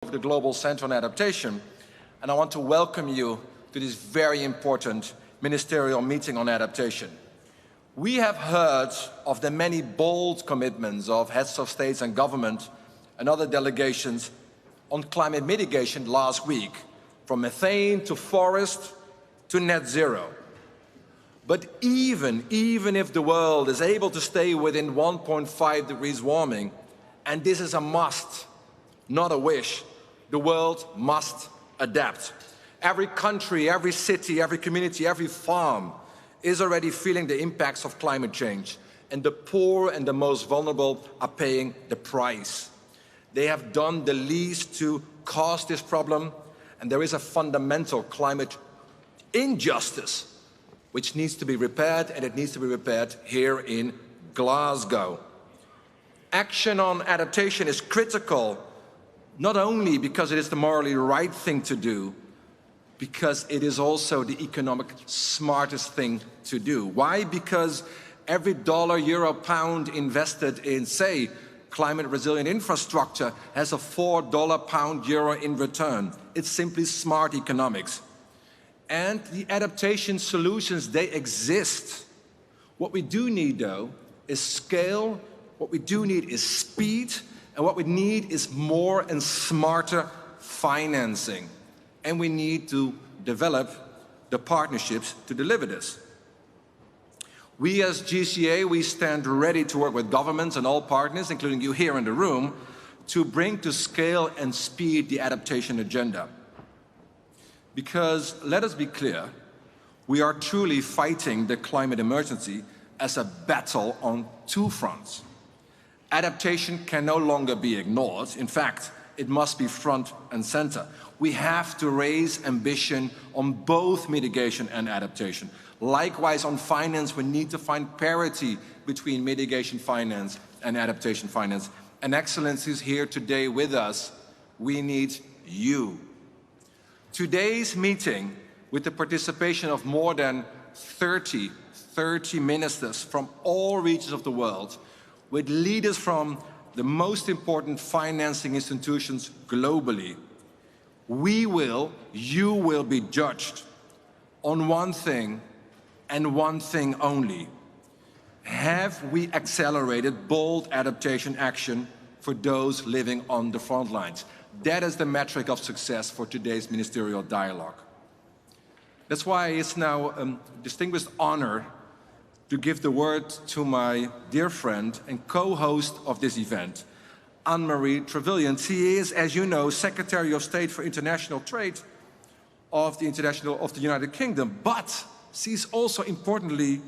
of the Global Center on Adaptation, and I want to welcome you to this very important ministerial meeting on adaptation. We have heard of the many bold commitments of heads of states and government and other delegations on climate mitigation last week, from methane to forest to net zero. But even if the world is able to stay within 1.5 degrees warming, and this is a must, not a wish, the world must adapt. Every country, every city, every community, every farm is already feeling the impacts of climate change, and the poor and the most vulnerable are paying the price. They have done the least to cause this problem, and there is a fundamental climate injustice which needs to be repaired, and it needs to be repaired here in Glasgow. Action on adaptation is critical, not only because it is the morally right thing to do, because it is also the economic smartest thing to do. Why? Because every dollar, euro, pound invested in, say, climate resilient infrastructure has a $4 pound euro in return. It's simply smart economics. And the adaptation solutions, they exist. What we do need, though, is scale. What we do need is speed. And what we need is more and smarter financing. And we need to develop the partnerships to deliver this. We as GCA, we stand ready to work with governments and all partners, including you here in the room, to bring to scale and speed the adaptation agenda. Because, let us be clear, we are truly fighting the climate emergency as a battle on two fronts. Adaptation can no longer be ignored. In fact, it must be front and center. We have to raise ambition on both mitigation and adaptation. Likewise, on finance, we need to find parity between mitigation finance and adaptation finance. And Excellence is here today with us. We need you. Today's meeting, with the participation of more than 30 ministers from all regions of the world, with leaders from the most important financing institutions globally, you will be judged on one thing and one thing only. Have we accelerated bold adaptation action for those living on the front lines? That is the metric of success for today's ministerial dialogue. That's why it's now a distinguished honor to give the word to my dear friend and co-host of this event, Anne-Marie Trevelyan. She is, as you know, Secretary of State for International Trade of the United Kingdom, but she's also, importantly,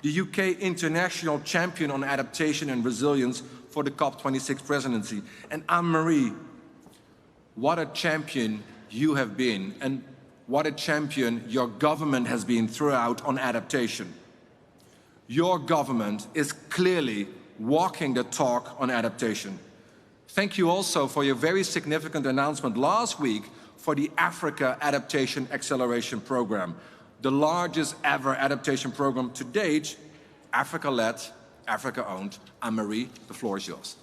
the UK International Champion on Adaptation and Resilience for the COP26 presidency. And Anne-Marie, what a champion you have been, and what a champion your government has been throughout on adaptation. Your government is clearly walking the talk on adaptation. Thank you also for your very significant announcement last week for the Africa Adaptation Acceleration Program, the largest ever adaptation program to date, Africa-led, Africa-owned. Anne-Marie, the floor is yours.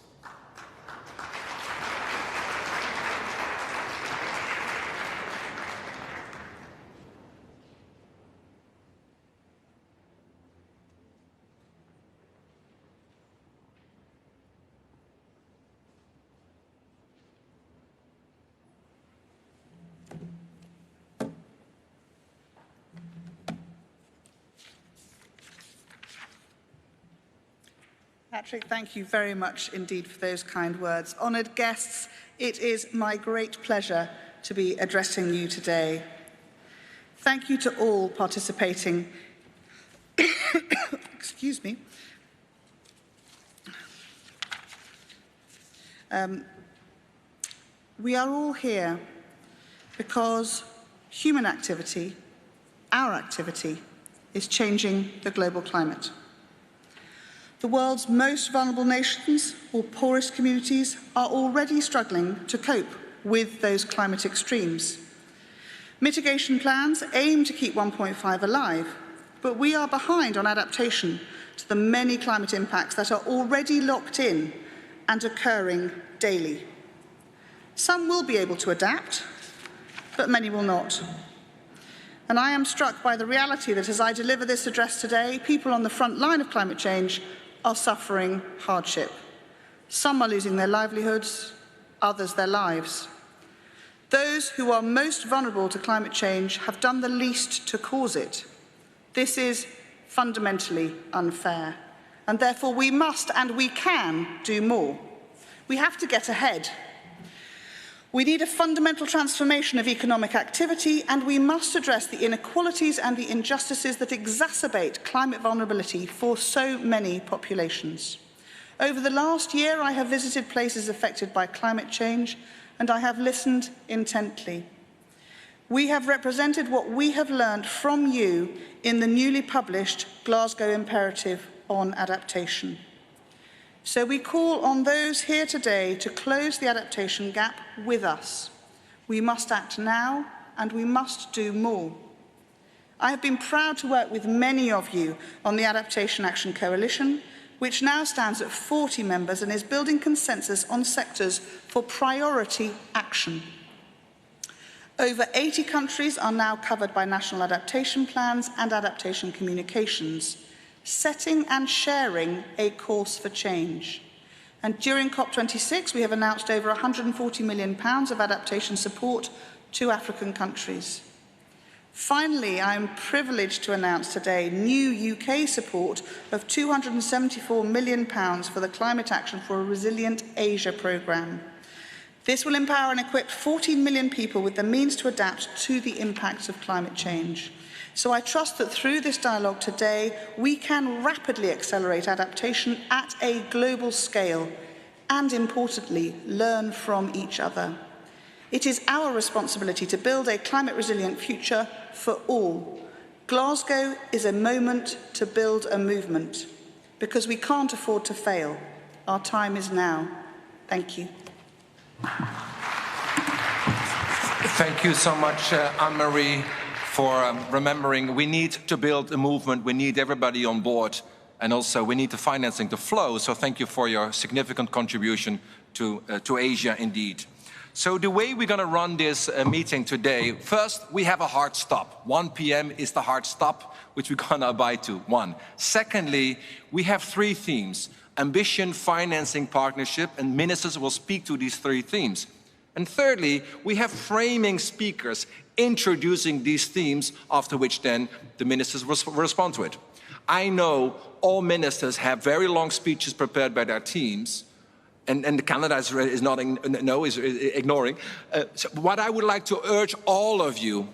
Patrick, thank you very much indeed for those kind words. Honoured guests, it is my great pleasure to be addressing you today. Thank you to all participating. Excuse me. We are all here because human activity, our activity, is changing the global climate. The world's most vulnerable nations or poorest communities are already struggling to cope with those climate extremes. Mitigation plans aim to keep 1.5 alive, but we are behind on adaptation to the many climate impacts that are already locked in and occurring daily. Some will be able to adapt, but many will not. And I am struck by the reality that as I deliver this address today, people on the front line of climate change are suffering hardship. Some are losing their livelihoods, others their lives. Those who are most vulnerable to climate change have done the least to cause it. This is fundamentally unfair, and therefore we must and we can do more. We have to get ahead. We need a fundamental transformation of economic activity, and we must address the inequalities and the injustices that exacerbate climate vulnerability for so many populations. Over the last year, I have visited places affected by climate change, and I have listened intently. We have represented what we have learned from you in the newly published Glasgow Imperative on Adaptation. So we call on those here today to close the adaptation gap with us. We must act now, and we must do more. I have been proud to work with many of you on the Adaptation Action Coalition, which now stands at 40 members and is building consensus on sectors for priority action. Over 80 countries are now covered by national adaptation plans and adaptation communications, setting and sharing a course for change. And during COP26, we have announced over £140 million of adaptation support to African countries. Finally, I am privileged to announce today new UK support of £274 million for the Climate Action for a Resilient Asia programme. This will empower and equip 14 million people with the means to adapt to the impacts of climate change. So I trust that through this dialogue today, we can rapidly accelerate adaptation at a global scale and, importantly, learn from each other. It is our responsibility to build a climate-resilient future for all. Glasgow is a moment to build a movement, because we can't afford to fail. Our time is now. Thank you. Thank you so much, Anne-Marie, for remembering we need to build a movement, we need everybody on board, and also we need the financing to flow. So thank you for your significant contribution to Asia indeed. So the way we're going to run this meeting today, first we have a hard stop. 1 p.m. is the hard stop, which we're going to abide to, one. Secondly, we have 3 themes: ambition, financing, partnership, and ministers will speak to these 3 themes. And thirdly, we have framing speakers introducing these themes, after which then the ministers will respond to it. I know all ministers have very long speeches prepared by their teams, and Canada is ignoring. So what I would like to urge all of you,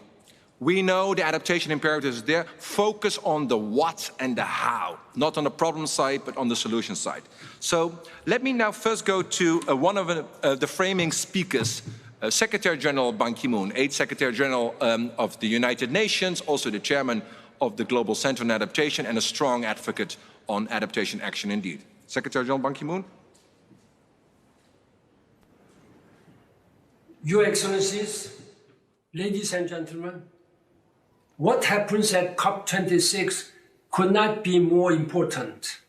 we know the adaptation imperative is there. Focus on the what and the how, not on the problem side, but on the solution side. So let me now first go to one of the framing speakers, Secretary General Ban Ki-moon, 8th Secretary General of the United Nations, also the chairman of the Global Center on Adaptation, and a strong advocate on adaptation action indeed. Secretary General Ban Ki-moon. Your Excellencies, ladies and gentlemen, what happens at COP26 could not be more important,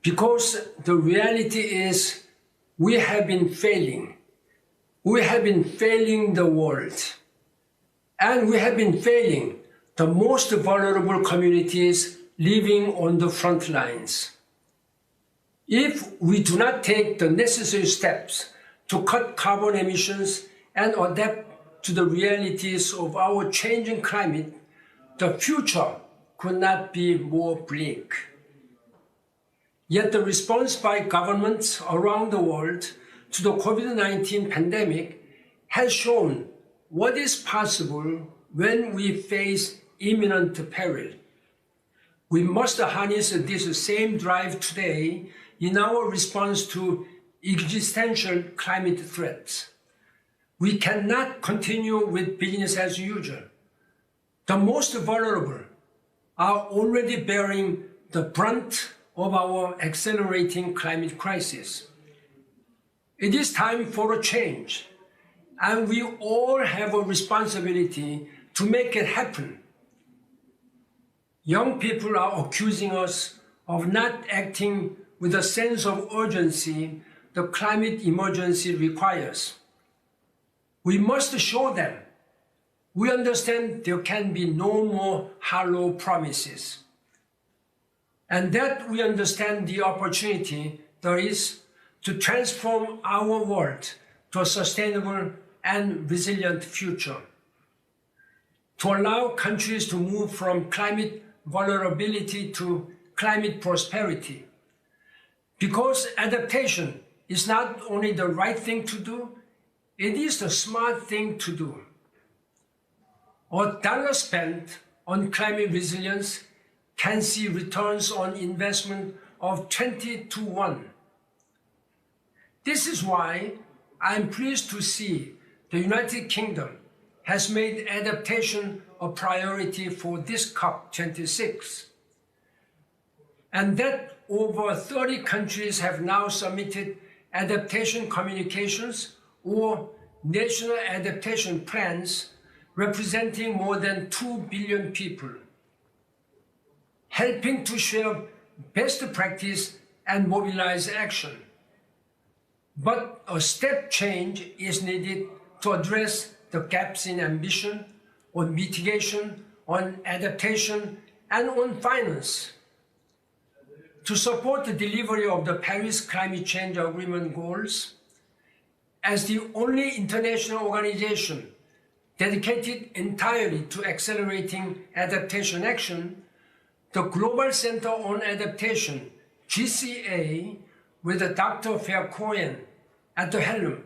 because the reality is we have been failing. We have been failing the world, and we have been failing the most vulnerable communities living on the front lines. If we do not take the necessary steps to cut carbon emissions and adapt to the realities of our changing climate, the future could not be more bleak. Yet the response by governments around the world to the COVID-19 pandemic has shown what is possible when we face imminent peril. We must harness this same drive today in our response to existential climate threats. We cannot continue with business as usual. The most vulnerable are already bearing the brunt of our accelerating climate crisis. It is time for a change, and we all have a responsibility to make it happen. Young people are accusing us of not acting with a sense of urgency the climate emergency requires. We must show them we understand there can be no more hollow promises, and that we understand the opportunity there is to transform our world to a sustainable and resilient future, to allow countries to move from climate vulnerability to climate prosperity. Because adaptation is not only the right thing to do, it is the smart thing to do. $1 spent on climate resilience can see returns on investment of 20 to 1. This is why I'm pleased to see the United Kingdom has made adaptation a priority for this COP26, and that over 30 countries have now submitted adaptation communications or national adaptation plans representing more than 2 billion people, helping to share best practice and mobilize action. But a step change is needed to address the gaps in ambition, on mitigation, on adaptation, and on finance. To support the delivery of the Paris Climate Change Agreement goals, as the only international organization dedicated entirely to accelerating adaptation action, the Global Center on Adaptation, GCA, with Dr. Verkooyen at the helm,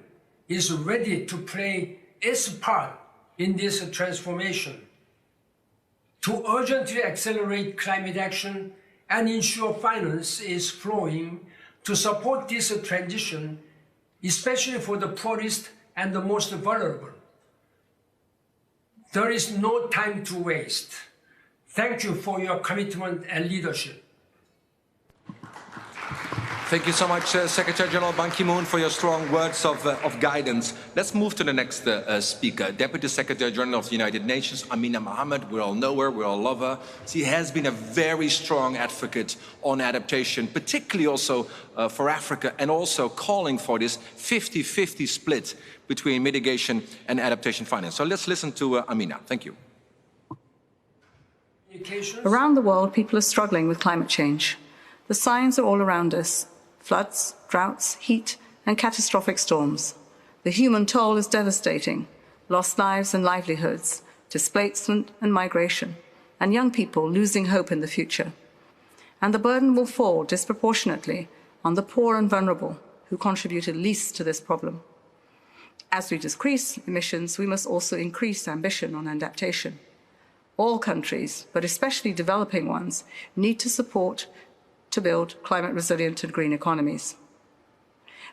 is ready to play its part in this transformation, to urgently accelerate climate action and ensure finance is flowing to support this transition, especially for the poorest and the most vulnerable. There is no time to waste. Thank you for your commitment and leadership. Thank you so much, Secretary General Ban Ki-moon, for your strong words of guidance. Let's move to the next speaker, Deputy Secretary General of the United Nations, Amina Mohammed. We all know her, we all love her. She has been a very strong advocate on adaptation, particularly also for Africa, and also calling for this 50-50 split between mitigation and adaptation finance. So let's listen to Amina. Thank you. Around the world, people are struggling with climate change. The signs are all around us: floods, droughts, heat, and catastrophic storms. The human toll is devastating: lost lives and livelihoods, displacement and migration, and young people losing hope in the future. And the burden will fall disproportionately on the poor and vulnerable, who contributed least to this problem. As we decrease emissions, we must also increase ambition on adaptation. All countries, but especially developing ones, need to support to build climate-resilient and green economies.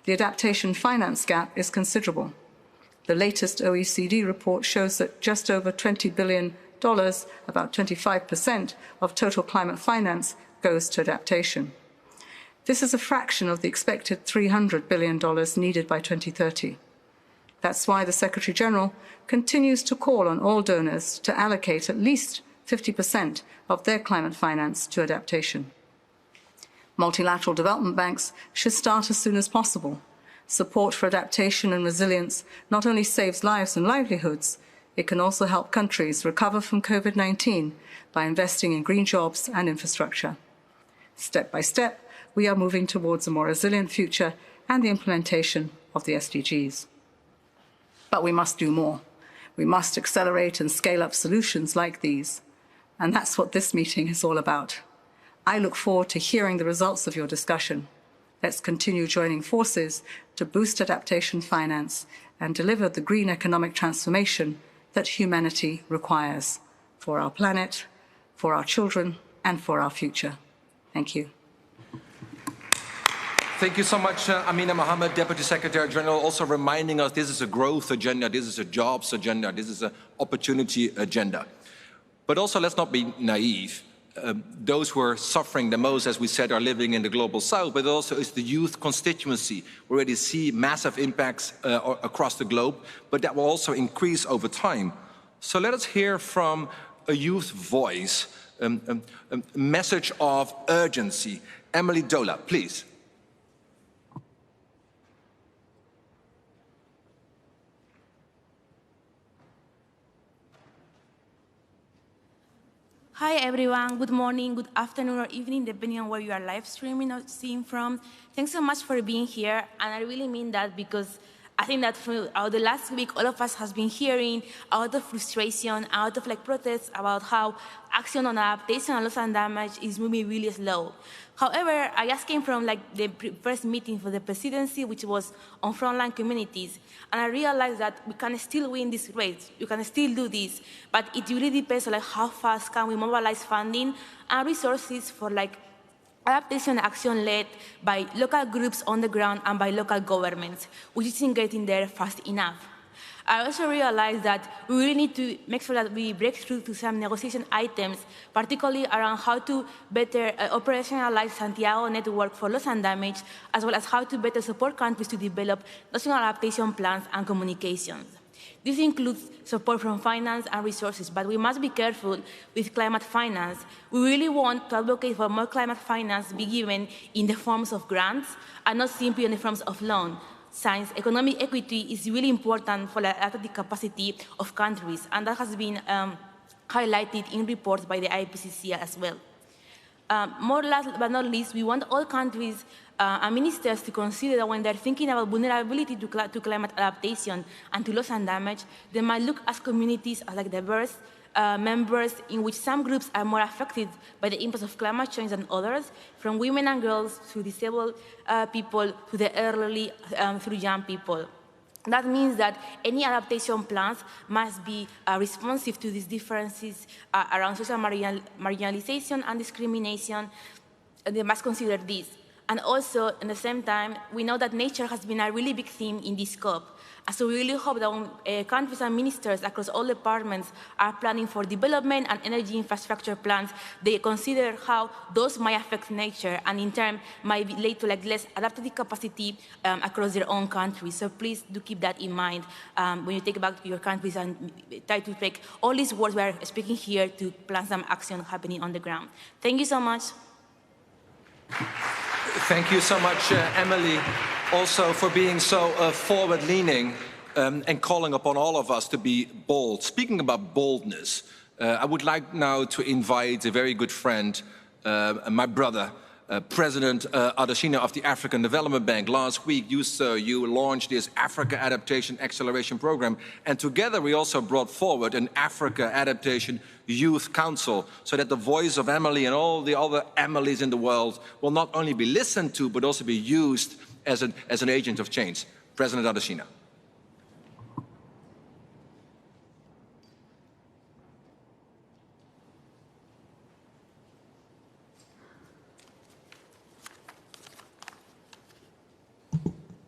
The adaptation finance gap is considerable. The latest OECD report shows that just over $20 billion, about 25% of total climate finance, goes to adaptation. This is a fraction of the expected $300 billion needed by 2030. That's why the Secretary General continues to call on all donors to allocate at least 50% of their climate finance to adaptation. Multilateral development banks should start as soon as possible. Support for adaptation and resilience not only saves lives and livelihoods, it can also help countries recover from COVID-19 by investing in green jobs and infrastructure. Step by step, we are moving towards a more resilient future and the implementation of the SDGs. But we must do more. We must accelerate and scale up solutions like these. And that's what this meeting is all about. I look forward to hearing the results of your discussion. Let's continue joining forces to boost adaptation finance and deliver the green economic transformation that humanity requires for our planet, for our children, and for our future. Thank you. Thank you so much, Amina Mohammed, Deputy Secretary General, also reminding us this is a growth agenda, this is a jobs agenda, this is an opportunity agenda. But also, let's not be naive. Those who are suffering the most, as we said, are living in the global south, but also is the youth constituency. We already see massive impacts across the globe, but that will also increase over time. So let us hear from a youth voice, a message of urgency. Emily Dola, please. Hi everyone, good morning, good afternoon or evening, depending on where you are live streaming or seeing from. Thanks so much for being here, and I really mean that because I think that for the last week, all of us has been hearing a lot of frustration, a lot of protests about how action on adaptation and loss and damage is moving really slow. However, I just came from the first meeting for the presidency, which was on frontline communities, and I realized that we can still win this race. You can still do this, but it really depends on how fast can we mobilize funding and resources for adaptation action led by local groups on the ground and by local governments, which isn't getting there fast enough. I also realized that we really need to make sure that we break through to some negotiation items, particularly around how to better operationalize Santiago network for loss and damage, as well as how to better support countries to develop national adaptation plans and communications. This includes support from finance and resources, but we must be careful with climate finance. We really want to advocate for more climate finance be given in the forms of grants and not simply in the forms of loan. Since economic equity is really important for the adaptive capacity of countries, and that has been highlighted in reports by the IPCC as well. More last but not least, we want all countries and ministers to consider that when they're thinking about vulnerability to climate adaptation and to loss and damage, they might look at communities as diverse members in which some groups are more affected by the impacts of climate change than others, from women and girls to disabled people to the elderly through young people. That means that any adaptation plans must be responsive to these differences around social marginalization and discrimination. They must consider this. And also, at the same time, we know that nature has been a really big theme in this COP. And so we really hope that when countries and ministers across all departments are planning for development and energy infrastructure plans, they consider how those might affect nature and in turn might lead to less adaptive capacity across their own countries. So please do keep that in mind when you take back to your countries and try to take all these words we are speaking here to plan some action happening on the ground. Thank you so much. Thank you so much, Emily, also for being so forward-leaning and calling upon all of us to be bold. Speaking about boldness, I would like now to invite a very good friend, my brother, President Adesina of the African Development Bank. Last week, you launched this Africa Adaptation Acceleration Program, and together we also brought forward an Africa Adaptation Youth Council, so that the voice of Emily and all the other Emilys in the world will not only be listened to, but also be used as an agent of change. President Adesina.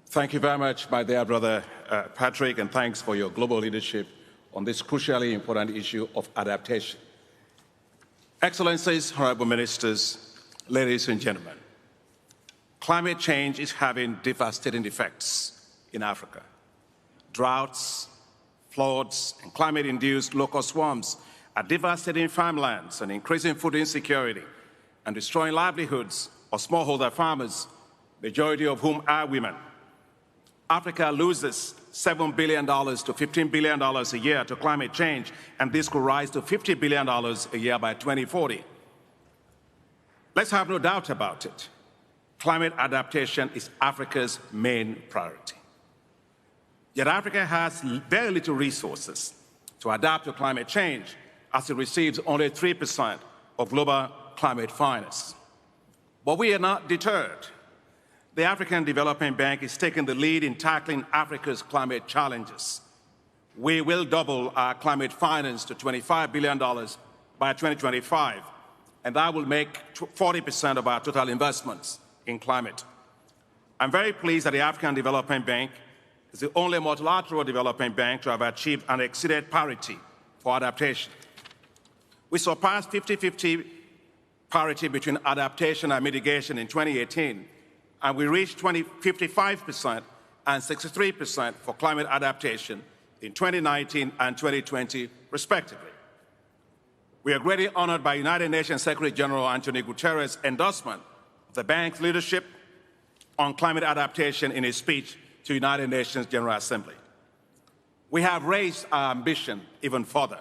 Thank you very much, my dear brother Patrick, and thanks for your global leadership on this crucially important issue of adaptation. Excellencies, honorable ministers, ladies and gentlemen, climate change is having devastating effects in Africa. Droughts, floods, and climate-induced local swarms are devastating farmlands and increasing food insecurity and destroying livelihoods of smallholder farmers, majority of whom are women. Africa loses $7 billion to $15 billion a year to climate change, and this could rise to $50 billion a year by 2040. Let's have no doubt about it. Climate adaptation is Africa's main priority. Yet Africa has very little resources to adapt to climate change, as it receives only 3% of global climate finance. But we are not deterred. The African Development Bank is taking the lead in tackling Africa's climate challenges. We will double our climate finance to $25 billion by 2025, and that will make 40% of our total investments in climate. I'm very pleased that the African Development Bank is the only multilateral development bank to have achieved and exceeded parity for adaptation. We surpassed 50-50 parity between adaptation and mitigation in 2018, and we reached 55% and 63% for climate adaptation in 2019 and 2020, respectively. We are greatly honored by United Nations Secretary General Antonio Guterres' endorsement of the bank's leadership on climate adaptation in his speech to United Nations General Assembly. We have raised our ambition even further,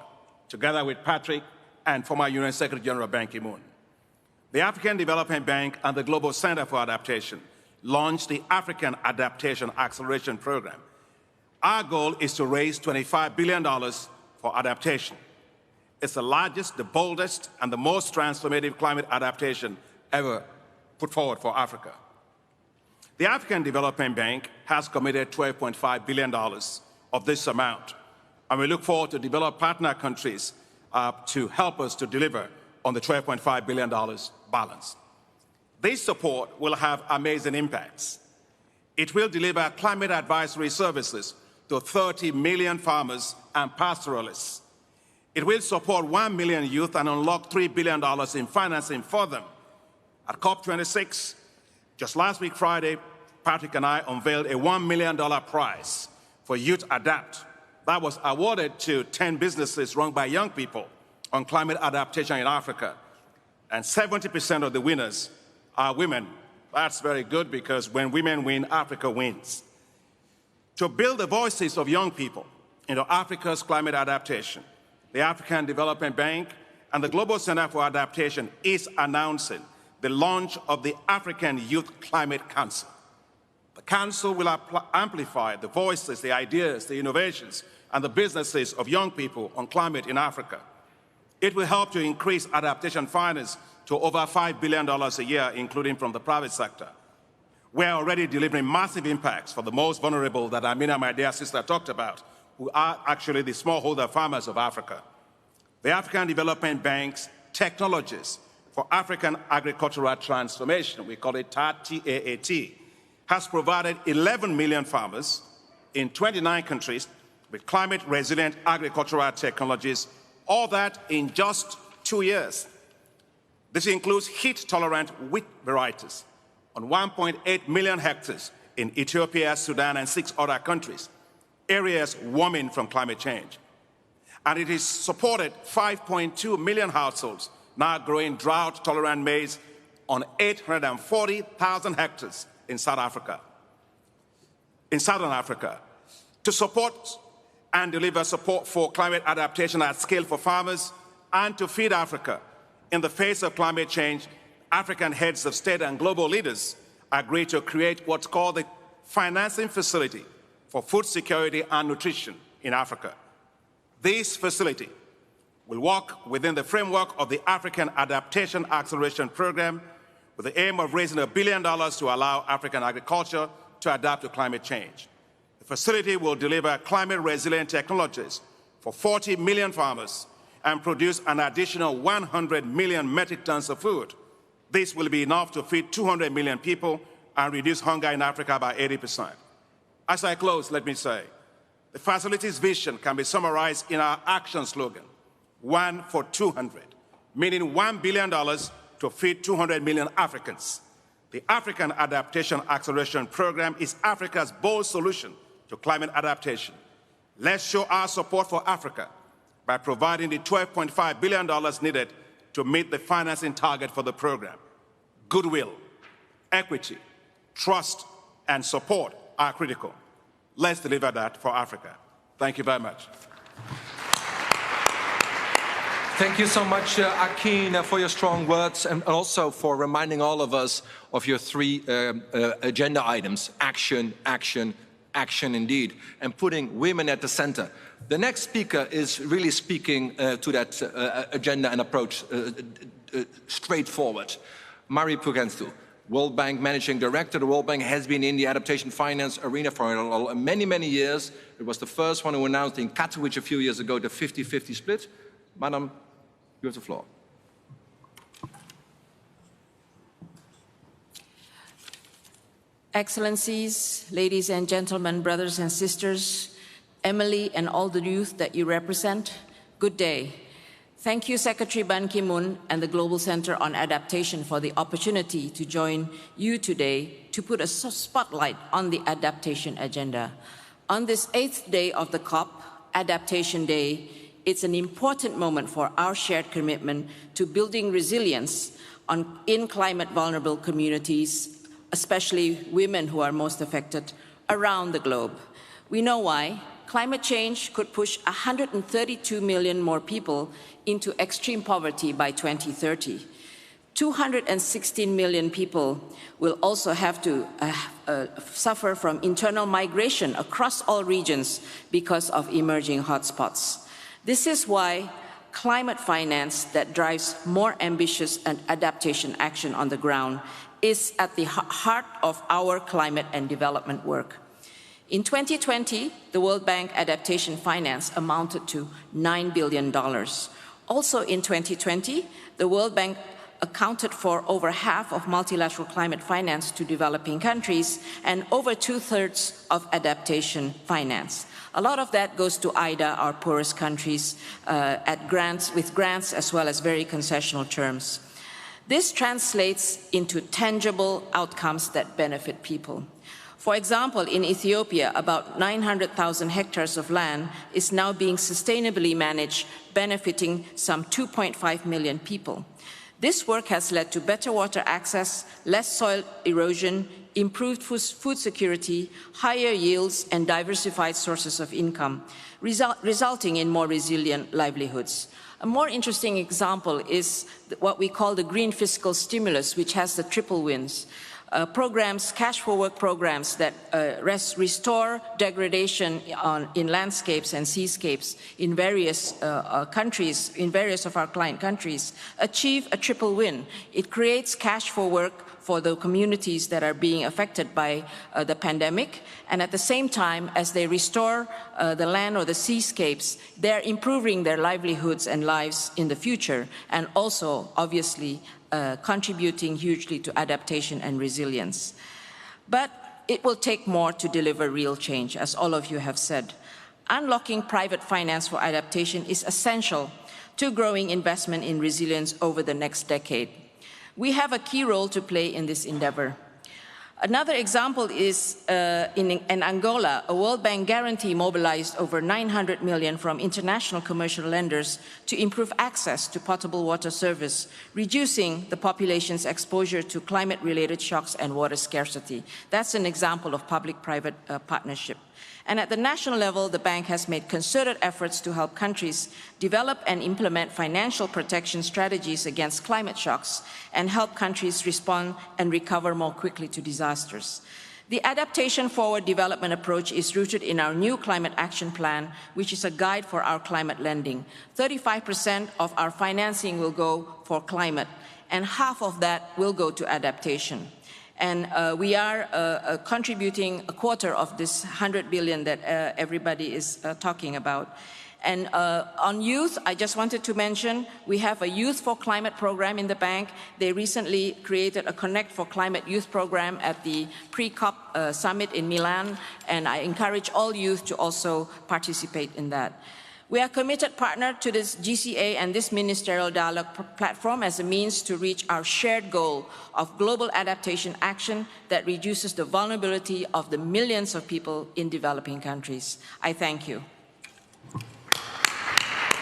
together with Patrick and former UN Secretary General Ban Ki-moon. The African Development Bank and the Global Center for Adaptation launched the African Adaptation Acceleration Program. Our goal is to raise $25 billion for adaptation. It's the largest, the boldest, and the most transformative climate adaptation ever put forward for Africa. The African Development Bank has committed $12.5 billion of this amount, and we look forward to develop partner countries to help us to deliver on the $12.5 billion balance. This support will have amazing impacts. It will deliver climate advisory services to 30 million farmers and pastoralists. It will support 1 million youth and unlock $3 billion in financing for them. At COP26, just last week Friday, Patrick and I unveiled a $1 million prize for Youth Adapt. That was awarded to 10 businesses run by young people on climate adaptation in Africa. And 70% of the winners are women. That's very good, because when women win, Africa wins. To build the voices of young people into Africa's climate adaptation, the African Development Bank and the Global Center for Adaptation is announcing the launch of the African Youth Climate Council. The Council will amplify the voices, the ideas, the innovations, and the businesses of young people on climate in Africa. It will help to increase adaptation finance to over $5 billion a year, including from the private sector. We're already delivering massive impacts for the most vulnerable that Amina, my dear sister, talked about, who are actually the smallholder farmers of Africa. The African Development Bank's Technologies for African Agricultural Transformation, we call it TAAT, has provided 11 million farmers in 29 countries with climate-resilient agricultural technologies, all that in just 2 years. This includes heat-tolerant wheat varieties on 1.8 million hectares in Ethiopia, Sudan, and 6 other countries, areas warming from climate change. And it has supported 5.2 million households now growing drought-tolerant maize on 840,000 hectares in South Africa. In Southern Africa, to support and deliver support for climate adaptation at scale for farmers and to feed Africa in the face of climate change, African heads of state and global leaders agreed to create what's called the Financing Facility for Food Security and Nutrition in Africa. This facility will work within the framework of the African Adaptation Acceleration Program with the aim of raising $1 billion to allow African agriculture to adapt to climate change. The facility will deliver climate-resilient technologies for 40 million farmers and produce an additional 100 million metric tons of food. This will be enough to feed 200 million people and reduce hunger in Africa by 80%. As I close, let me say, the facility's vision can be summarized in our action slogan, 1 for 200, meaning $1 billion to feed 200 million Africans. The African Adaptation Acceleration Program is Africa's bold solution to climate adaptation. Let's show our support for Africa by providing the $12.5 billion needed to meet the financing target for the program. Goodwill, equity, trust, and support are critical. Let's deliver that for Africa. Thank you very much. Thank you so much, Akin, for your strong words and also for reminding all of us of your 3 agenda items: action, action, action indeed, and putting women at the center. The next speaker is really speaking to that agenda and approach straightforward. Mari Pugenstu, World Bank Managing Director. The World Bank has been in the adaptation finance arena for many, many years. It was the first one who announced in Katowice a few years ago the 50-50 split. Madam, you have the floor. Excellencies, ladies and gentlemen, brothers and sisters, Emily and all the youth that you represent, good day. Thank you, Secretary Ban Ki-moon and the Global Center on Adaptation for the opportunity to join you today to put a spotlight on the adaptation agenda. On this 8th day of the COP, Adaptation Day, it's an important moment for our shared commitment to building resilience in climate-vulnerable communities, especially women who are most affected around the globe. We know why. climate change could push 132 million more people into extreme poverty by 2030. 216 million people will also have to suffer from internal migration across all regions because of emerging hotspots. This is why climate finance that drives more ambitious and adaptation action on the ground is at the heart of our climate and development work. In 2020, the World Bank adaptation finance amounted to $9 billion. Also in 2020, the World Bank accounted for over half of multilateral climate finance to developing countries and over 2/3 of adaptation finance. A lot of that goes to IDA, our poorest countries, with grants as well as very concessional terms. This translates into tangible outcomes that benefit people. For example, in Ethiopia, about 900,000 hectares of land is now being sustainably managed, benefiting some 2.5 million people. This work has led to better water access, less soil erosion, improved food security, higher yields, and diversified sources of income, resulting in more resilient livelihoods. A more interesting example is what we call the green fiscal stimulus, which has the triple wins. Programs, cash for work programs that restore degradation in landscapes and seascapes in various countries, in various of our client countries, achieve a triple win. It creates cash for work for the communities that are being affected by the pandemic, and at the same time, as they restore the land or the seascapes, they're improving their livelihoods and lives in the future, and also, obviously, contributing hugely to adaptation and resilience. But it will take more to deliver real change, as all of you have said. Unlocking private finance for adaptation is essential to growing investment in resilience over the next decade. We have a key role to play in this endeavor. Another example is in Angola, a World Bank guarantee mobilized over 900 million from international commercial lenders to improve access to potable water service, reducing the population's exposure to climate-related shocks and water scarcity. That's an example of public-private partnership. And at the national level, the bank has made concerted efforts to help countries develop and implement financial protection strategies against climate shocks and help countries respond and recover more quickly to disasters. The Adaptation Forward Development approach is rooted in our new Climate Action Plan, which is a guide for our climate lending. 35% of our financing will go for climate, and half of that will go to adaptation. And we are contributing a quarter of this 100 billion that everybody is talking about. And on youth, I just wanted to mention, we have a Youth for Climate program in the bank. They recently created a Connect for Climate Youth program at the pre-COP summit in Milan, and I encourage all youth to also participate in that. We are a committed partner to this GCA and this Ministerial Dialogue platform as a means to reach our shared goal of global adaptation action that reduces the vulnerability of the millions of people in developing countries. I thank you.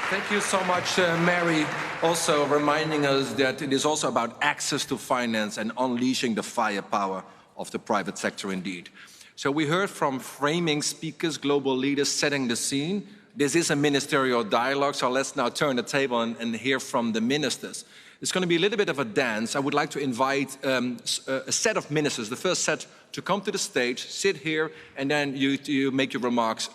Thank you so much, Mary, also reminding us that it is also about access to finance and unleashing the firepower of the private sector indeed. So we heard from framing speakers, global leaders setting the scene. This is a ministerial dialogue, so let's now turn the table and hear from the ministers. It's going to be a little bit of a dance. I would like to invite a set of ministers, the first set, to come to the stage, sit here, and then you make your remarks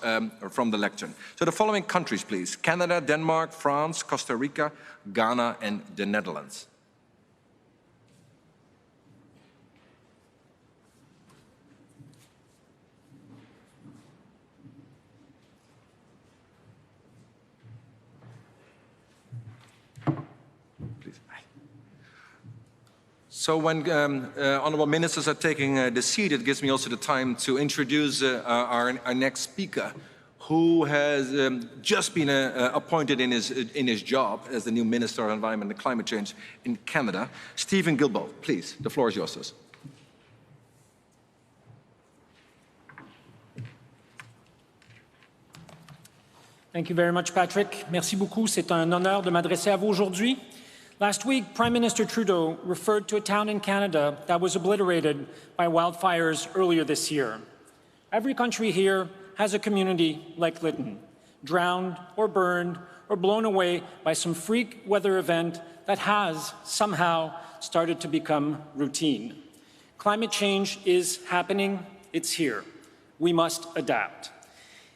from the lectern. So the following countries, please. Canada, Denmark, France, Costa Rica, Ghana, and the Netherlands. So when honourable ministers are taking the seat, it gives me also the time to introduce our next speaker, who has just been appointed in his job as the new Minister of Environment and Climate Change in Canada. Stephen Guilbeault, please, the floor is yours. Thank you very much, Patrick. Merci beaucoup. C'est un honneur de m'adresser à vous aujourd'hui. Last week, Prime Minister Trudeau referred to a town in Canada that was obliterated by wildfires earlier this year. Every country here has a community like Lytton, drowned or burned or blown away by some freak weather event that has somehow started to become routine. Climate change is happening, it's here. We must adapt.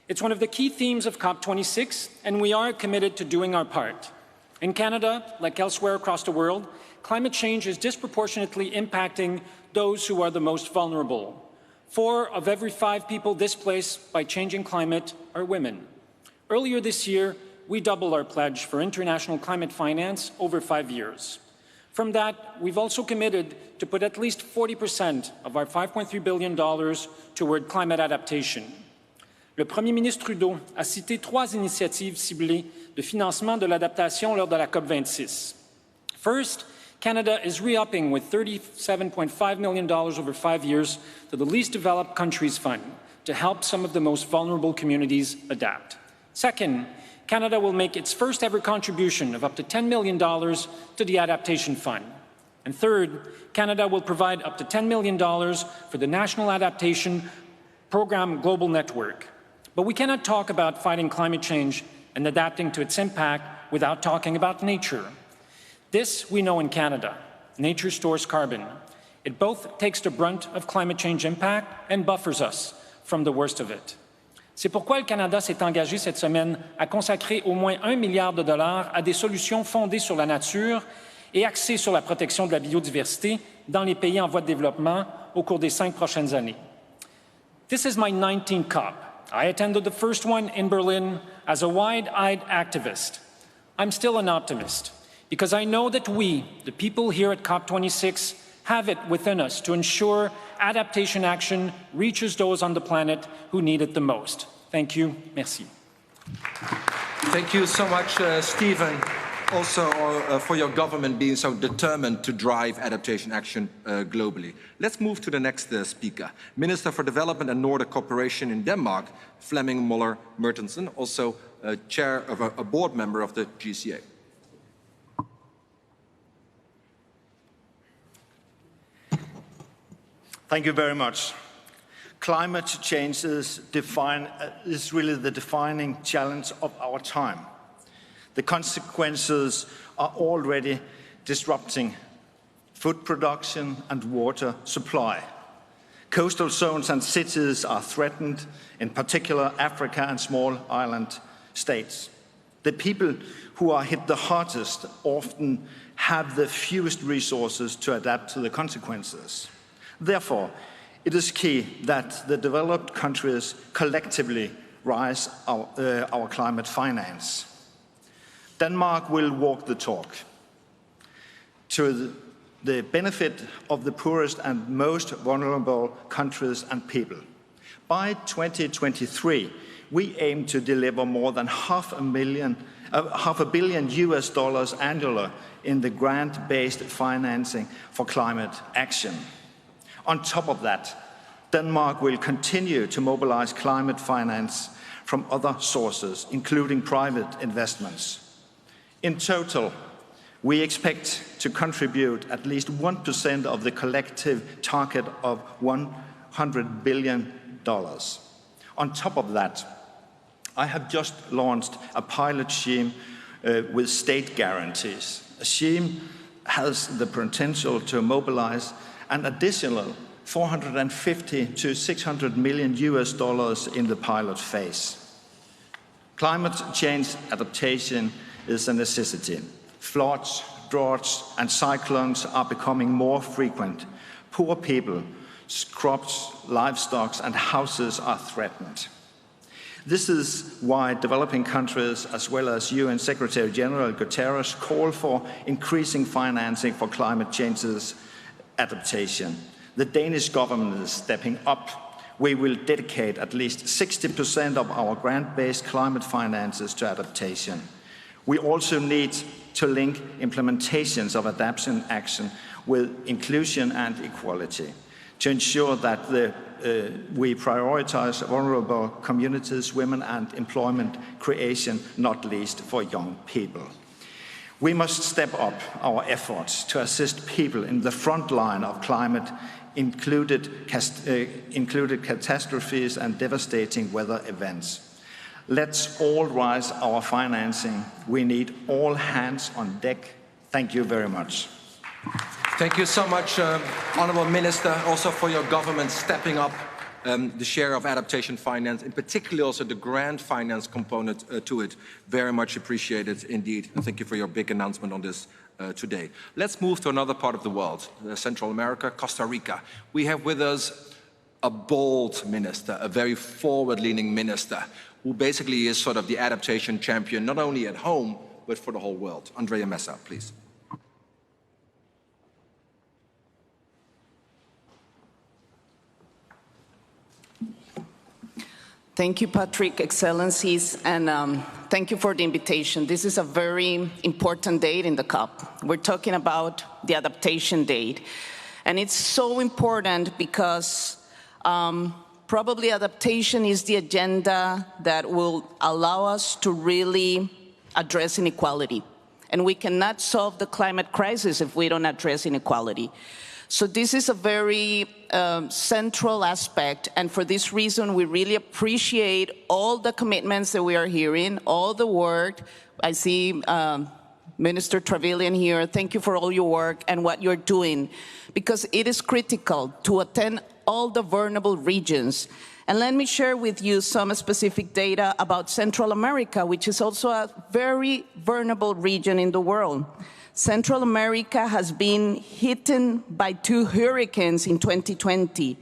It's one of the key themes of COP26, and we are committed to doing our part. In Canada, like elsewhere across the world, climate change is disproportionately impacting those who are the most vulnerable. 4 of every 5 people displaced by changing climate are women. Earlier this year, we doubled our pledge for international climate finance over 5 years. From that, we've also committed to put at least 40% of our $5.3 billion toward climate adaptation. Le Premier ministre Trudeau a cité 3 initiatives ciblées de financement de l'adaptation lors de la COP26. First, Canada is re-upping with $37.5 million over 5 years to the Least Developed Countries Fund to help some of the most vulnerable communities adapt. Second, Canada will make its first ever contribution of up to $10 million to the Adaptation Fund. And third, Canada will provide up to $10 million for the National Adaptation Program Global Network. But we cannot talk about fighting climate change and adapting to its impact without talking about nature. This we know in Canada. Nature stores carbon. It both takes the brunt of climate change impact and buffers us from the worst of it. C'est pourquoi le Canada s'est engagé cette semaine à consacrer au moins $1 milliard à des solutions fondées sur la nature et axées sur la protection de la biodiversité dans les pays en voie de développement au cours des 5 prochaines années. This is my 19th COP. I attended the first one in Berlin as a wide-eyed activist. I'm still an optimist because I know that we, the people here at COP26, have it within us to ensure adaptation action reaches those on the planet who need it the most. Thank you. Merci. Thank you so much, Stephen, also for your government being so determined to drive adaptation action globally. Let's move to the next speaker, Minister for Development and Nordic Cooperation in Denmark, Flemming Møller Mortensen, also chair of a board member of the GCA. Thank you very much. Climate change is really the defining challenge of our time. The consequences are already disrupting food production and water supply. Coastal zones and cities are threatened, in particular Africa and small island states. The people who are hit the hardest often have the fewest resources to adapt to the consequences. Therefore, it is key that the developed countries collectively raise our climate finance. Denmark will walk the talk to the benefit of the poorest and most vulnerable countries and people. By 2023, we aim to deliver more than $500 million annually in the grant-based financing for climate action. On top of that, Denmark will continue to mobilize climate finance from other sources, including private investments. In total, we expect to contribute at least 1% of the collective target of $100 billion. On top of that, I have just launched a pilot scheme with state guarantees. A scheme has the potential to mobilize an additional $450 to $600 million in the pilot phase. Climate change adaptation is a necessity. Floods, droughts, and cyclones are becoming more frequent. Poor people, crops, livestock, and houses are threatened. This is why developing countries, as well as UN Secretary General Guterres, call for increasing financing for climate change's adaptation. The Danish government is stepping up. We will dedicate at least 60% of our grant-based climate finances to adaptation. We also need to link implementations of adaptation action with inclusion and equality to ensure that we prioritize vulnerable communities, women, and employment creation, not least for young people. We must step up our efforts to assist people in the front line of climate included catastrophes and devastating weather events. Let's all rise our financing. We need all hands on deck. Thank you very much. Thank you so much, Honourable Minister, also for your government stepping up the share of adaptation finance, and particularly also the grant finance component to it. Very much appreciated indeed. And thank you for your big announcement on this today. Let's move to another part of the world, Central America, Costa Rica. We have with us a bold minister, a very forward-leaning minister, who basically is sort of the adaptation champion, not only at home, but for the whole world. Andrea Mesa, please. Thank you, Patrick, Excellencies, and thank you for the invitation. This is a very important date in the COP. We're talking about the adaptation date, and it's so important because probably adaptation is the agenda that will allow us to really address inequality. And we cannot solve the climate crisis if we don't address inequality. So this is a very central aspect, and for this reason, we really appreciate all the commitments that we are hearing, all the work. I see Minister Trevelyan here. Thank you for all your work and what you're doing, because it is critical to attend all the vulnerable regions. And let me share with you some specific data about Central America, which is also a very vulnerable region in the world. Central America has been hit by 2 hurricanes in 2020.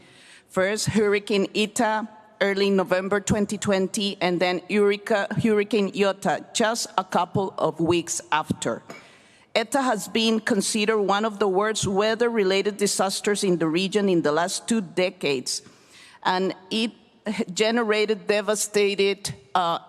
First, Hurricane Eta, early November 2020, and then Hurricane Iota, just a couple of weeks after. Eta has been considered one of the worst weather-related disasters in the region in the last 2 decades, and it generated devastated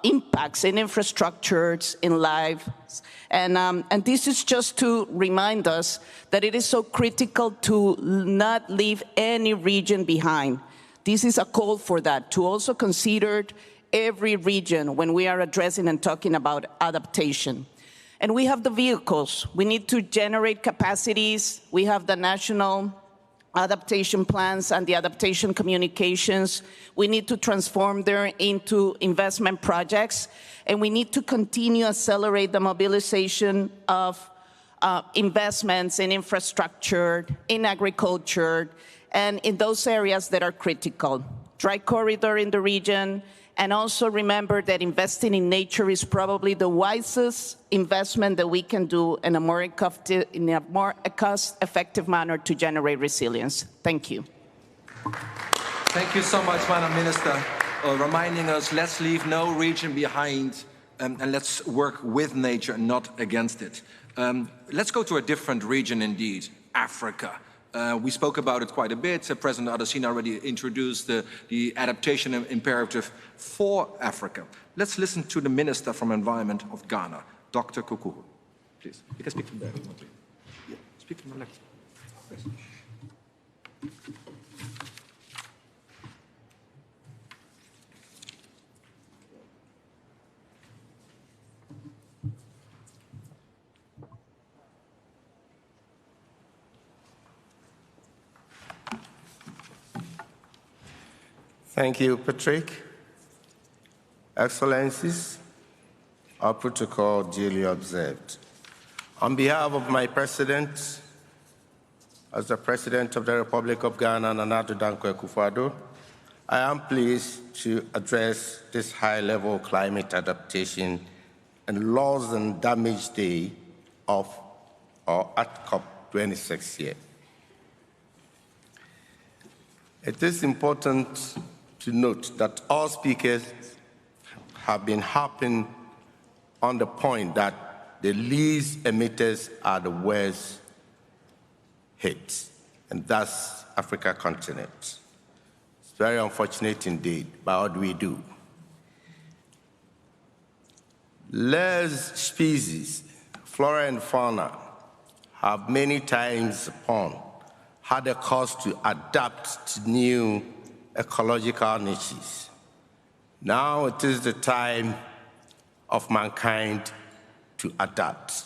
impacts in infrastructures, in lives. And this is just to remind us that it is so critical to not leave any region behind. This is a call for that, to also consider every region when we are addressing and talking about adaptation. And we have the vehicles. We need to generate capacities. We have the national adaptation plans and the adaptation communications. We need to transform them into investment projects, and we need to continue to accelerate the mobilization of investments in infrastructure, in agriculture, and in those areas that are critical. Dry corridor in the region, and also remember that investing in nature is probably the wisest investment that we can do in a more cost-effective manner to generate resilience. Thank you. Thank you so much, Madam Minister, reminding us, let's leave no region behind, and let's work with nature, not against it. Let's go to a different region indeed, Africa. We spoke about it quite a bit. President Adesina already introduced the adaptation imperative for Africa. Let's listen to the Minister from Environment of Ghana, Dr. Kukuhu. Please, you can speak from there. Yeah, speak from the left. Yes. Thank you, Patrick. Excellencies, our protocol duly observed. On behalf of my President, as the President of the Republic of Ghana, Nana Addo Dankwa Akufo-Addo, I am pleased to address this high-level climate adaptation and loss and damage day of at COP26 here. It is important to note that all speakers have been harping on the point that the least emitters are the worst hit, and that's Africa continent. It's very unfortunate indeed, but what do we do? Less species, flora and fauna, have many times had a cost to adapt to new ecological niches. Now it is the time of mankind to adapt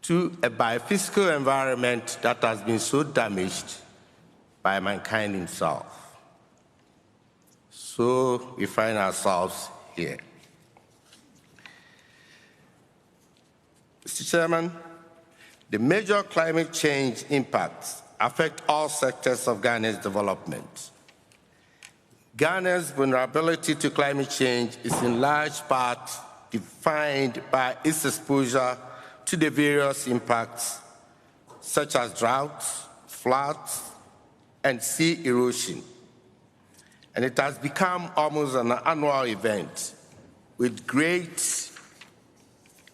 to a biophysical environment that has been so damaged by mankind himself. So we find ourselves here. Mr. Chairman, the major climate change impacts affect all sectors of Ghana's development. Ghana's vulnerability to climate change is in large part defined by its exposure to the various impacts such as droughts, floods, and sea erosion. And it has become almost an annual event with great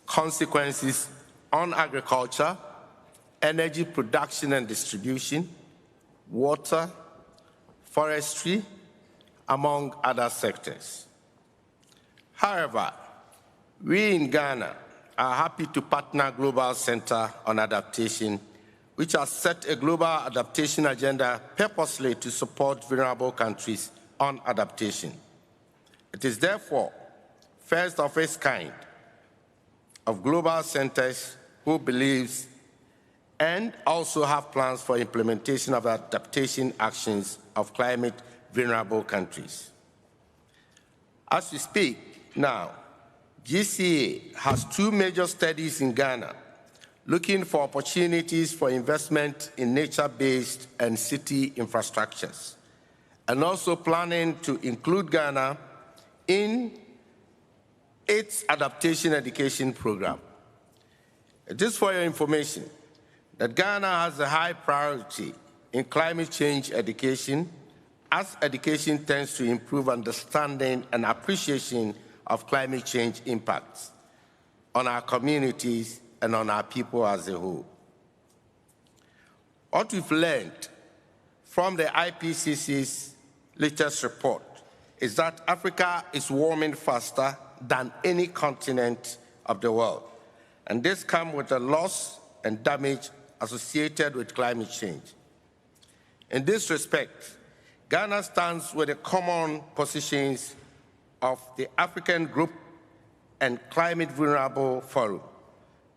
consequences on agriculture, energy production and distribution, water, forestry, among other sectors. However, we in Ghana are happy to partner Global Center on Adaptation, which has set a global adaptation agenda purposely to support vulnerable countries on adaptation. It is therefore first of its kind of global centers who believes and also have plans for implementation of adaptation actions of climate vulnerable countries. As we speak now, GCA has 2 major studies in Ghana looking for opportunities for investment in nature-based and city infrastructures, and also planning to include Ghana in its adaptation education program. It is for your information that Ghana has a high priority in climate change education, as education tends to improve understanding and appreciation of climate change impacts on our communities and on our people as a whole. What we've learned from the IPCC's latest report is that Africa is warming faster than any continent of the world, and this comes with the loss and damage associated with climate change. In this respect, Ghana stands with the common positions of the African Group and Climate Vulnerable Forum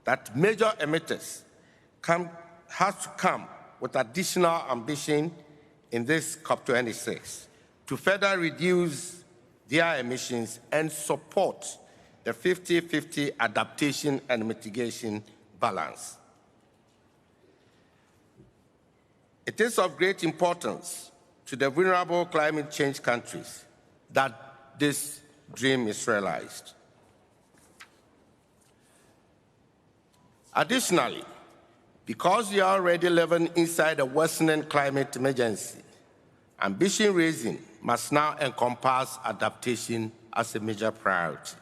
that major emitters have to come with additional ambition in this COP26 to further reduce their emissions and support the 50-50 adaptation and mitigation balance. It is of great importance to the vulnerable climate change countries that this dream is realized. Additionally, because we are already living inside a worsening climate emergency, ambition raising must now encompass adaptation as a major priority.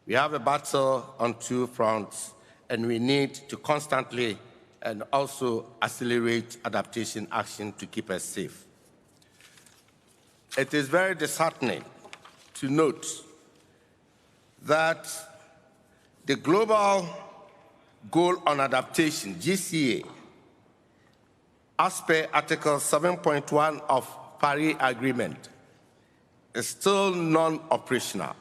We have a battle on 2 fronts, and we need to constantly and also accelerate adaptation action to keep us safe. It is very disheartening to note that the global goal on adaptation, GCA, as per Article 7.1 of Paris Agreement, is still non-operational.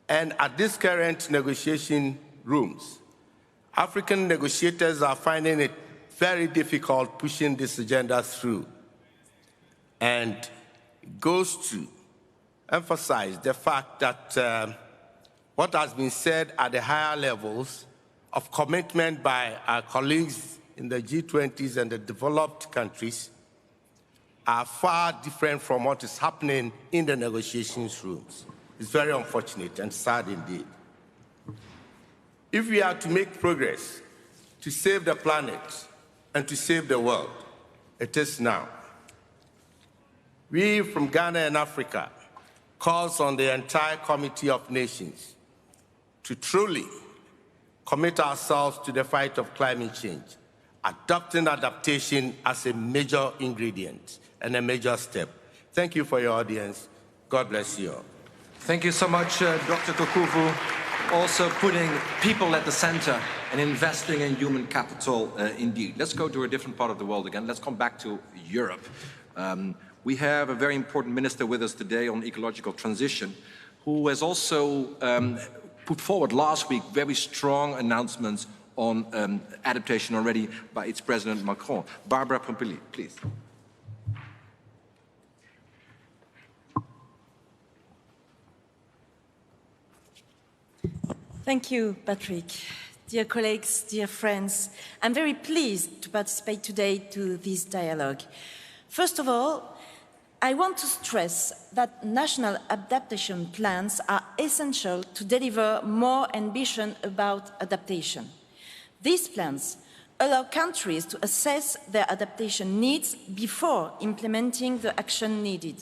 And at this current negotiation rooms, African negotiators are finding it very difficult pushing this agenda through. And it goes to emphasize the fact that what has been said at the higher levels of commitment by our colleagues in the G20s and the developed countries are far different from what is happening in the negotiations rooms. It's very unfortunate and sad indeed. If we are to make progress to save the planet and to save the world, it is now. We from Ghana and Africa calls on the entire Committee of Nations to truly commit ourselves to the fight of climate change, adopting adaptation as a major ingredient and a major step. Thank you for your audience. God bless you all. Thank you so much, Dr. Kokuvu. Also putting people at the center and investing in human capital indeed. Let's go to a different part of the world again. Let's come back to Europe. We have a very important minister with us today on ecological transition, who has also put forward last week very strong announcements on adaptation already by its President Macron. Barbara Pompili, please. Thank you, Patrick. Dear colleagues, dear friends, I'm very pleased to participate today to this dialogue. First of all, I want to stress that national adaptation plans are essential to deliver more ambition about adaptation. These plans allow countries to assess their adaptation needs before implementing the action needed.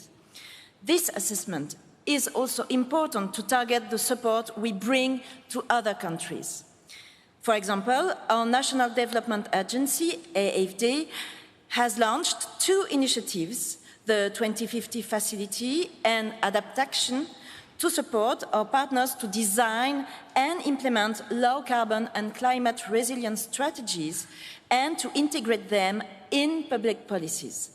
This assessment is also important to target the support we bring to other countries. For example, our National Development Agency, AFD, has launched two initiatives, the 2050 Facility and Adaptation, to support our partners to design and implement low-carbon and climate-resilient strategies and to integrate them in public policies.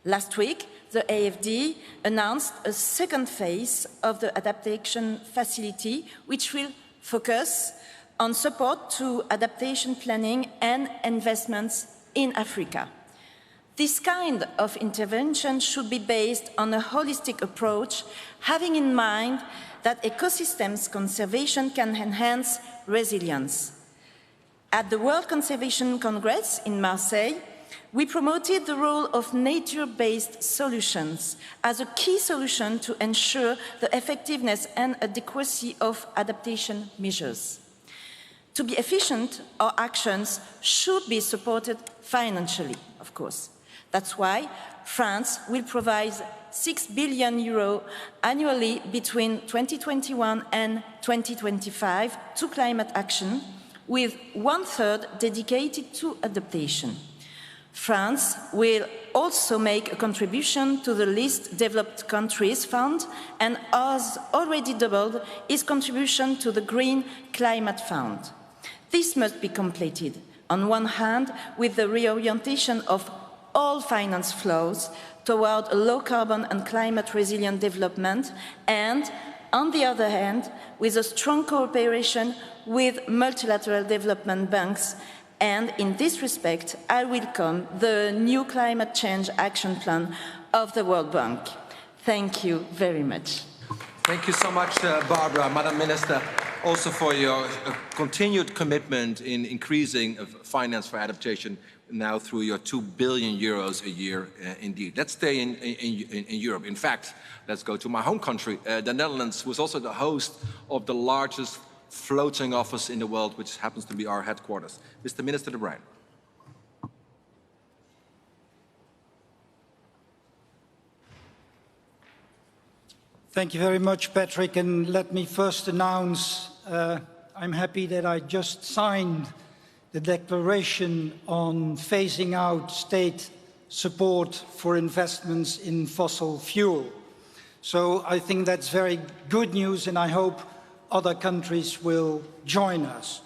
Last week, the AFD announced a second phase of the Adaptation Facility, which will focus on support to adaptation planning and investments in Africa. This kind of intervention should be based on a holistic approach, having in mind that ecosystems conservation can enhance resilience. At the World Conservation Congress in Marseille, we promoted the role of nature-based solutions as a key solution to ensure the effectiveness and adequacy of adaptation measures. To be efficient, our actions should be supported financially, of course. That's why France will provide €6 billion annually between 2021 and 2025 to climate action, with 1/3 dedicated to adaptation. France will also make a contribution to the Least Developed Countries Fund and has already doubled its contribution to the Green Climate Fund. This must be completed, on one hand, with the reorientation of all finance flows toward a low-carbon and climate-resilient development, and, on the other hand, with a strong cooperation with multilateral development banks. And in this respect, I welcome the new climate change action plan of the World Bank. Thank you very much. Thank you so much, Barbara, Madam Minister, also for your continued commitment in increasing finance for adaptation now through your €2 billion a year, indeed. Let's stay in Europe. In fact, let's go to my home country, the Netherlands, who is also the host of the largest floating office in the world, which happens to be our headquarters. Mr. Minister De Bruijn. Thank you very much, Patrick. And let me first announce I'm happy that I just signed the declaration on phasing out state support for investments in fossil fuel. So I think that's very good news, and I hope other countries will join us.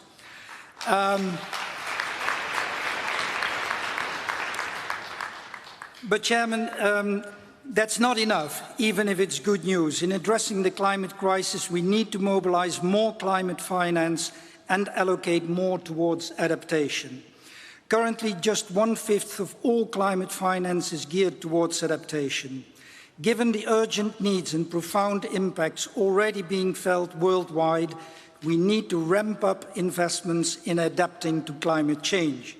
But, Chairman, that's not enough, even if it's good news. In addressing the climate crisis, we need to mobilize more climate finance and allocate more towards adaptation. Currently, just 1/5 of all climate finance is geared towards adaptation. Given the urgent needs and profound impacts already being felt worldwide, we need to ramp up investments in adapting to climate change.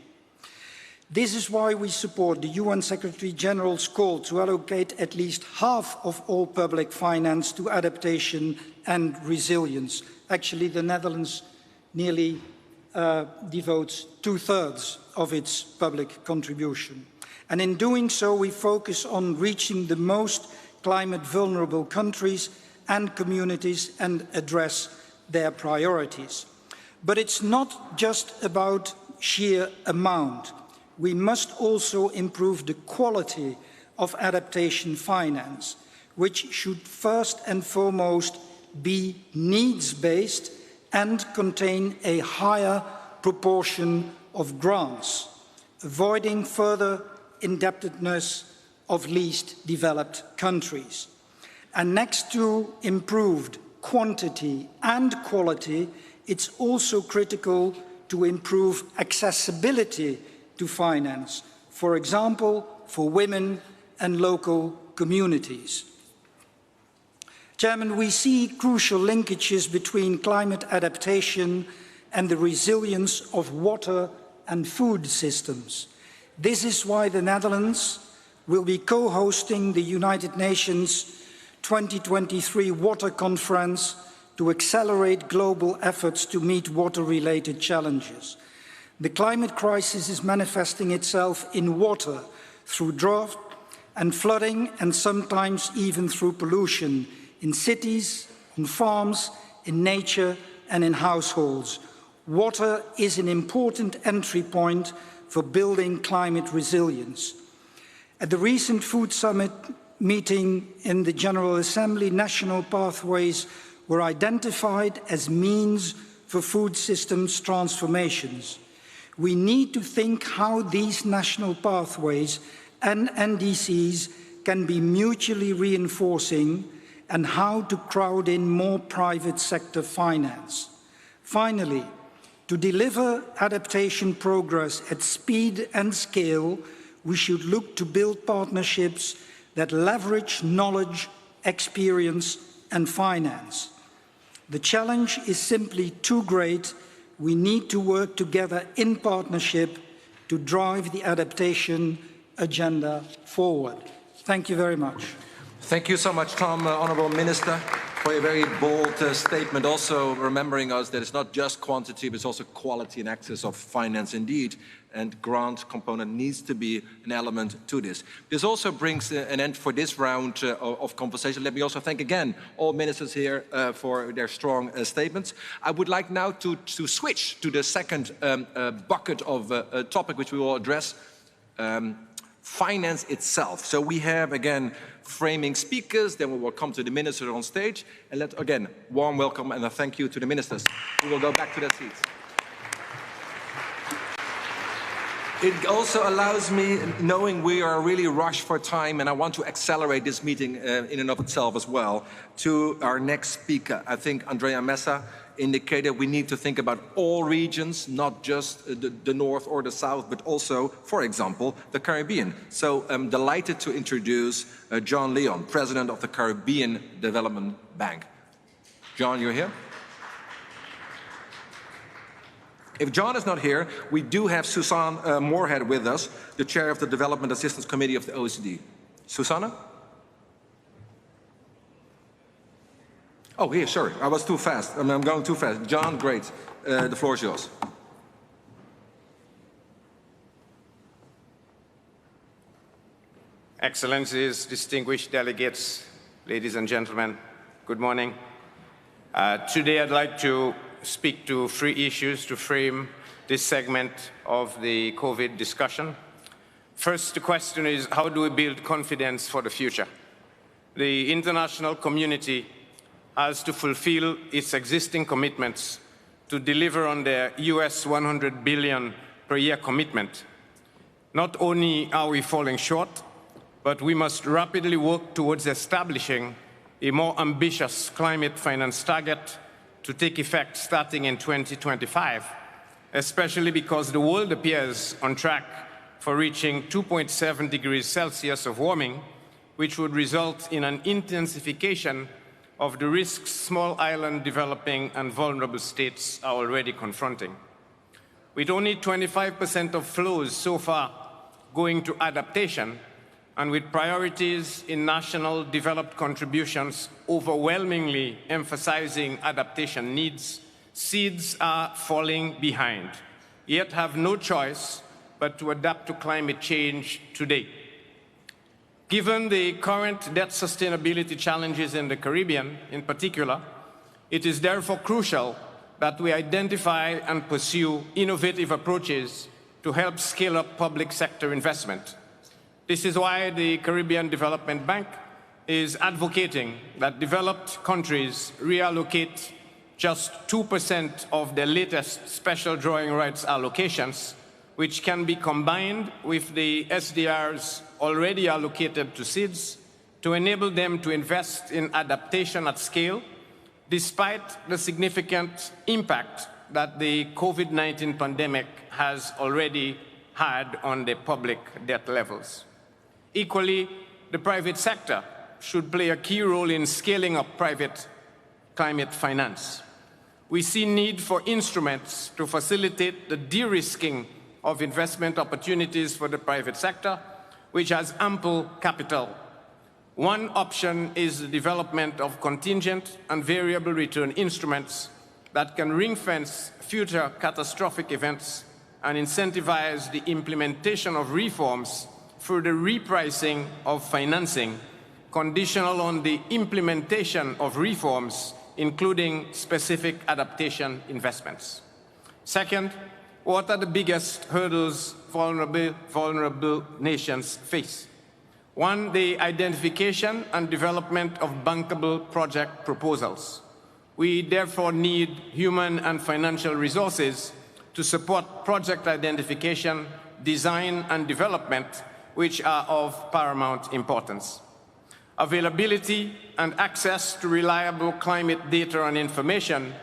This is why we support the UN Secretary General's call to allocate at least half of all public finance to adaptation and resilience. Actually, the Netherlands nearly devotes 2/3 of its public contribution. And in doing so, we focus on reaching the most climate vulnerable countries and communities and address their priorities. But it's not just about sheer amount. We must also improve the quality of adaptation finance, which should first and foremost be needs-based and contain a higher proportion of grants, avoiding further indebtedness of least developed countries. And next to improved quantity and quality, it's also critical to improve accessibility to finance, for example, for women and local communities. Chairman, we see crucial linkages between climate adaptation and the resilience of water and food systems. This is why the Netherlands will be co-hosting the United Nations 2023 Water Conference to accelerate global efforts to meet water-related challenges. The climate crisis is manifesting itself in water through drought and flooding, and sometimes even through pollution in cities, on farms, in nature and in households. Water is an important entry point for building climate resilience. At the recent Food Summit meeting in the General Assembly, national pathways were identified as means for food systems transformations. We need to think how these national pathways and NDCs can be mutually reinforcing and how to crowd in more private sector finance. Finally, to deliver adaptation progress at speed and scale, we should look to build partnerships that leverage knowledge, experience, and finance. The challenge is simply too great. We need to work together in partnership to drive the adaptation agenda forward. Thank you very much. Thank you so much, Tom, Honourable Minister, for a very bold statement, also remembering us that it's not just quantity, but it's also quality and access of finance indeed, and grant component needs to be an element to this. This also brings an end for this round of conversation. Let me also thank again all ministers here for their strong statements. I would like now to switch to the second bucket of topic which we will address, finance itself. So we have again framing speakers, then we will come to the minister on stage, and let again warm welcome and a thank you to the ministers who will go back to their seats. It also allows me, knowing we are really rushed for time, and I want to accelerate this meeting in and of itself as well, to our next speaker. I think Andrea Messa indicated we need to think about all regions, not just the North or the South, but also, for example, the Caribbean. So I'm delighted to introduce John Leon, President of the Caribbean Development Bank. John, you're here? If John is not here, we do have Susanne Moorhead with us, the chair of the Development Assistance Committee of the OECD. Susanne? Oh, here, sorry, I was too fast. I'm going too fast. John, great. The floor is yours. Excellencies, distinguished delegates, ladies and gentlemen, good morning. Today I'd like to speak to three issues to frame this segment of the COVID discussion. First, the question is, how do we build confidence for the future? The international community has to fulfill its existing commitments to deliver on their US $100 billion per year commitment. Not only are we falling short, but we must rapidly work towards establishing a more ambitious climate finance target to take effect starting in 2025, especially because the world appears on track for reaching 2.7 degrees Celsius of warming, which would result in an intensification of the risks small island developing and vulnerable states are already confronting. With only 25% of flows so far going to adaptation, and with priorities in national developed contributions overwhelmingly emphasizing adaptation needs, seeds are falling behind, yet have no choice but to adapt to climate change today. Given the current debt sustainability challenges in the Caribbean in particular, it is therefore crucial that we identify and pursue innovative approaches to help scale up public sector investment. This is why the Caribbean Development Bank is advocating that developed countries reallocate just 2% of their latest special drawing rights allocations, which can be combined with the SDRs already allocated to SIDS to enable them to invest in adaptation at scale, despite the significant impact that the COVID-19 pandemic has already had on the public debt levels. Equally, the private sector should play a key role in scaling up private climate finance. We see need for instruments to facilitate the de-risking of investment opportunities for the private sector, which has ample capital. One option is the development of contingent and variable return instruments that can ring-fence future catastrophic events and incentivize the implementation of reforms through the repricing of financing, conditional on the implementation of reforms, including specific adaptation investments. Second, what are the biggest hurdles vulnerable nations face? One, the identification and development of bankable project proposals. We therefore need human and financial resources to support project identification, design, and development, which are of paramount importance. Availability and access to reliable climate data and information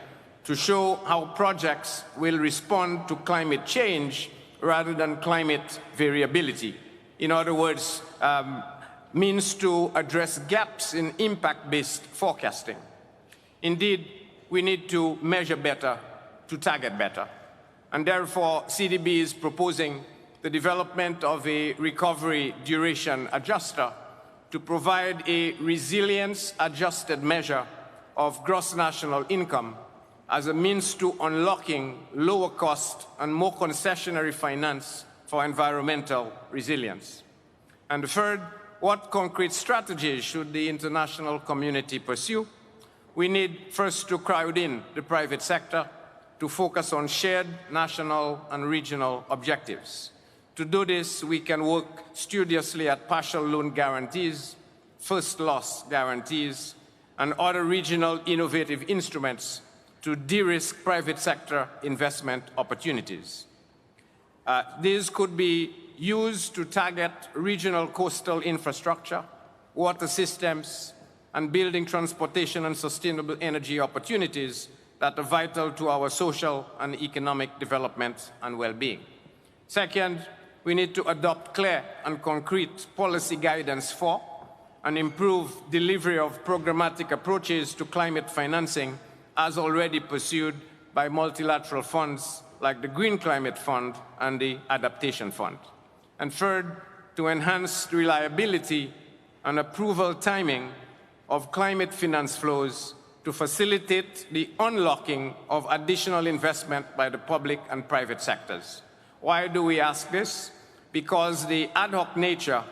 to show how projects will respond to climate change rather than climate variability. In other words, means to address gaps in impact-based forecasting. Indeed, we need to measure better to target better. And therefore, CDB is proposing the development of a recovery duration adjuster to provide a resilience-adjusted measure of gross national income as a means to unlocking lower cost and more concessionary finance for environmental resilience. And third, what concrete strategies should the international community pursue? We need first to crowd in the private sector to focus on shared national and regional objectives. To do this, we can work studiously at partial loan guarantees, first loss guarantees, and other regional innovative instruments to de-risk private sector investment opportunities. These could be used to target regional coastal infrastructure, water systems, and building transportation and sustainable energy opportunities that are vital to our social and economic development and well-being. Second, we need to adopt clear and concrete policy guidance for and improve delivery of programmatic approaches to climate financing as already pursued by multilateral funds like the Green Climate Fund and the Adaptation Fund. And third, to enhance the reliability and approval timing of climate finance flows to facilitate the unlocking of additional investment by the public and private sectors. Why do we ask this? Because the ad hoc nature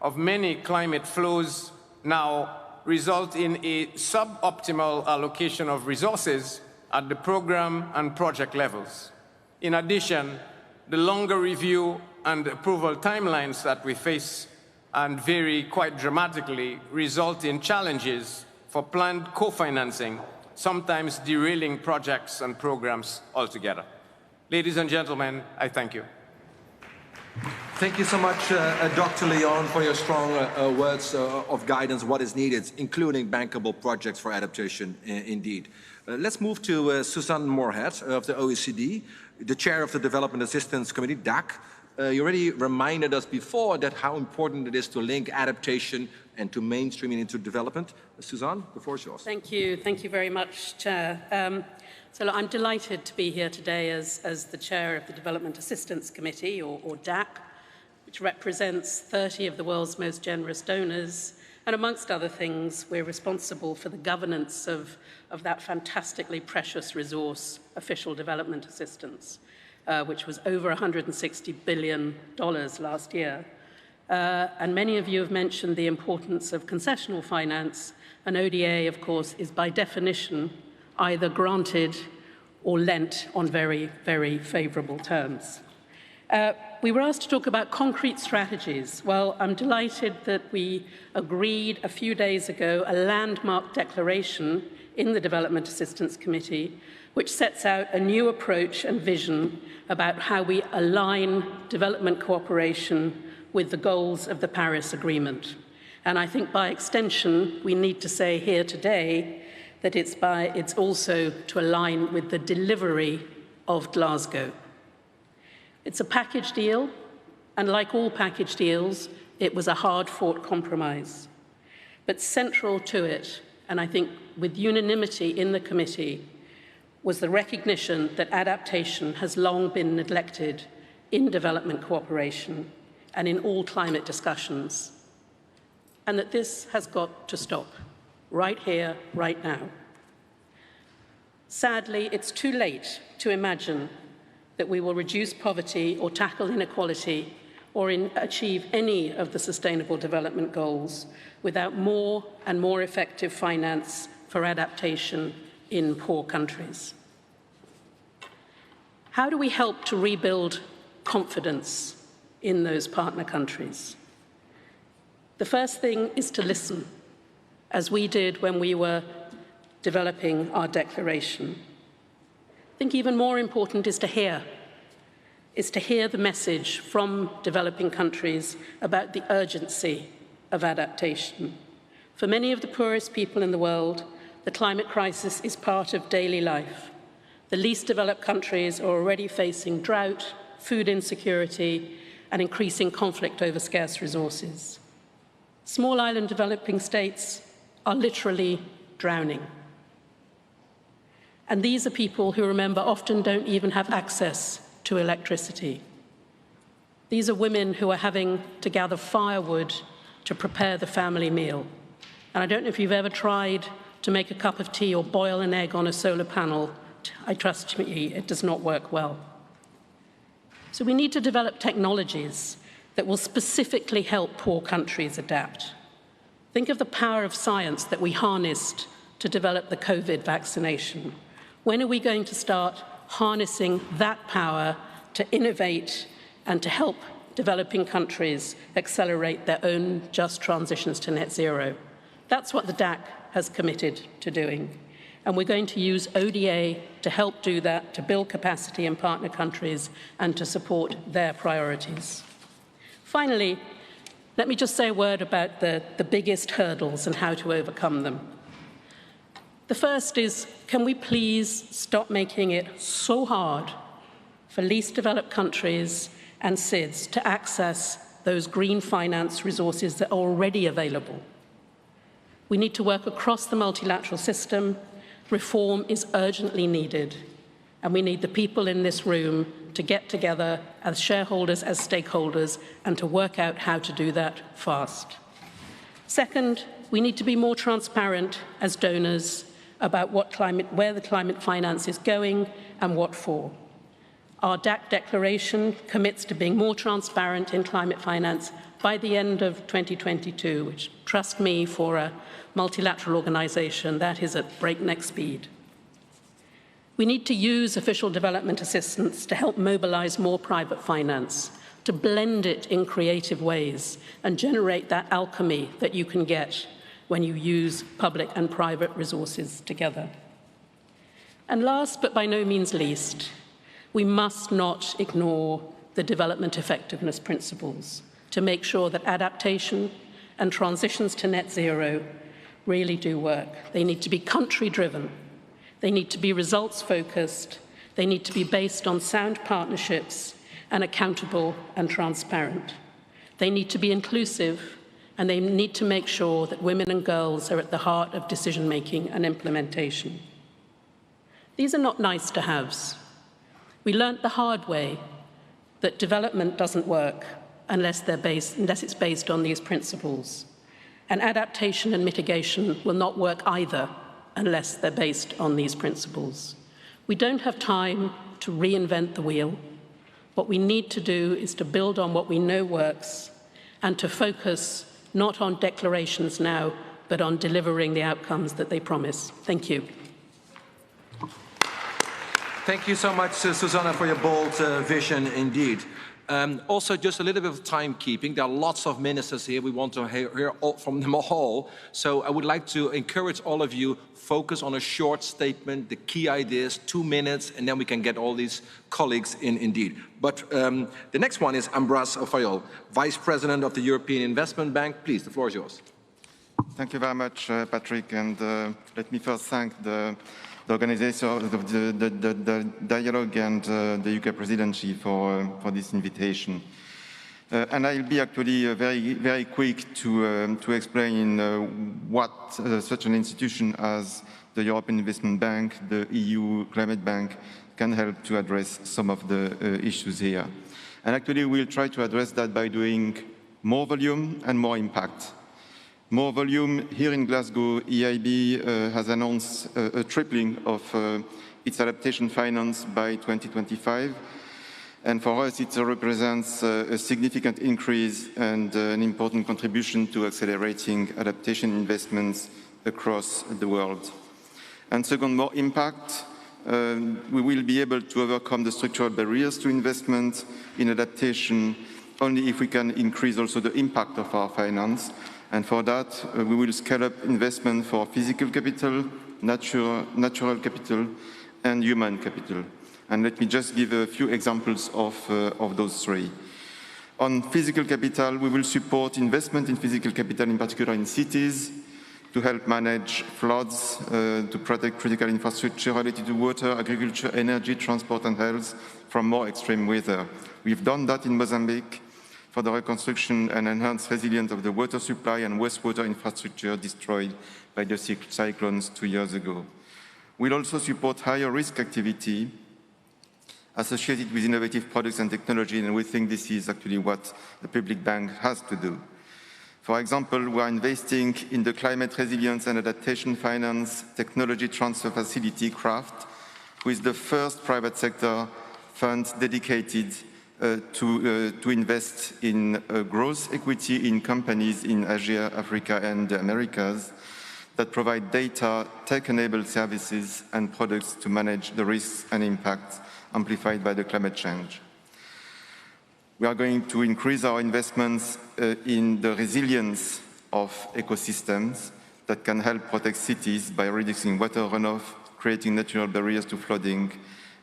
of many climate flows now result in a suboptimal allocation of resources at the program and project levels. In addition, the longer review and approval timelines that we face and vary quite dramatically result in challenges for planned co-financing, sometimes derailing projects and programs altogether. Ladies and gentlemen, I thank you. Thank you so much, Dr. Leon, for your strong words of guidance, what is needed, including bankable projects for adaptation, indeed. Let's move to Susan Moorhead of the OECD, the chair of the Development Assistance Committee, DAC. You already reminded us before that how important it is to link adaptation and to mainstreaming into development. Susan, the floor is yours. Thank you very much, Chair. So I'm delighted to be here today as the chair of the Development Assistance Committee, or DAC, which represents 30 of the world's most generous donors. And amongst other things, we're responsible for the governance of that fantastically precious resource, official development assistance, which was over $160 billion last year. And many of you have mentioned the importance of concessional finance, and ODA, of course, is by definition either granted or lent on very, very favorable terms. We were asked to talk about concrete strategies. Well, I'm delighted that we agreed a few days ago a landmark declaration in the Development Assistance Committee, which sets out a new approach and vision about how we align development cooperation with the goals of the Paris Agreement. And I think by extension, we need to say here today that it's also to align with the delivery of Glasgow. It's a package deal, and like all package deals, it was a hard-fought compromise. But central to it, and I think with unanimity in the committee, was the recognition that adaptation has long been neglected in development cooperation and in all climate discussions, and that this has got to stop, right here, right now. Sadly, it's too late to imagine that we will reduce poverty or tackle inequality or achieve any of the Sustainable Development Goals without more and more effective finance for adaptation in poor countries. How do we help to rebuild confidence in those partner countries? The first thing is to listen, as we did when we were developing our declaration. I think even more important is to hear the message from developing countries about the urgency of adaptation. For many of the poorest people in the world, the climate crisis is part of daily life. The least developed countries are already facing drought, food insecurity, and increasing conflict over scarce resources. Small island developing states are literally drowning. And these are people who, remember, often don't even have access to electricity. These are women who are having to gather firewood to prepare the family meal. And I don't know if you've ever tried to make a cup of tea or boil an egg on a solar panel. I trust me, it does not work well. So we need to develop technologies that will specifically help poor countries adapt. Think of the power of science that we harnessed to develop the COVID vaccination. When are we going to start harnessing that power to innovate and to help developing countries accelerate their own just transitions to net zero? That's what the DAC has committed to doing. And we're going to use ODA to help do that, to build capacity in partner countries and to support their priorities. Finally, let me just say a word about the biggest hurdles and how to overcome them. The first is, can we please stop making it so hard for least developed countries and SIDS to access those green finance resources that are already available? We need to work across the multilateral system. Reform is urgently needed, and we need the people in this room to get together as shareholders, as stakeholders, and to work out how to do that fast. Second, we need to be more transparent as donors about where the climate finance is going and what for. Our DAC declaration commits to being more transparent in climate finance by the end of 2022, which, trust me, for a multilateral organization, that is at breakneck speed. We need to use official development assistance to help mobilize more private finance, to blend it in creative ways and generate that alchemy that you can get when you use public and private resources together. And last, but by no means least, we must not ignore the development effectiveness principles to make sure that adaptation and transitions to net zero really do work. They need to be country-driven. They need to be results-focused. They need to be based on sound partnerships and accountable and transparent. They need to be inclusive, and they need to make sure that women and girls are at the heart of decision-making and implementation. These are not nice-to-haves. We learnt the hard way that development doesn't work unless it's based on these principles. And adaptation and mitigation will not work either unless they're based on these principles. We don't have time to reinvent the wheel. What we need to do is to build on what we know works and to focus not on declarations now, but on delivering the outcomes that they promise. Thank you. Thank you so much, Susanna, for your bold vision indeed. Also, just a little bit of timekeeping. There are lots of ministers here. We want to hear from them all. So I would like to encourage all of you, focus on a short statement, the key ideas, 2 minutes, and then we can get all these colleagues in indeed. But the next one is Ambras Fayol, Vice President of the European Investment Bank. Please, the floor is yours. Thank you very much, Patrick. And let me first thank the the organizer of the dialogue and the UK presidency for this invitation. And I'll be actually very quick to explain what such an institution as the European Investment Bank, the EU Climate Bank, can help to address some of the issues here. And actually, we'll try to address that by doing more volume and more impact. More volume, here in Glasgow, EIB has announced a tripling of its adaptation finance by 2025. And for us, it represents a significant increase and an important contribution to accelerating adaptation investments across the world. And second, more impact. We will be able to overcome the structural barriers to investment in adaptation only if we can increase also the impact of our finance. And for that, we will scale up investment for physical capital, natural capital, and human capital. And let me just give a few examples of those three. On physical capital, we will support investment in physical capital, in particular in cities, to help manage floods, to protect critical infrastructure related to water, agriculture, energy, transport, and health from more extreme weather. We've done that in Mozambique for the reconstruction and enhanced resilience of the water supply and wastewater infrastructure destroyed by the cyclones 2 years ago. We'll also support higher risk activity associated with innovative products and technology, and we think this is actually what the public bank has to do. For example, we are investing in the Climate Resilience and Adaptation Finance Technology Transfer Facility, CRAFT, who is the first private sector fund dedicated to invest in growth equity in companies in Asia, Africa, and the Americas that provide data, tech-enabled services, and products to manage the risks and impacts amplified by the climate change. We are going to increase our investments in the resilience of ecosystems that can help protect cities by reducing water runoff, creating natural barriers to flooding,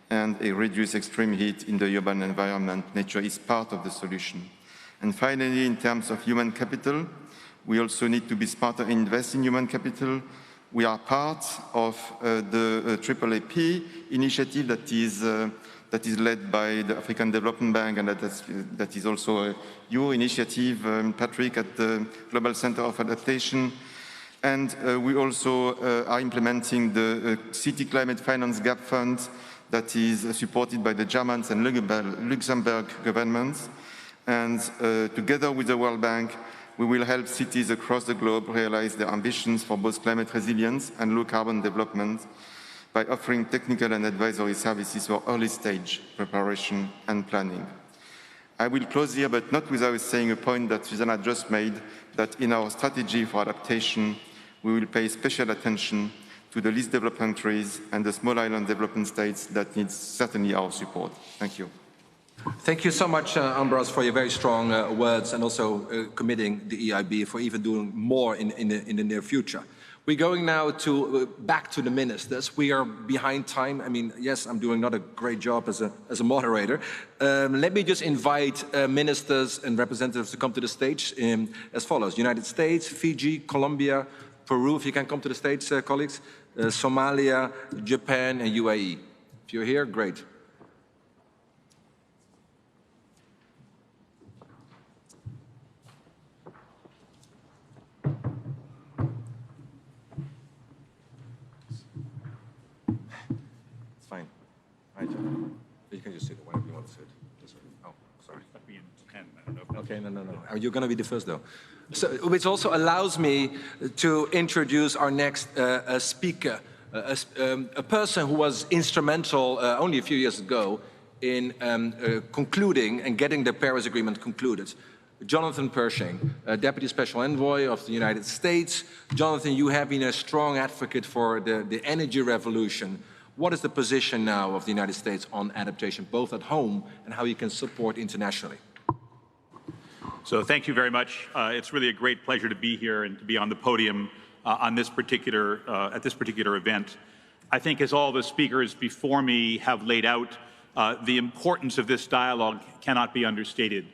and reduce extreme heat in the urban environment. Nature is part of the solution. And finally, in terms of human capital, we also need to be smarter and invest in human capital. We are part of the AAAP initiative that is led by the African Development Bank, and that is also your initiative, Patrick, at the Global Center of Adaptation. And we also are implementing the City Climate Finance Gap Fund that is supported by the German and Luxembourg governments. And together with the World Bank, we will help cities across the globe realize their ambitions for both climate resilience and low-carbon development by offering technical and advisory services for early-stage preparation and planning. I will close here, but not without saying a point that Susanna just made, that in our strategy for adaptation, we will pay special attention to the least developed countries and the small island development states that need certainly our support. Thank you. Thank you so much, Ambros, for your very strong words and also committing the EIB for even doing more in the near future. We're going now back to the ministers. We are behind time. I mean, yes, I'm doing not a great job as a moderator. Let me just invite ministers and representatives to come to the stage as follows: United States, Fiji, Colombia, Peru, if you can come to the stage, colleagues, Somalia, Japan, and UAE. If you're here, great. You can just sit whenever you want to sit. Oh, sorry. Okay, no. You're going to be the first, though. So, which also allows me to introduce our next speaker, a person who was instrumental only a few years ago in concluding and getting the Paris Agreement concluded. Jonathan Pershing, Deputy Special Envoy of the United States. Jonathan, you have been a strong advocate for the energy revolution. What is the position now of the United States on adaptation, both at home and how you can support internationally? So thank you very much. It's really a great pleasure to be here and to be on the podium on this particular, at this particular event. I think as all the speakers before me have laid out, the importance of this dialogue cannot be understated.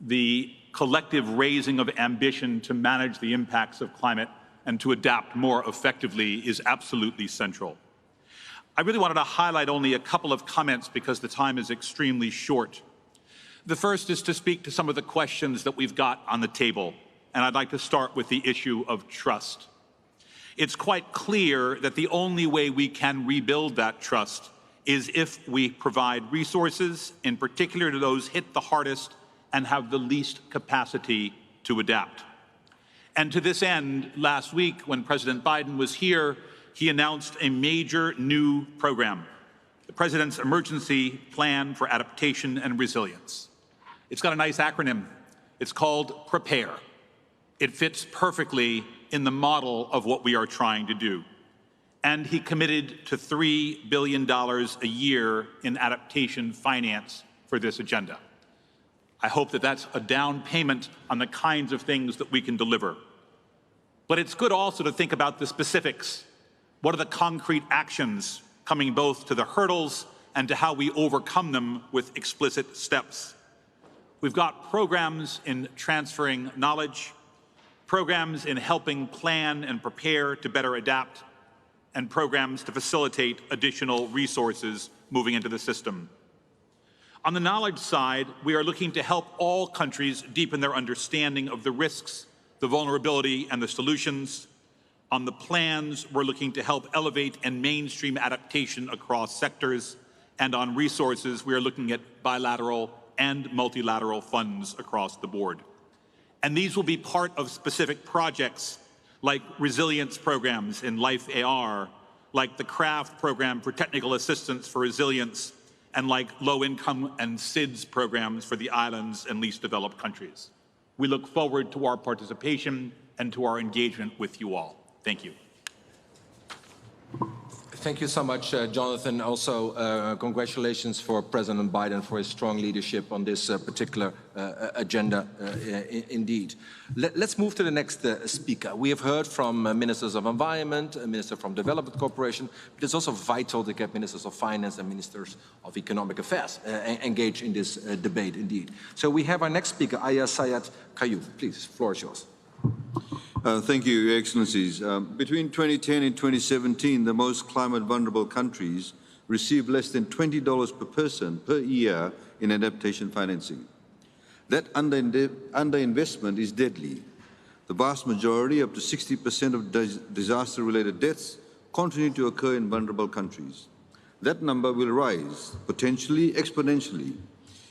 The collective raising of ambition to manage the impacts of climate and to adapt more effectively is absolutely central. I really wanted to highlight only a couple of comments because the time is extremely short. The first is to speak to some of the questions that we've got on the table, and I'd like to start with the issue of trust. It's quite clear that the only way we can rebuild that trust is if we provide resources, in particular to those hit the hardest and have the least capacity to adapt. And to this end, last week when President Biden was here, he announced a major new program, the President's Emergency Plan for Adaptation and Resilience. It's got a nice acronym. It's called PREPARE. It fits perfectly in the model of what we are trying to do. And he committed to $3 billion a year in adaptation finance for this agenda. I hope that that's a down payment on the kinds of things that we can deliver. But it's good also to think about the specifics. What are the concrete actions coming both to the hurdles and to how we overcome them with explicit steps? We've got programs in transferring knowledge, programs in helping plan and prepare to better adapt, and programs to facilitate additional resources moving into the system. On the knowledge side, we are looking to help all countries deepen their understanding of the risks, the vulnerability, and the solutions. On the plans, we're looking to help elevate and mainstream adaptation across sectors. And on resources, we are looking at bilateral and multilateral funds across the board. And these will be part of specific projects like resilience programs in Life AR, like the CRAFT program for technical assistance for resilience, and like low-income and SIDS programs for the islands and least developed countries. We look forward to our participation and to our engagement with you all. Thank you. Thank you so much, Jonathan. Also, congratulations for President Biden for his strong leadership on this particular agenda, indeed. Let's move to the next speaker. We have heard from Ministers of Environment, a Minister from Development Cooperation, but it's also vital to get Ministers of Finance and Ministers of Economic Affairs engaged in this debate, indeed. So we have our next speaker, Aya Sayed Kayoum. Please, the floor is yours. Thank you, Your Excellencies. Between 2010 and 2017, the most climate vulnerable countries received less than $20 per person per year in adaptation financing. That underinvestment is deadly. The vast majority, up to 60% of disaster-related deaths, continue to occur in vulnerable countries. That number will rise, potentially exponentially,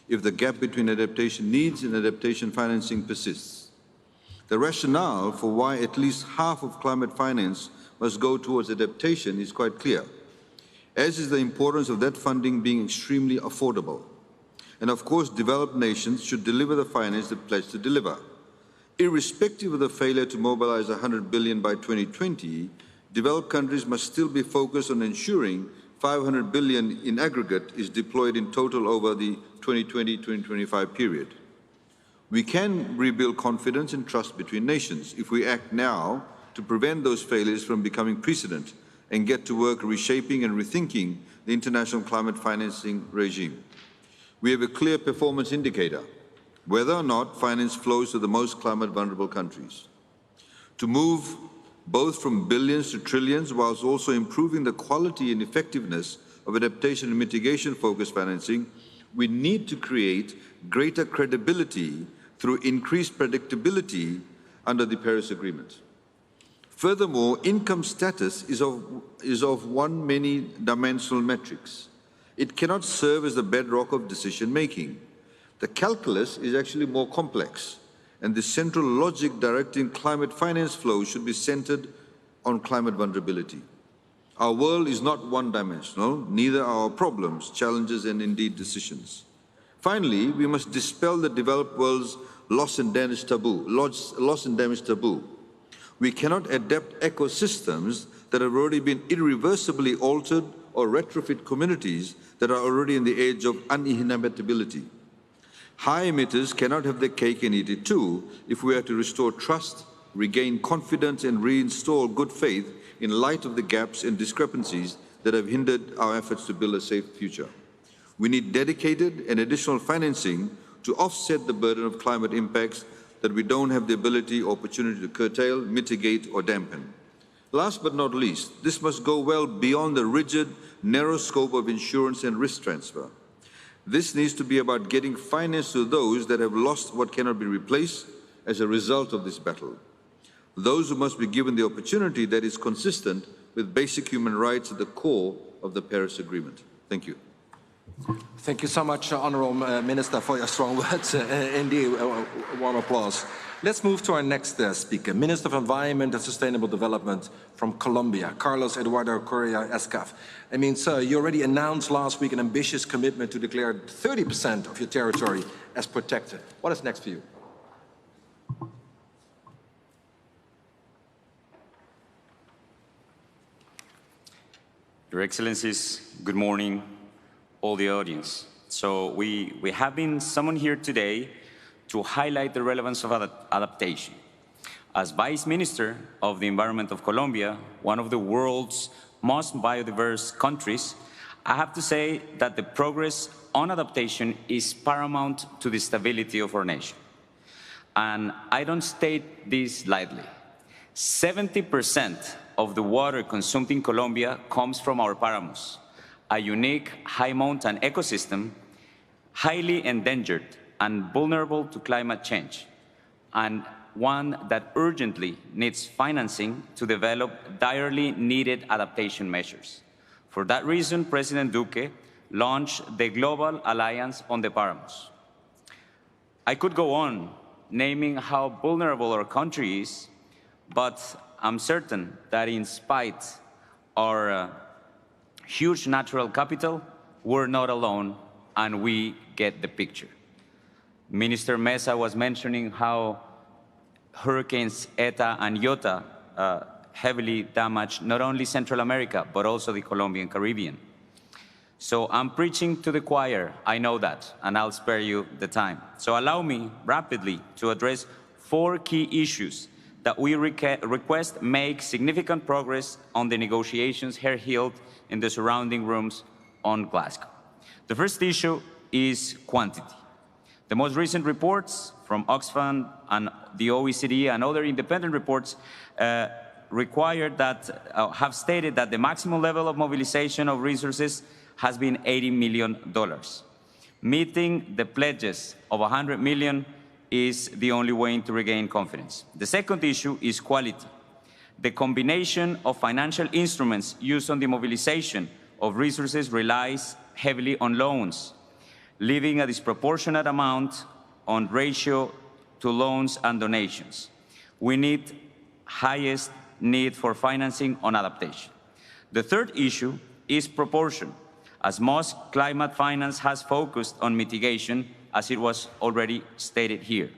if the gap between adaptation needs and adaptation financing persists. The rationale for why at least half of climate finance must go towards adaptation is quite clear, as is the importance of that funding being extremely affordable. And of course, developed nations should deliver the finance they pledged to deliver. Irrespective of the failure to mobilize $100 billion by 2020, developed countries must still be focused on ensuring $500 billion in aggregate is deployed in total over the 2020-2025 period. We can rebuild confidence and trust between nations if we act now to prevent those failures from becoming precedent and get to work reshaping and rethinking the international climate financing regime. We have a clear performance indicator, whether or not finance flows to the most climate vulnerable countries. To move both from billions to trillions whilst also improving the quality and effectiveness of adaptation and mitigation focused financing, we need to create greater credibility through increased predictability under the Paris Agreement. Furthermore, income status is of one many-dimensional metrics. It cannot serve as the bedrock of decision-making. The calculus is actually more complex, and the central logic directing climate finance flows should be centered on climate vulnerability. Our world is not one-dimensional, neither are our problems, challenges, and indeed decisions. Finally, we must dispel the developed world's loss and damage taboo. We cannot adapt ecosystems that have already been irreversibly altered or retrofit communities that are already in the age of uninhabitability. High emitters cannot have their cake and eat it too if we are to restore trust, regain confidence, and reinstall good faith in light of the gaps and discrepancies that have hindered our efforts to build a safe future. We need dedicated and additional financing to offset the burden of climate impacts that we don't have the ability or opportunity to curtail, mitigate, or dampen. Last but not least, this must go well beyond the rigid, narrow scope of insurance and risk transfer. This needs to be about getting finance to those that have lost what cannot be replaced as a result of this battle. Those who must be given the opportunity that is consistent with basic human rights at the core of the Paris Agreement. Thank you. Thank you so much, Honourable Minister, for your strong words. Indeed, a warm applause. Let's move to our next speaker, Minister of Environment and Sustainable Development from Colombia, Carlos Eduardo Correa Escaf. I mean, sir, you already announced last week an ambitious commitment to declare 30% of your territory as protected. What is next for you? Your Excellencies, good morning, all the audience. So we have been summoned here today to highlight the relevance of adaptation. As Vice Minister of the Environment of Colombia, one of the world's most biodiverse countries, I have to say that the progress on adaptation is paramount to the stability of our nation. And I don't state this lightly. 70% of the water consumed in Colombia comes from our páramos, a unique high mountain ecosystem, highly endangered and vulnerable to climate change, and one that urgently needs financing to develop direly needed adaptation measures. For that reason, President Duque launched the Global Alliance on the Páramos. I could go on naming how vulnerable our country is, but I'm certain that in spite of our huge natural capital, we're not alone, and we get the picture. Minister Mesa was mentioning how hurricanes Eta and Iota heavily damaged not only Central America, but also the Colombian Caribbean. So I'm preaching to the choir, I know that, and I'll spare you the time. So allow me rapidly to address 4 key issues that we request make significant progress on the negotiations here held in the surrounding rooms on Glasgow. The first issue is quantity. The most recent reports from Oxfam and the OECD and other independent reports have stated that the maximum level of mobilization of resources has been $80 million. Meeting the pledges of $100 million is the only way to regain confidence. The second issue is quality. The combination of financial instruments used on the mobilization of resources relies heavily on loans, leaving a disproportionate amount on ratio to loans and donations. We need highest need for financing on adaptation. The third issue is proportion, as most climate finance has focused on mitigation, as it was already stated here.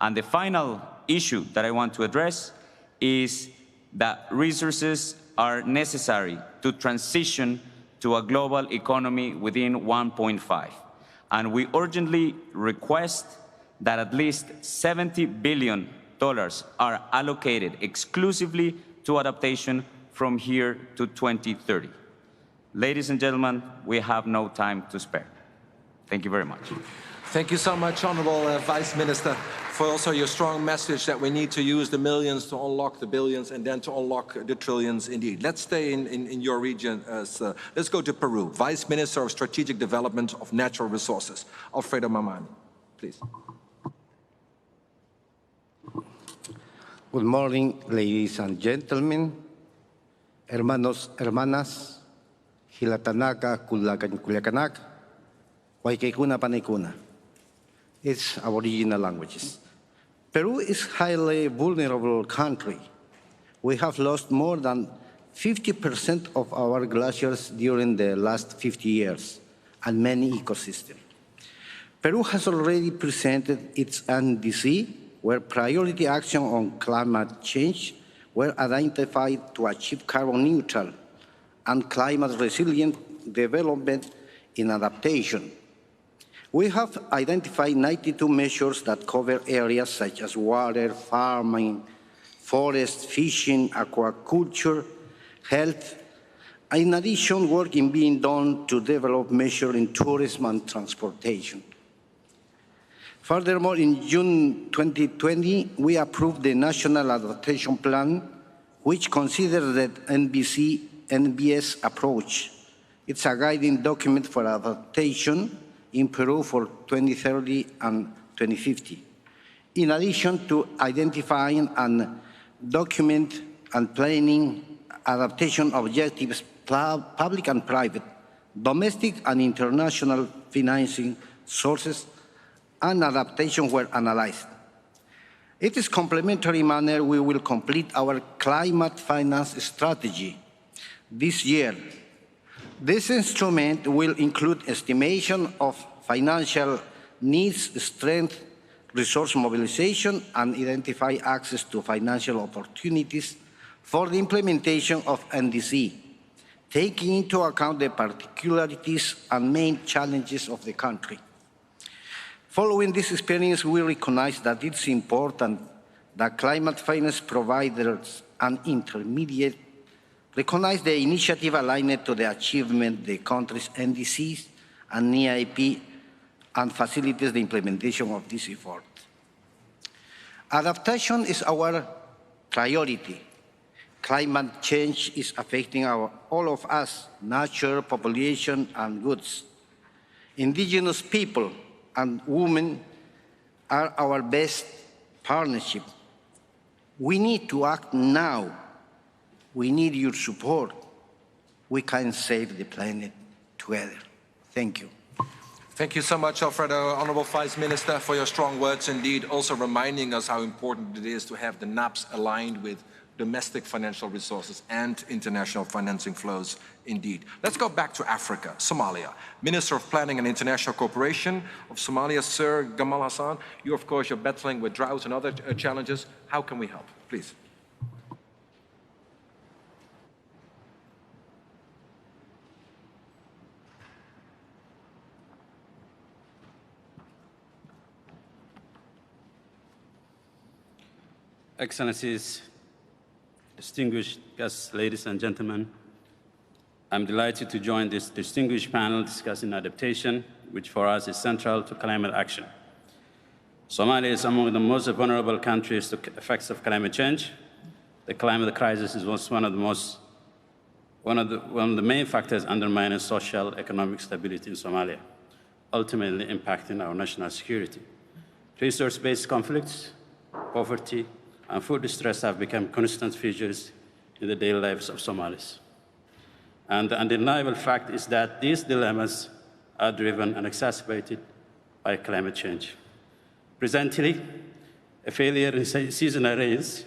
And the final issue that I want to address is that resources are necessary to transition to a global economy within 1.5. And we urgently request that at least $70 billion are allocated exclusively to adaptation from here to 2030. Ladies and gentlemen, we have no time to spare. Thank you very much. Thank you so much, Honourable Vice Minister, for also your strong message that we need to use the millions to unlock the billions and then to unlock the trillions indeed. Let's stay in your region. Let's go to Peru. Vice Minister of Strategic Development of Natural Resources, Alfredo Mamani, please. Good morning, ladies and gentlemen, hermanos, hermanas, Hilatanaka, Kulakan, Kulakanak, Waikekuna, Panikuna. It's our original languages. Peru is a highly vulnerable country. We have lost more than 50% of our glaciers during the last 50 years and many ecosystems. Peru has already presented its NDC, where priority action on climate change were identified to achieve carbon neutral and climate resilient development in adaptation. We have identified 92 measures that cover areas such as water, farming, forest, fishing, aquaculture, health. In addition, work is being done to develop measures in tourism and transportation. Furthermore, in June 2020, we approved the National Adaptation Plan, which considers that NBS approach. It's a guiding document for adaptation in Peru for 2030 and 2050. In addition to identifying and document and planning adaptation objectives, public and private, domestic and international financing sources, and adaptation were analyzed. It is complementary manner we will complete our climate finance strategy this year. This instrument will include estimation of financial needs, strength, resource mobilization, and identify access to financial opportunities for the implementation of NDC, taking into account the particularities and main challenges of the country. Following this experience, we recognize that it's important that climate finance providers and intermediates recognize the initiative aligned to the achievement of the country's NDCs and EIP and facilitates the implementation of this effort. Adaptation is our priority. Climate change is affecting all of us, nature, population, and goods. Indigenous people and women are our best partnership. We need to act now. We need your support. We can save the planet together. Thank you. Thank you so much, Alfredo. Honourable Vice Minister, for your strong words indeed, also reminding us how important it is to have the NAPs aligned with domestic financial resources and international financing flows indeed. Let's go back to Africa, Somalia. Minister of Planning and International Cooperation of Somalia, Sir Gamal Hassan. You, of course, you're battling with drought and other challenges. How can we help? Please. Excellencies, distinguished guests, ladies and gentlemen, I'm delighted to join this distinguished panel discussing adaptation, which for us is central to climate action. Somalia is among the most vulnerable countries to effects of climate change. The climate crisis is one of the main factors undermining social economic stability in Somalia, ultimately impacting our national security. Resource-based conflicts, poverty, and food distress have become constant features in the daily lives of Somalis. And the undeniable fact is that these dilemmas are driven and exacerbated by climate change. Presently, a failure in seasonal rains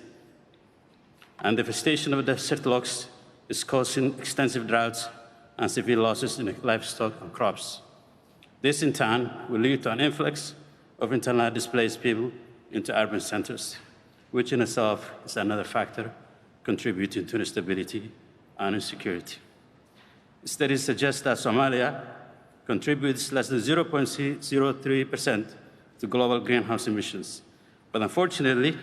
and devastation of desert logs is causing extensive droughts and severe losses in livestock and crops. This, in turn, will lead to an influx of internally displaced people into urban centers, which in itself is another factor contributing to instability and insecurity. Studies suggest that Somalia contributes less than 0.03% to global greenhouse emissions. But unfortunately,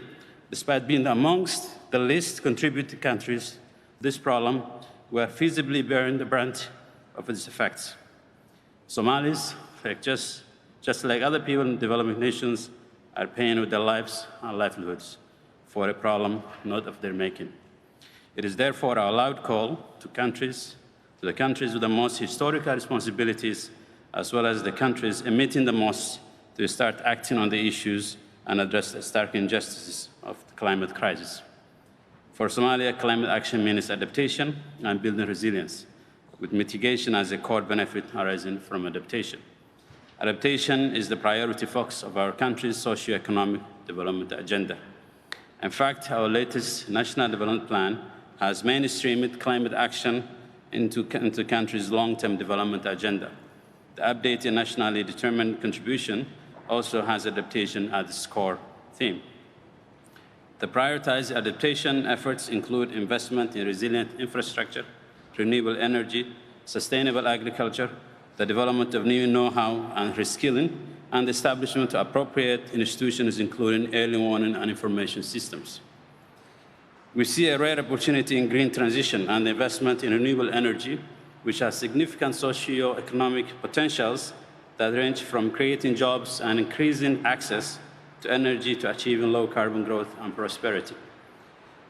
despite being amongst the least contributing countries, this problem were feasibly bearing the brunt of its effects. Somalis, just like other people in developing nations, are paying with their lives and livelihoods for a problem not of their making. It is therefore our loud call to the countries with the most historical responsibilities, as well as the countries emitting the most, to start acting on the issues and address the stark injustices of the climate crisis. For Somalia, climate action means adaptation and building resilience, with mitigation as a core benefit arising from adaptation. Adaptation is the priority focus of our country's socio-economic development agenda. In fact, our latest National Development Plan has mainstreamed climate action into the country's long-term development agenda. The updated nationally determined contribution also has adaptation as its core theme. The prioritized adaptation efforts include investment in resilient infrastructure, renewable energy, sustainable agriculture, the development of new know-how and reskilling, and the establishment of appropriate institutions, including early warning and information systems. We see a rare opportunity in green transition and investment in renewable energy, which has significant socio-economic potentials that range from creating jobs and increasing access to energy to achieving low carbon growth and prosperity.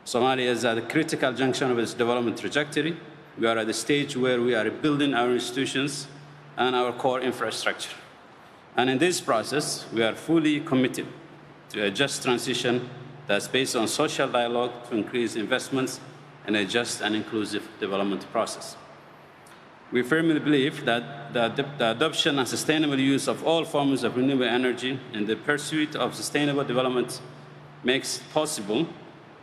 Somalia is at a critical junction of its development trajectory. We are at the stage where we are building our institutions and our core infrastructure. And in this process, we are fully committed to a just transition that's based on social dialogue to increase investments in a just and inclusive development process. We firmly believe that the adoption and sustainable use of all forms of renewable energy in the pursuit of sustainable development makes it possible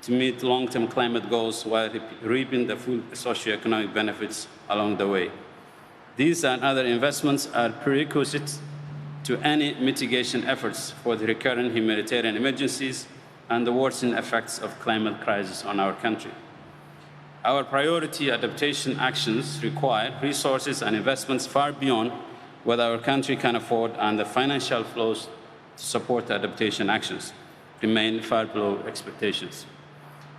to meet long-term climate goals while reaping the full socio-economic benefits along the way. These and other investments are prerequisites to any mitigation efforts for the recurrent humanitarian emergencies and the worsening effects of climate crisis on our country. Our priority adaptation actions require resources and investments far beyond what our country can afford, and the financial flows to support the adaptation actions remain far below expectations.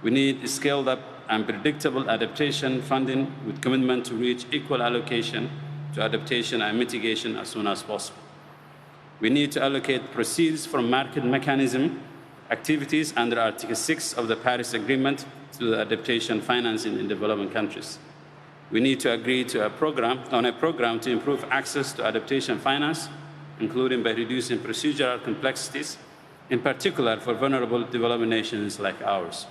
We need scaled up and predictable adaptation funding with commitment to reach equal allocation to adaptation and mitigation as soon as possible. We need to allocate proceeds from market mechanism activities under Article 6 of the Paris Agreement to the adaptation financing in developing countries. We need to agree to a program to improve access to adaptation finance, including by reducing procedural complexities, in particular for vulnerable developing nations like ours.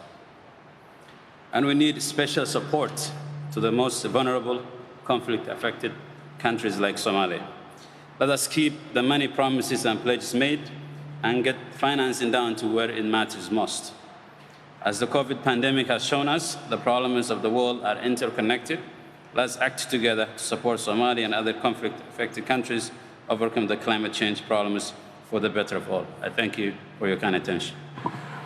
And we need special support to the most vulnerable conflict-affected countries like Somalia. Let us keep the many promises and pledges made and get financing down to where it matters most. As the COVID pandemic has shown us, the problems of the world are interconnected. Let's act together to support Somalia and other conflict-affected countries overcome the climate change problems for the better of all. I thank you for your kind attention.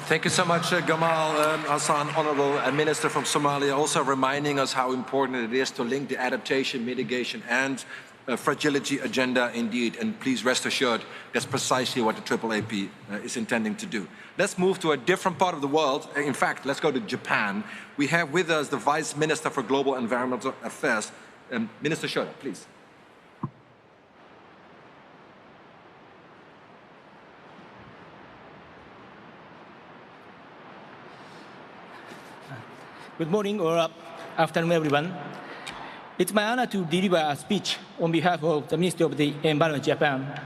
Thank you so much, Gamal Hassan, Honorable Minister from Somalia, also reminding us how important it is to link the adaptation, mitigation and fragility agenda indeed. And please rest assured, that's precisely what the AAAP is intending to do. Let's move to a different part of the world. In fact, let's go to Japan. We have with us the Vice Minister for Global Environmental Affairs, Minister Shoda, please. Good morning or afternoon, everyone. It's my honor to deliver a speech on behalf of the Ministry of the Environment, Japan.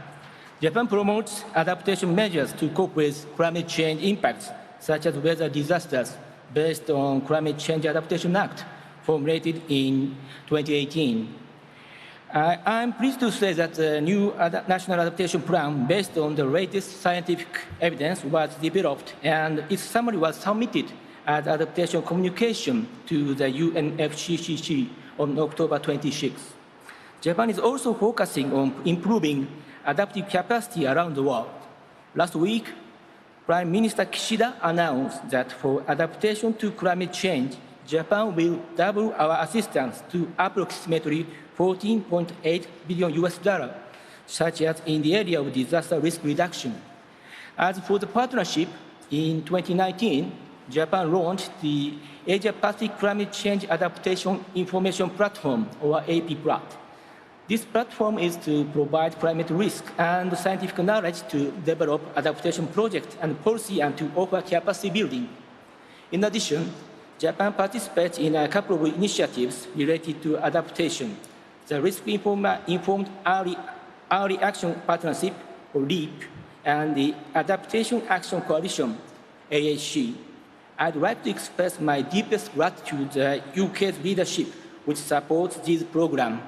Japan promotes adaptation measures to cope with climate change impacts, such as weather disasters, based on Climate Change Adaptation Act, formulated in 2018. I'm pleased to say that the new national adaptation plan, based on the latest scientific evidence, was developed, and its summary was submitted as adaptation communication to the UNFCCC on October 26. Japan is also focusing on improving adaptive capacity around the world. Last week, Prime Minister Kishida announced that for adaptation to climate change, Japan will double our assistance to approximately $14.8 billion, such as in the area of disaster risk reduction. As for the partnership, in 2019, Japan launched the Asia-Pacific Climate Change Adaptation Information Platform, or AP-PLAT. This platform is to provide climate risk and scientific knowledge to develop adaptation projects and policy and to offer capacity building. In addition, Japan participates in a couple of initiatives related to adaptation. The Risk-Informed Early Action Partnership, or REAP, and the Adaptation Action Coalition, AAC. I'd like to express my deepest gratitude to the UK's leadership, which supports this program.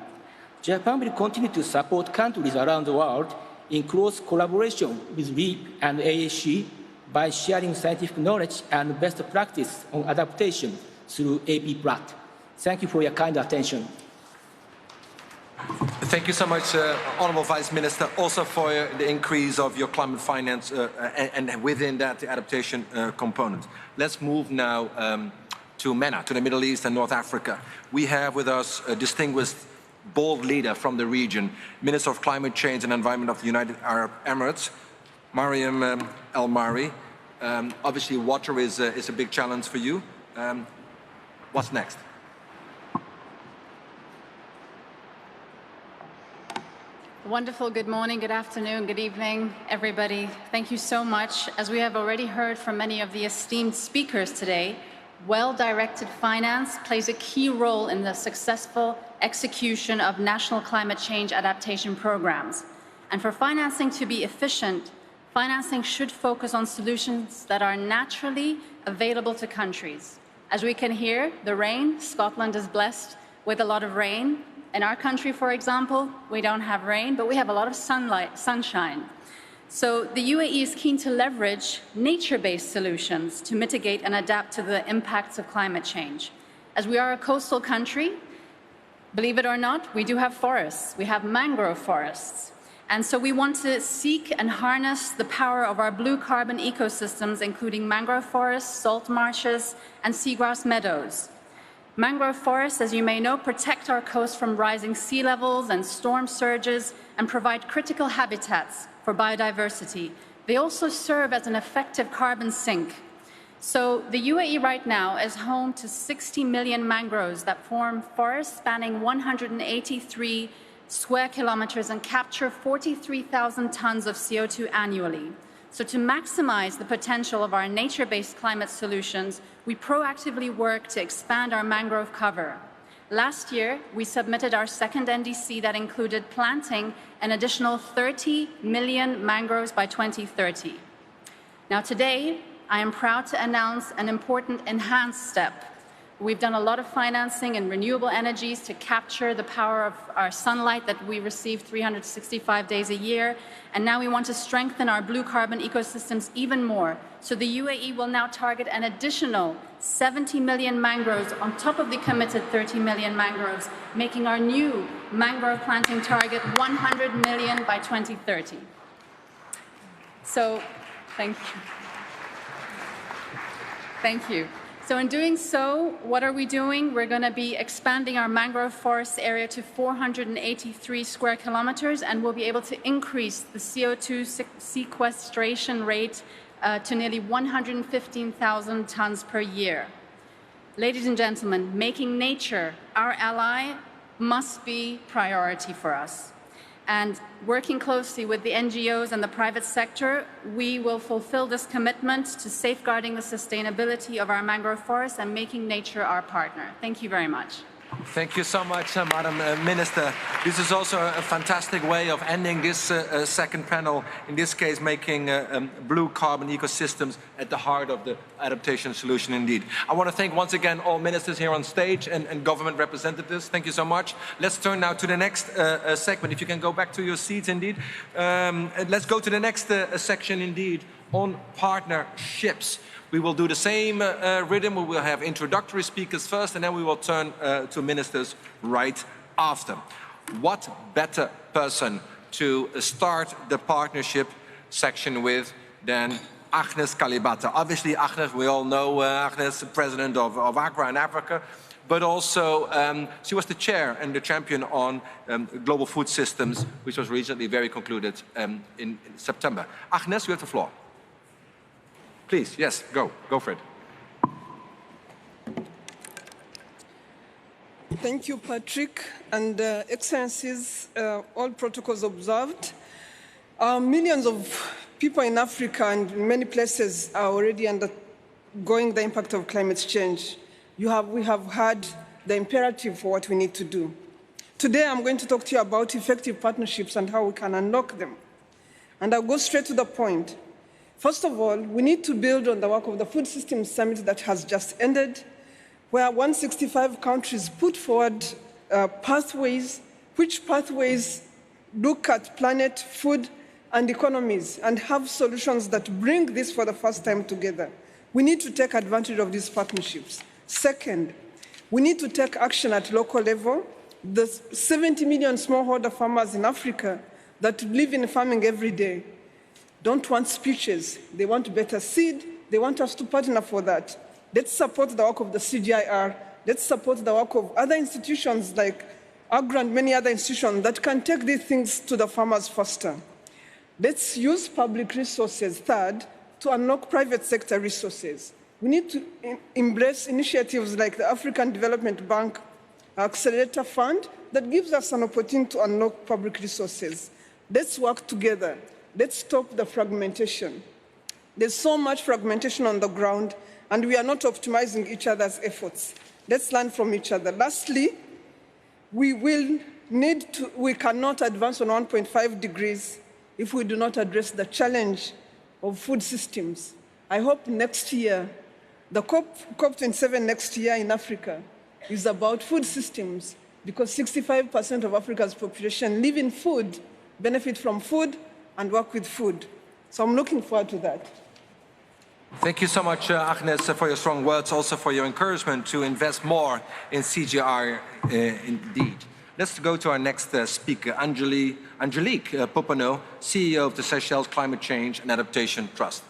Japan will continue to support countries around the world in close collaboration with REAP and AAC by sharing scientific knowledge and best practice on adaptation through AP-PLAT. Thank you for your kind attention. Thank you so much, Honourable Vice Minister, also for the increase of your climate finance and within that the adaptation component. Let's move now to MENA, to the Middle East and North Africa. We have with us a distinguished, bold leader from the region, Minister of Climate Change and Environment of the United Arab Emirates, Mariam El Mari. Obviously, water is a big challenge for you. What's next? Wonderful. Good morning, good afternoon, good evening, everybody. Thank you so much. As we have already heard from many of the esteemed speakers today, well-directed finance plays a key role in the successful execution of national climate change adaptation programs. And for financing to be efficient, financing should focus on solutions that are naturally available to countries. As we can hear, the rain, Scotland is blessed with a lot of rain. In our country, for example, we don't have rain, but we have a lot of sunshine. So the UAE is keen to leverage nature-based solutions to mitigate and adapt to the impacts of climate change. As we are a coastal country, believe it or not, we do have forests. We have mangrove forests. And so we want to seek and harness the power of our blue carbon ecosystems, including mangrove forests, salt marshes, and seagrass meadows. Mangrove forests, as you may know, protect our coast from rising sea levels and storm surges and provide critical habitats for biodiversity. They also serve as an effective carbon sink. So the UAE right now is home to 60 million mangroves that form forests spanning 183 square kilometers and capture 43,000 tons of CO2 annually. So to maximize the potential of our nature-based climate solutions, we proactively work to expand our mangrove cover. Last year, we submitted our second NDC that included planting an additional 30 million mangroves by 2030. Now today, I am proud to announce an important enhanced step. We've done a lot of financing in renewable energies to capture the power of our sunlight that we receive 365 days a year. And now we want to strengthen our blue carbon ecosystems even more. So the UAE will now target an additional 70 million mangroves on top of the committed 30 million mangroves, making our new mangrove planting target 100 million by 2030. So, thank you. Thank you. So in doing so, what are we doing? We're going to be expanding our mangrove forest area to 483 square kilometers, and we'll be able to increase the CO2 sequestration rate to nearly 115,000 tons per year. Ladies and gentlemen, making nature our ally must be priority for us. And working closely with the NGOs and the private sector, we will fulfill this commitment to safeguarding the sustainability of our mangrove forests and making nature our partner. Thank you very much. Thank you so much, Madam Minister. This is also a fantastic way of ending this second panel, in this case making blue carbon ecosystems at the heart of the adaptation solution indeed. I want to thank once again all ministers here on stage and government representatives. Thank you so much. Let's turn now to the next segment. If you can go back to your seats indeed. Let's go to the next section indeed on partnerships. We will do the same rhythm. We will have introductory speakers first, and then we will turn to ministers right after. What better person to start the partnership section with than Agnes Kalibata? Obviously, Agnes, we all know Agnes, president of ACRA in Africa, but also she was the chair and the champion on global food systems, which was recently very concluded in September. Agnes, you have the floor. Please, yes, go for it. Thank you, Patrick, and Excellencies, all protocols observed. Millions of people in Africa and in many places are already undergoing the impact of climate change. We have had the imperative for what we need to do. Today, I'm going to talk to you about effective partnerships and how we can unlock them. And I'll go straight to the point. First of all, we need to build on the work of the Food Systems Summit that has just ended, where 165 countries put forward pathways, which pathways look at planet, food, and economies, and have solutions that bring this for the first time together. We need to take advantage of these partnerships. Second, we need to take action at local level. The 70 million smallholder farmers in Africa that live in farming every day don't want speeches. They want better seed. They want us to partner for that. Let's support the work of the CGIR. Let's support the work of other institutions like AGRA and many other institutions that can take these things to the farmers faster. Let's use public resources, third, to unlock private sector resources. We need to embrace initiatives like the African Development Bank Accelerator Fund that gives us an opportunity to unlock public resources. Let's work together. Let's stop the fragmentation. There's so much fragmentation on the ground, and we are not optimizing each other's efforts. Let's learn from each other. Lastly, we cannot advance on 1.5 degrees if we do not address the challenge of food systems. I hope next year, the COP27 next year in Africa is about food systems, because 65% of Africa's population live in food, benefit from food, and work with food. So I'm looking forward to that. Thank you so much, Agnes, for your strong words, also for your encouragement to invest more in CGR indeed. Let's go to our next speaker, Angelique Popano, CEO of the Seychelles Climate Change and Adaptation Trust.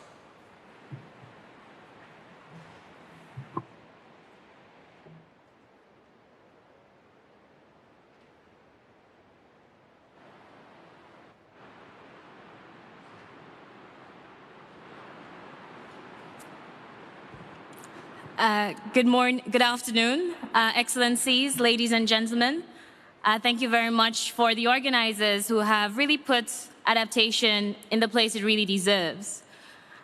Good afternoon, Excellencies, ladies and gentlemen. Thank you very much for the organizers who have really put adaptation in the place it really deserves.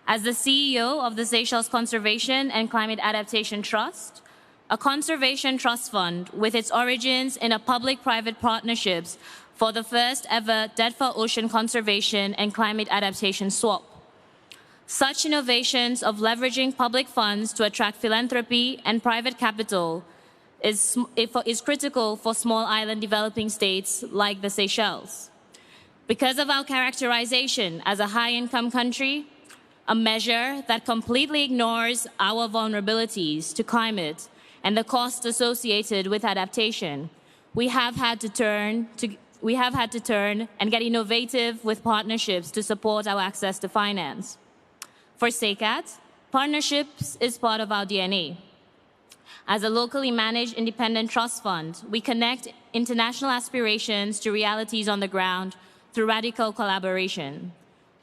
As the CEO of the Seychelles Conservation and Climate Adaptation Trust, a conservation trust fund with its origins in a public-private partnerships for the first ever dead-for ocean conservation and climate adaptation swap. Such innovations of leveraging public funds to attract philanthropy and private capital is critical for small island developing states like the Seychelles. Because of our characterization as a high-income country, a measure that completely ignores our vulnerabilities to climate and the costs associated with adaptation, we have had to turn and get innovative with partnerships to support our access to finance. For SECAT, partnerships is part of our DNA. As a locally managed independent trust fund, we connect international aspirations to realities on the ground through radical collaboration.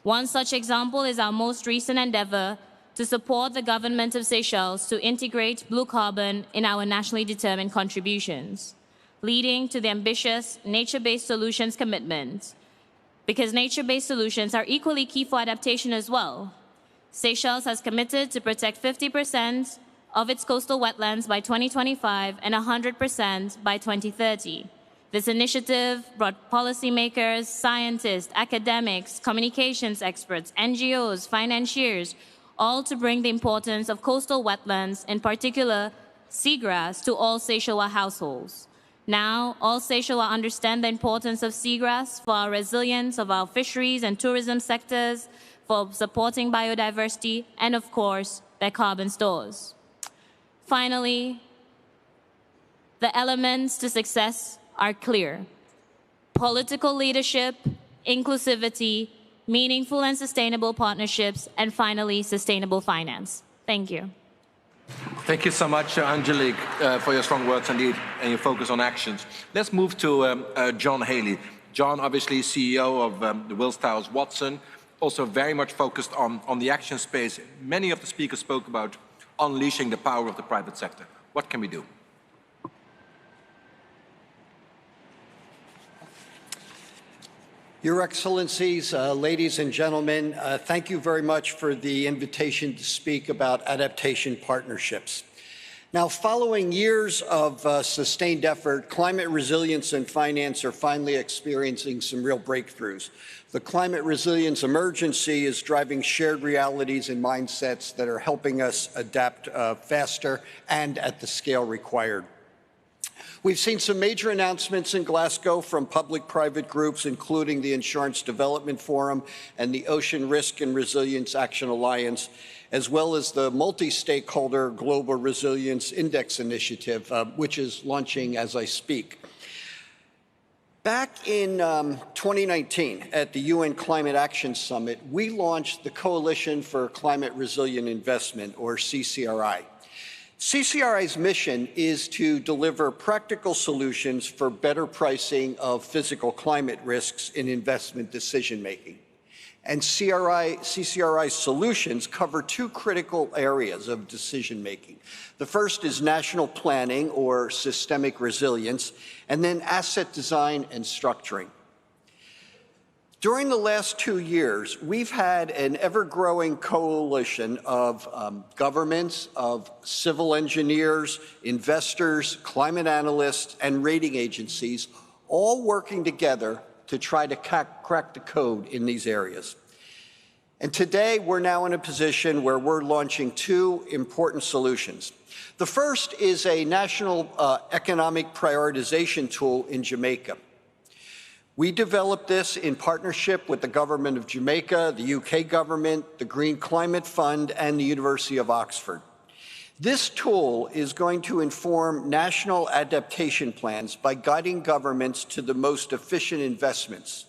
One such example is our most recent endeavor to support the government of Seychelles to integrate blue carbon in our nationally determined contributions, leading to the ambitious nature-based solutions commitment, because nature-based solutions are equally key for adaptation as well. Seychelles has committed to protect 50% of its coastal wetlands by 2025 and 100% by 2030. This initiative brought policymakers, scientists, academics, communications experts, NGOs, financiers, all to bring the importance of coastal wetlands, in particular seagrass, to all Seychellois households. Now, all Seychellois understand the importance of seagrass for our resilience of our fisheries and tourism sectors, for supporting biodiversity, and of course, their carbon stores. Finally, the elements to success are clear: political leadership, inclusivity, meaningful and sustainable partnerships, and finally, sustainable finance. Thank you. Thank you so much, Angelique, for your strong words indeed, and your focus on actions. Let's move to John Haley. John, obviously CEO of the Willis Towers Watson, also very much focused on the action space. Many of the speakers spoke about unleashing the power of the private sector. What can we do? Your Excellencies, ladies and gentlemen, thank you very much for the invitation to speak about adaptation partnerships. Now, following years of sustained effort, climate resilience and finance are finally experiencing some real breakthroughs. The climate resilience emergency is driving shared realities and mindsets that are helping us adapt faster and at the scale required. We've seen some major announcements in Glasgow from public-private groups, including the Insurance Development Forum and the Ocean Risk and Resilience Action Alliance, as well as the multi-stakeholder Global Resilience Index Initiative, which is launching as I speak. Back in 2019, at the UN Climate Action Summit, we launched the Coalition for Climate Resilient Investment, or CCRI. CCRI's mission is to deliver practical solutions for better pricing of physical climate risks in investment decision-making. And CCRI's solutions cover two critical areas of decision-making. The first is national planning, or systemic resilience, and then asset design and structuring. During the last 2 years, we've had an ever-growing coalition of governments, of civil engineers, investors, climate analysts, and rating agencies, all working together to try to crack the code in these areas. And today, we're now in a position where we're launching 2 important solutions. The first is a national economic prioritization tool in Jamaica. We developed this in partnership with the government of Jamaica, the UK government, the Green Climate Fund, and the University of Oxford. This tool is going to inform national adaptation plans by guiding governments to the most efficient investments.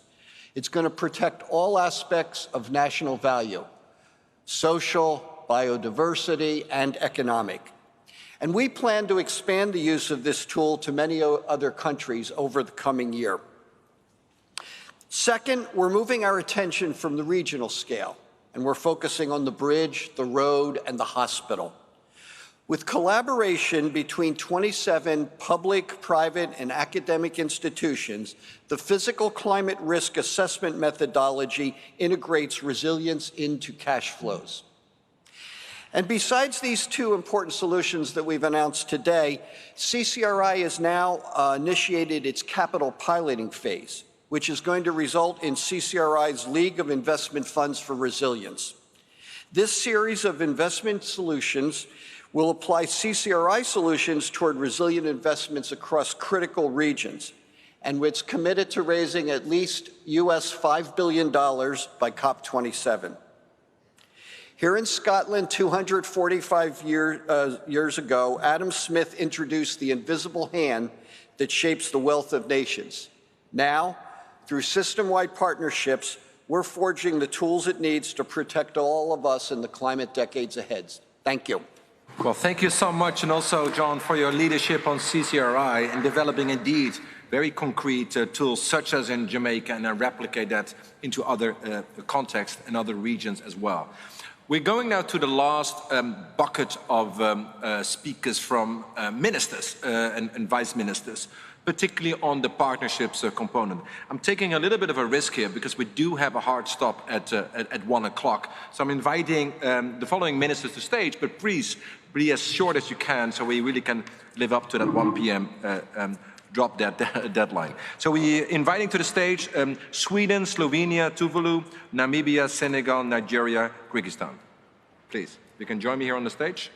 It's going to protect all aspects of national value, social, biodiversity, and economic. And we plan to expand the use of this tool to many other countries over the coming year. Second, we're moving our attention from the regional scale, and we're focusing on the bridge, the road, and the hospital. With collaboration between 27 public, private, and academic institutions, the physical climate risk assessment methodology integrates resilience into cash flows. And besides these 2 important solutions that we've announced today, CCRI has now initiated its capital piloting phase, which is going to result in CCRI's League of Investment Funds for Resilience. This series of investment solutions will apply CCRI solutions toward resilient investments across critical regions, and it's committed to raising at least US $5 billion by COP27. Here in Scotland, 245 years ago, Adam Smith introduced the invisible hand that shapes the wealth of nations. Now, through system-wide partnerships, we're forging the tools it needs to protect all of us in the climate decades ahead. Thank you. Well, thank you so much, and also, John, for your leadership on CCRI and developing, indeed, very concrete tools, such as in Jamaica, and then replicate that into other contexts and other regions as well. We're going now to the last bucket of speakers from ministers and vice ministers, particularly on the partnerships component. I'm taking a little bit of a risk here because we do have a hard stop at 1 o'clock. So I'm inviting the following ministers to stage, but please be as short as you can so we really can live up to that 1 p.m. Drop that deadline. So we're inviting to the stage Sweden, Slovenia, Tuvalu, Namibia, Senegal, Nigeria, Kyrgyzstan. Please, you can join me here on the stage.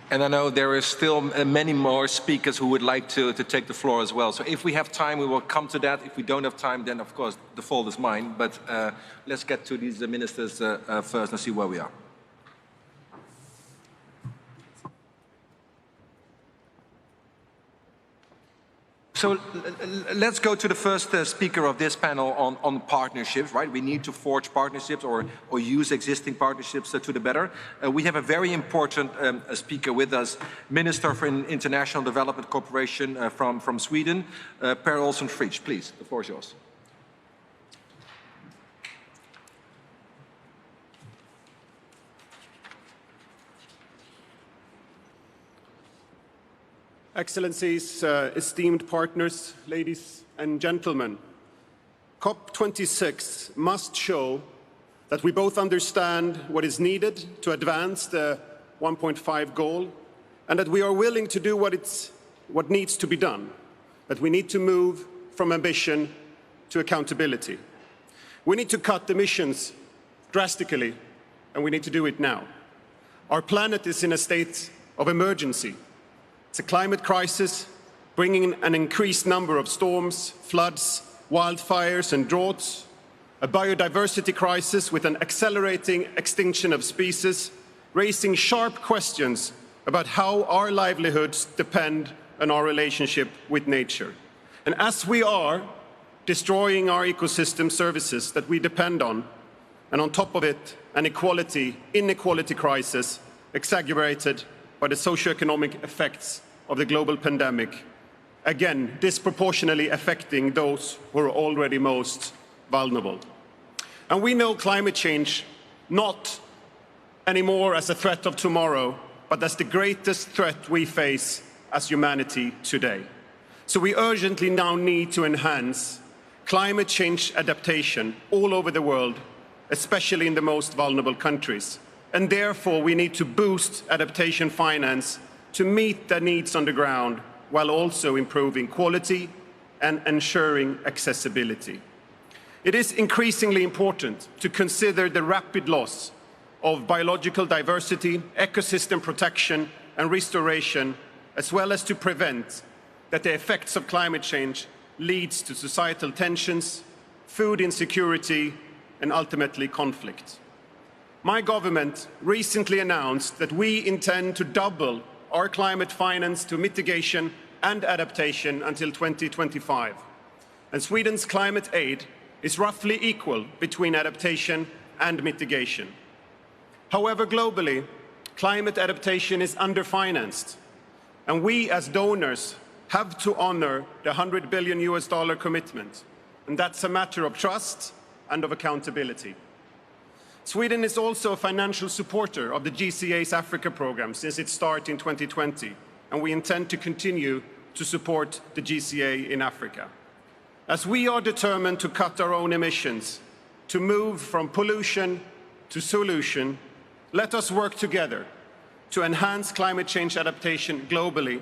And I know there are still many more speakers who would like to take the floor as well. So if we have time, we will come to that. If we don't have time, then of course the fault is mine. But let's get to these ministers first and see where we are. So let's go to the first speaker of this panel on partnerships, right? We need to forge partnerships or use existing partnerships to the better. We have a very important speaker with us, Minister for International Development Cooperation from Sweden, Per Olsson Fridge. Please, the floor is yours. Excellencies, esteemed partners, ladies and gentlemen, COP26 must show that we both understand what is needed to advance the 1.5 goal and that we are willing to do what needs to be done, that we need to move from ambition to accountability. We need to cut emissions drastically, and we need to do it now. Our planet is in a state of emergency. It's a climate crisis, bringing an increased number of storms, floods, wildfires and droughts, a biodiversity crisis with an accelerating extinction of species, raising sharp questions about how our livelihoods depend on our relationship with nature. And as we are destroying our ecosystem services that we depend on, and on top of it, an inequality crisis exacerbated by the socioeconomic effects of the global pandemic, again, disproportionately affecting those who are already most vulnerable. And we know climate change not anymore as a threat of tomorrow, but as the greatest threat we face as humanity today. So we urgently now need to enhance climate change adaptation all over the world, especially in the most vulnerable countries. And therefore, we need to boost adaptation finance to meet the needs on the ground, while also improving quality and ensuring accessibility. It is increasingly important to consider the rapid loss of biological diversity, ecosystem protection and restoration, as well as to prevent that the effects of climate change leads to societal tensions, food insecurity, and ultimately conflict. My government recently announced that we intend to double our climate finance to mitigation and adaptation until 2025. And Sweden's climate aid is roughly equal between adaptation and mitigation. However, globally, climate adaptation is underfinanced, and we as donors have to honor the $100 billion commitment, and that's a matter of trust and of accountability. Sweden is also a financial supporter of the GCA's Africa program since its start in 2020, and we intend to continue to support the GCA in Africa. As we are determined to cut our own emissions, to move from pollution to solution, let us work together to enhance climate change adaptation globally,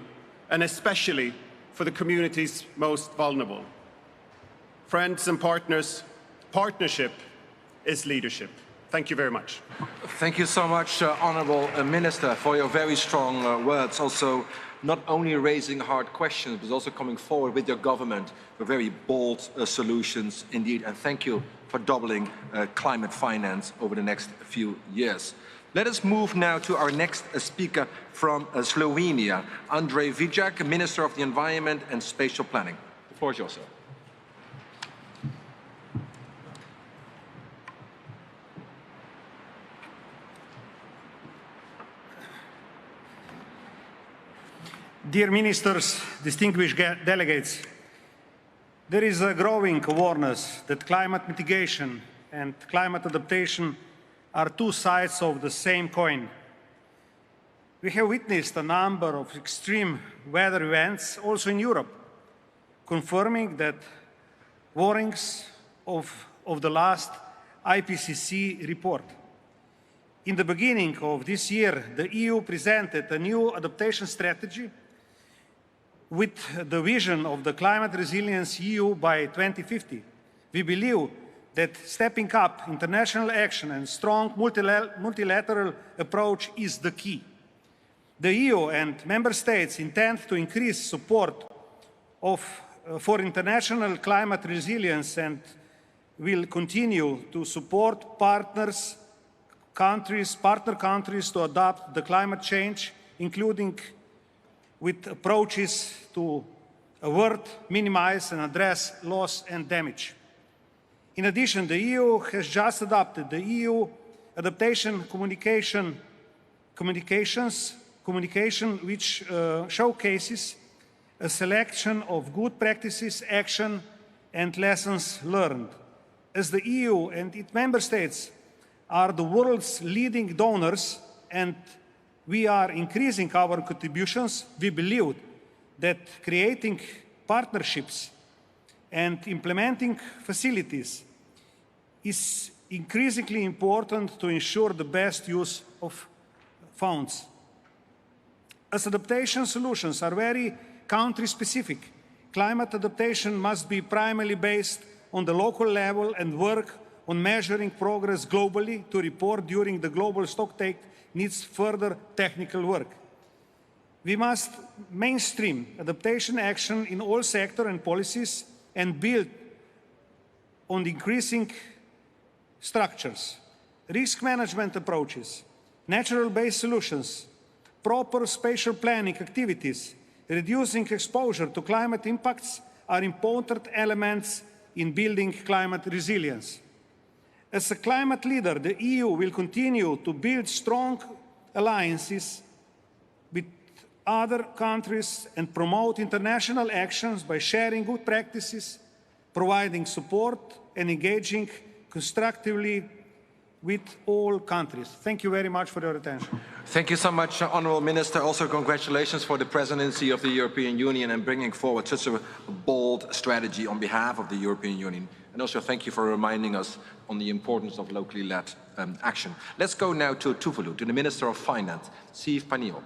and especially for the communities most vulnerable. Friends and partners, partnership is leadership. Thank you very much. Thank you so much, Honourable Minister, for your very strong words. Also, not only raising hard questions, but also coming forward with your government with very bold solutions indeed. And thank you for doubling climate finance over the next few years. Let us move now to our next speaker from Slovenia, Andrej Vijak, Minister of the Environment and Spatial Planning. The floor is yours, sir. Dear ministers, distinguished delegates, there is a growing awareness that climate mitigation and climate adaptation are two sides of the same coin. We have witnessed a number of extreme weather events also in Europe, confirming that warnings of the last IPCC report. In the beginning of this year, the EU presented a new adaptation strategy with the vision of the Climate Resilience EU by 2050. We believe that stepping up international action and strong multilateral approach is the key. The EU and member states intend to increase support for international climate resilience and will continue to support partner countries to adapt to climate change, including with approaches to avert, minimize and address loss and damage. In addition, the EU has just adopted the EU adaptation communication which showcases a selection of good practices, action and lessons learned. As the EU and its member states are the world's leading donors and we are increasing our contributions, we believe that creating partnerships and implementing facilities is increasingly important to ensure the best use of funds. As adaptation solutions are very country-specific, climate adaptation must be primarily based on the local level and work on measuring progress globally to report during the global stocktake needs further technical work. We must mainstream adaptation action in all sectors and policies and build on the increasing structures, risk management approaches, natural-based solutions, proper spatial planning activities, reducing exposure to climate impacts are important elements in building climate resilience. As a climate leader, the EU will continue to build strong alliances with other countries and promote international actions by sharing good practices, providing support and engaging constructively with all countries. Thank you very much for your attention. Thank you so much, Honourable Minister. Also, congratulations for the presidency of the European Union and bringing forward such a bold strategy on behalf of the European Union. And also, thank you for reminding us on the importance of locally led action. Let's go now to Tuvalu, to the Minister of Finance, Steve Panio.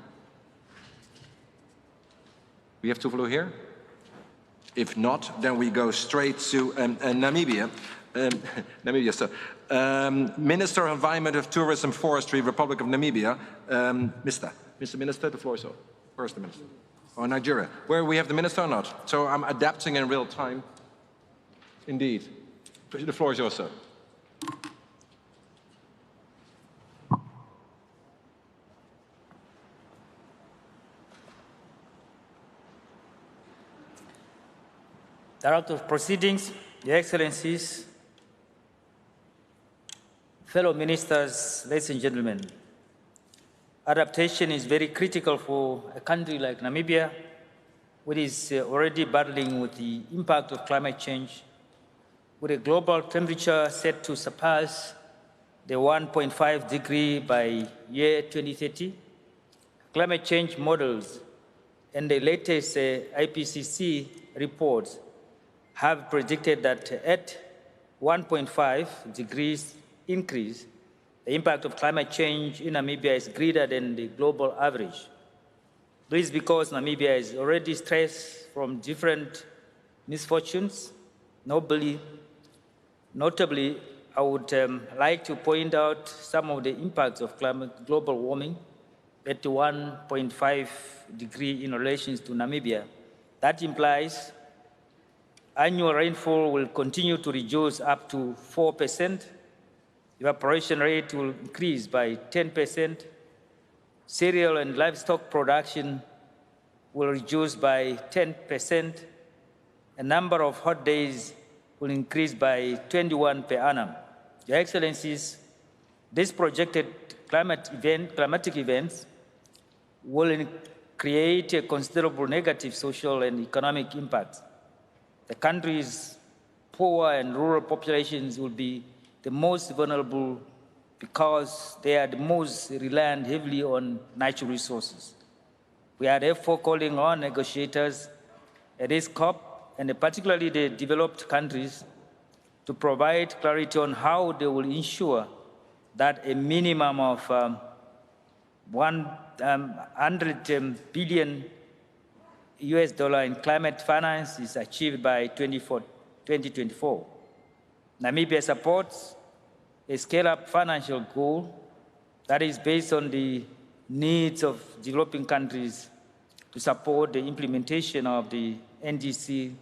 We have Tuvalu here? If not, then we go straight to Namibia. Minister of Environment, of Tourism, Forestry, Republic of Namibia, Mr. Minister, the floor is yours. Where's the Minister? Oh, Nigeria. Where we have the Minister or not? So I'm adapting in real time. Indeed. The floor is yours, sir. Director of Proceedings, Your Excellencies, fellow ministers, ladies and gentlemen, adaptation is very critical for a country like Namibia, which is already battling with the impact of climate change, with a global temperature set to surpass the 1.5 degree by year 2030. Climate change models and the latest IPCC reports have predicted that at 1.5 degrees increase, the impact of climate change in Namibia is greater than the global average. This is because Namibia is already stressed from different misfortunes. Notably, I would like to point out some of the impacts of global warming at 1.5 degree in relation to Namibia. That implies annual rainfall will continue to reduce up to 4%. Evaporation rate will increase by 10%. Cereal and livestock production will reduce by 10%. A number of hot days will increase by 21 per annum. Your Excellencies, these projected climatic events will create a considerable negative social and economic impact. The country's poor and rural populations will be the most vulnerable because they are the most reliant heavily on natural resources. We are therefore calling on negotiators at this COP, and particularly the developed countries, to provide clarity on how they will ensure that a minimum of 100 billion US dollar in climate finance is achieved by 2024. Namibia supports a scale-up financial goal that is based on the needs of developing countries to support the implementation of the NDC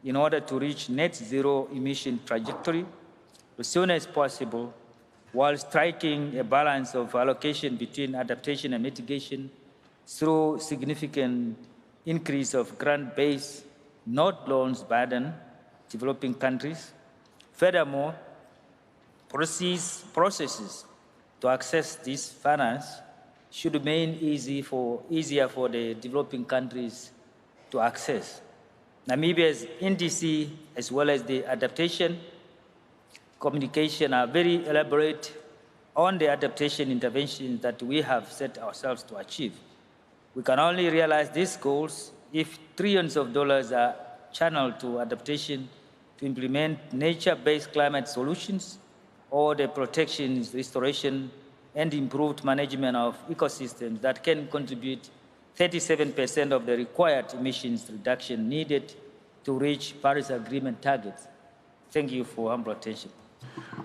in order to reach net zero emission trajectory as soon as possible, while striking a balance of allocation between adaptation and mitigation through significant increase of grant base, not loans burden developing countries. Furthermore, processes to access this finance should remain easier for the developing countries to access. Namibia's NDC, as well as the adaptation communication, are very elaborate on the adaptation interventions that we have set ourselves to achieve. We can only realize these goals if trillions of dollars are channeled to adaptation to implement nature-based climate solutions or the protection, restoration, and improved management of ecosystems that can contribute 37% of the required emissions reduction needed to reach Paris Agreement targets. Thank you for humble attention.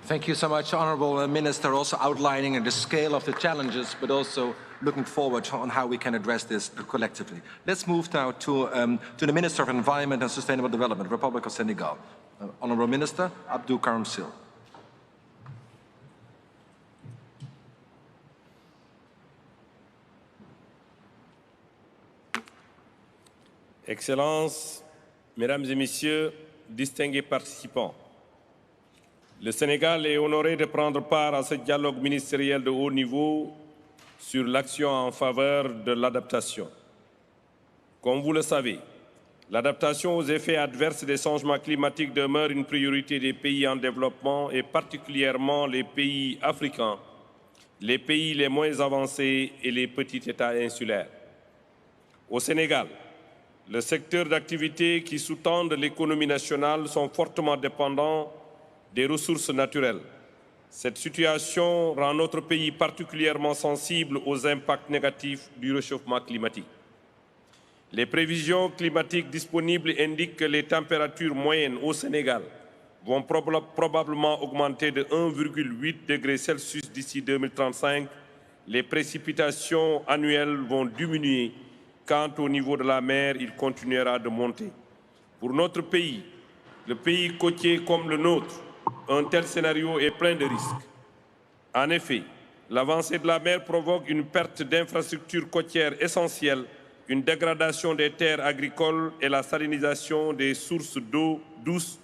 Thank you so much, Honourable Minister, also outlining the scale of the challenges, but also looking forward on how we can address this collectively. Let's move now to the Minister of Environment and Sustainable Development, Republic of Senegal. Honourable Minister, Abdou Karim Sil. Excellences, Mesdames et Messieurs, distingués participants, le Sénégal est honoré de prendre part à ce dialogue ministériel de haut niveau sur l'action en faveur de l'adaptation. Comme vous le savez, L'adaptation aux effets adverses des changements climatiques demeure une priorité des pays en développement et particulièrement les pays africains, les pays les moins avancés et les petits États insulaires. Au Sénégal, le secteur d'activité qui sous-tendent l'économie nationale sont fortement dépendants des ressources naturelles. Cette situation rend notre pays particulièrement sensible aux impacts négatifs du réchauffement climatique. Les prévisions climatiques disponibles indiquent que les températures moyennes au Sénégal vont probablement augmenter de 1,8 degrés Celsius d'ici 2035. Les précipitations annuelles vont diminuer. Quant au niveau de la mer, il continuera de monter. Pour notre pays, le pays côtier comme le nôtre, un tel scénario est plein de risques. En effet, l'avancée de la mer provoque une perte d'infrastructures côtières essentielles, une dégradation des terres agricoles et la salinisation des sources d'eau douce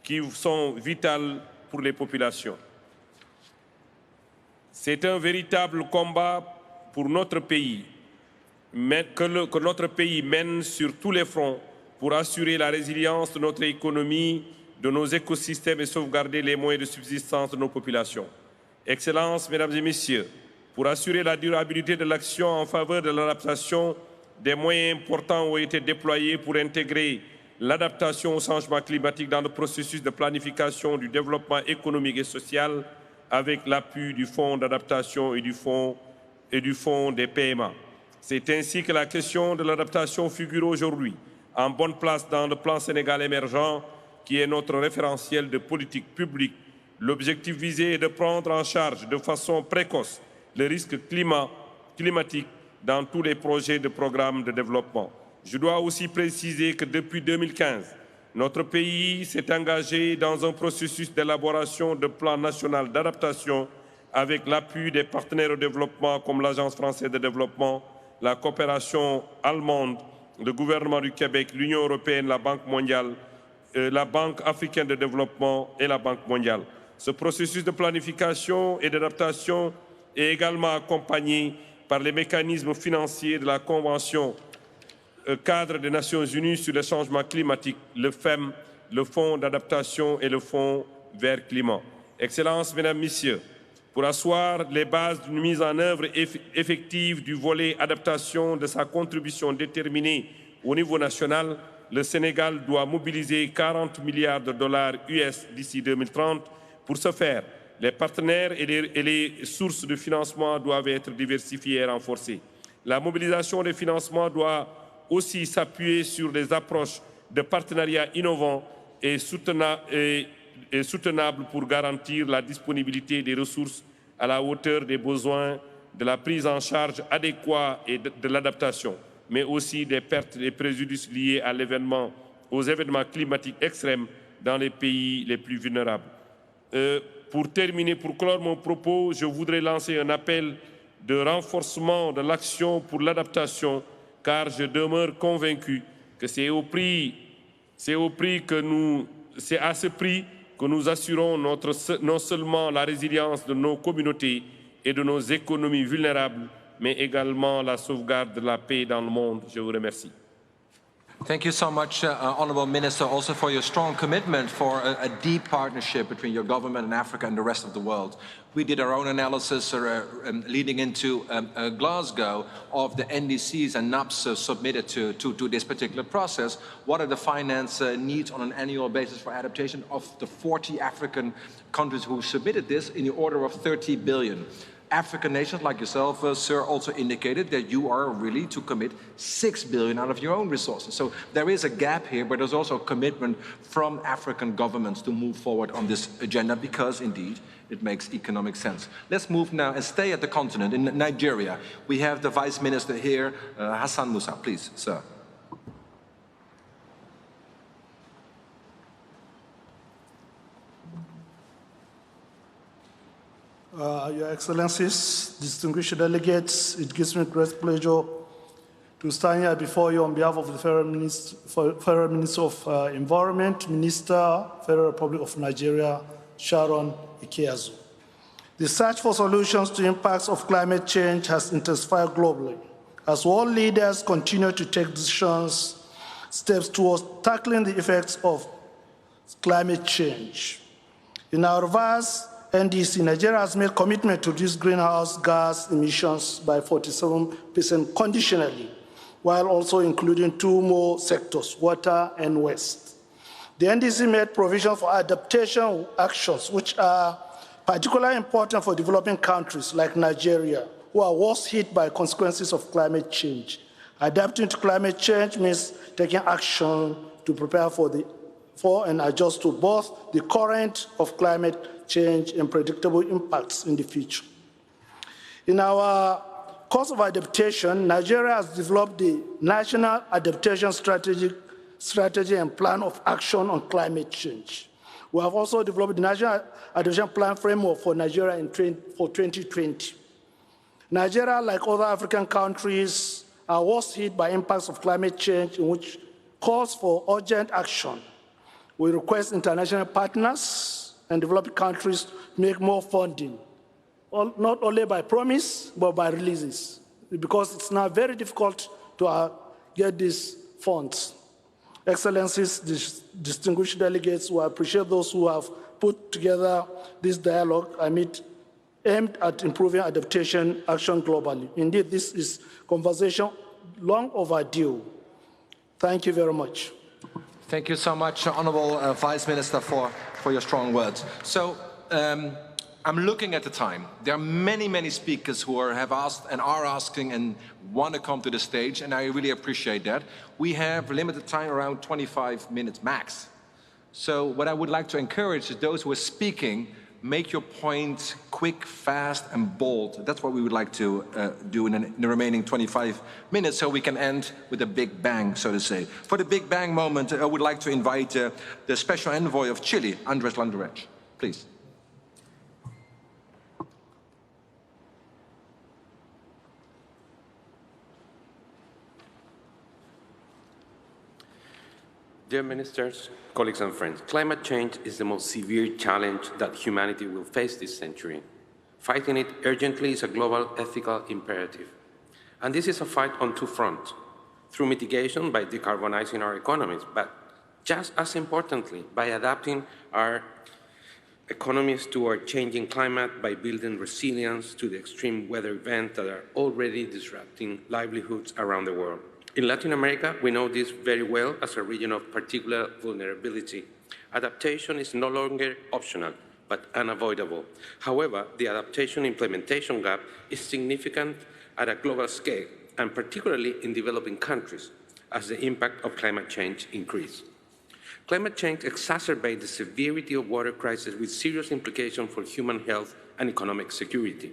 qui sont vitales pour les populations. C'est un véritable combat pour notre pays, que notre pays mène sur tous les fronts pour assurer la résilience de notre économie, de nos écosystèmes et sauvegarder les moyens de subsistance de nos populations. Excellences, Mesdames et Messieurs, pour assurer la durabilité de l'action en faveur de l'adaptation, des moyens importants ont été déployés pour intégrer l'adaptation au changement climatique dans le processus de planification du développement économique et social avec l'appui du Fonds d'adaptation et du Fonds des PMA. C'est ainsi que la question de l'adaptation figure aujourd'hui en bonne place dans le plan Sénégal émergent qui est notre référentiel de politique publique. L'objectif visé est de prendre en charge de façon précoce le risque climatique dans tous les projets de programmes de développement. Je dois aussi préciser que depuis 2015, notre pays s'est engagé dans un processus d'élaboration de plan national d'adaptation avec l'appui des partenaires au développement comme l'Agence française de développement, la coopération allemande, le gouvernement du Québec, l'Union européenne, la Banque mondiale, la Banque africaine de développement et la Banque mondiale. Ce processus de planification et d'adaptation est également accompagné par les mécanismes financiers de la Convention cadre des Nations Unies sur le changement climatique, le FEM, le Fonds d'adaptation et le Fonds vert climat. Excellences, Mesdames, Messieurs, pour asseoir les bases d'une mise en œuvre effective du volet adaptation de sa contribution déterminée au niveau national, le Sénégal doit mobiliser 40 milliards de dollars US d'ici 2030. Pour ce faire, les partenaires et les sources de financement doivent être diversifiées et renforcées. La mobilisation des financements doit aussi s'appuyer sur des approches de partenariat innovants et soutenables pour garantir la disponibilité des ressources à la hauteur des besoins, de la prise en charge adéquate et de l'adaptation, mais aussi des pertes et préjudices liés aux événements climatiques extrêmes dans les pays les plus vulnérables. Pour terminer, pour clore mon propos, je voudrais lancer un appel de renforcement de l'action pour l'adaptation, car je demeure convaincu que c'est à ce prix que nous assurons non seulement la résilience de nos communautés et de nos économies vulnérables, mais également la sauvegarde de la paix dans le monde. Je vous remercie. Thank you so much, Honourable Minister, also for your strong commitment for a deep partnership between your government and Africa and the rest of the world. We did our own analysis leading into Glasgow of the NDCs and NAPs submitted to this particular process. What are the finance needs on an annual basis for adaptation of the 40 African countries who submitted this in the order of 30 billion? African nations like yourself, sir, also indicated that you are really to commit 6 billion out of your own resources. So there is a gap here, but there's also a commitment from African governments to move forward on this agenda because, indeed, it makes economic sense. Let's move now and stay at the continent. In Nigeria, we have the Vice Minister here, Hassan Musa. Please, sir. Your Excellencies, distinguished delegates, it gives me great pleasure to stand here before you on behalf of the Federal Minister of Environment, Minister, Federal Republic of Nigeria, Sharon Ikeazu. The search for solutions to impacts of climate change has intensified globally as world leaders continue to take decisions steps towards tackling the effects of climate change. In our vast NDC, Nigeria has made commitment to reduce greenhouse gas emissions by 47% conditionally, while also including 2 more sectors, water and waste. The NDC made provision for adaptation actions, which are particularly important for developing countries like Nigeria, who are worst hit by consequences of climate change. Adapting to climate change means taking action to prepare for and adjust to both the current of climate change and predictable impacts in the future. In our course of adaptation, Nigeria has developed the National Adaptation Strategy and Plan of Action on Climate Change. We have also developed the National Adaptation Plan Framework for Nigeria for 2020. Nigeria, like other African countries, are worst hit by impacts of climate change, in which calls for urgent action. We request international partners and developed countries to make more funding, not only by promise, but by releases, because it's now very difficult to get these funds. Excellencies, distinguished delegates, we appreciate those who have put together this dialogue aimed at improving adaptation action globally. Indeed, this is conversation long overdue. Thank you very much. Thank you so much, Honorable Vice Minister, for your strong words. So I'm looking at the time. There are many, many speakers who have asked and are asking and want to come to the stage, and I really appreciate that. We have limited time, around 25 minutes max. So what I would like to encourage is those who are speaking, make your point quick, fast, and bold. That's what we would like to do in the remaining 25 minutes, so we can end with a big bang, so to say. For the big bang moment, I would like to invite the Special Envoy of Chile, Andrés Landerech. Please. Dear ministers, colleagues and friends, climate change is the most severe challenge that humanity will face this century. Fighting it urgently is a global ethical imperative. And this is a fight on 2 fronts, through mitigation by decarbonizing our economies, but just as importantly, by adapting our economies to our changing climate, by building resilience to the extreme weather events that are already disrupting livelihoods around the world. In Latin America, we know this very well as a region of particular vulnerability. Adaptation is no longer optional, but unavoidable. However, the adaptation implementation gap is significant at a global scale, and particularly in developing countries, as the impact of climate change increases. Climate change exacerbates the severity of water crisis with serious implications for human health and economic security.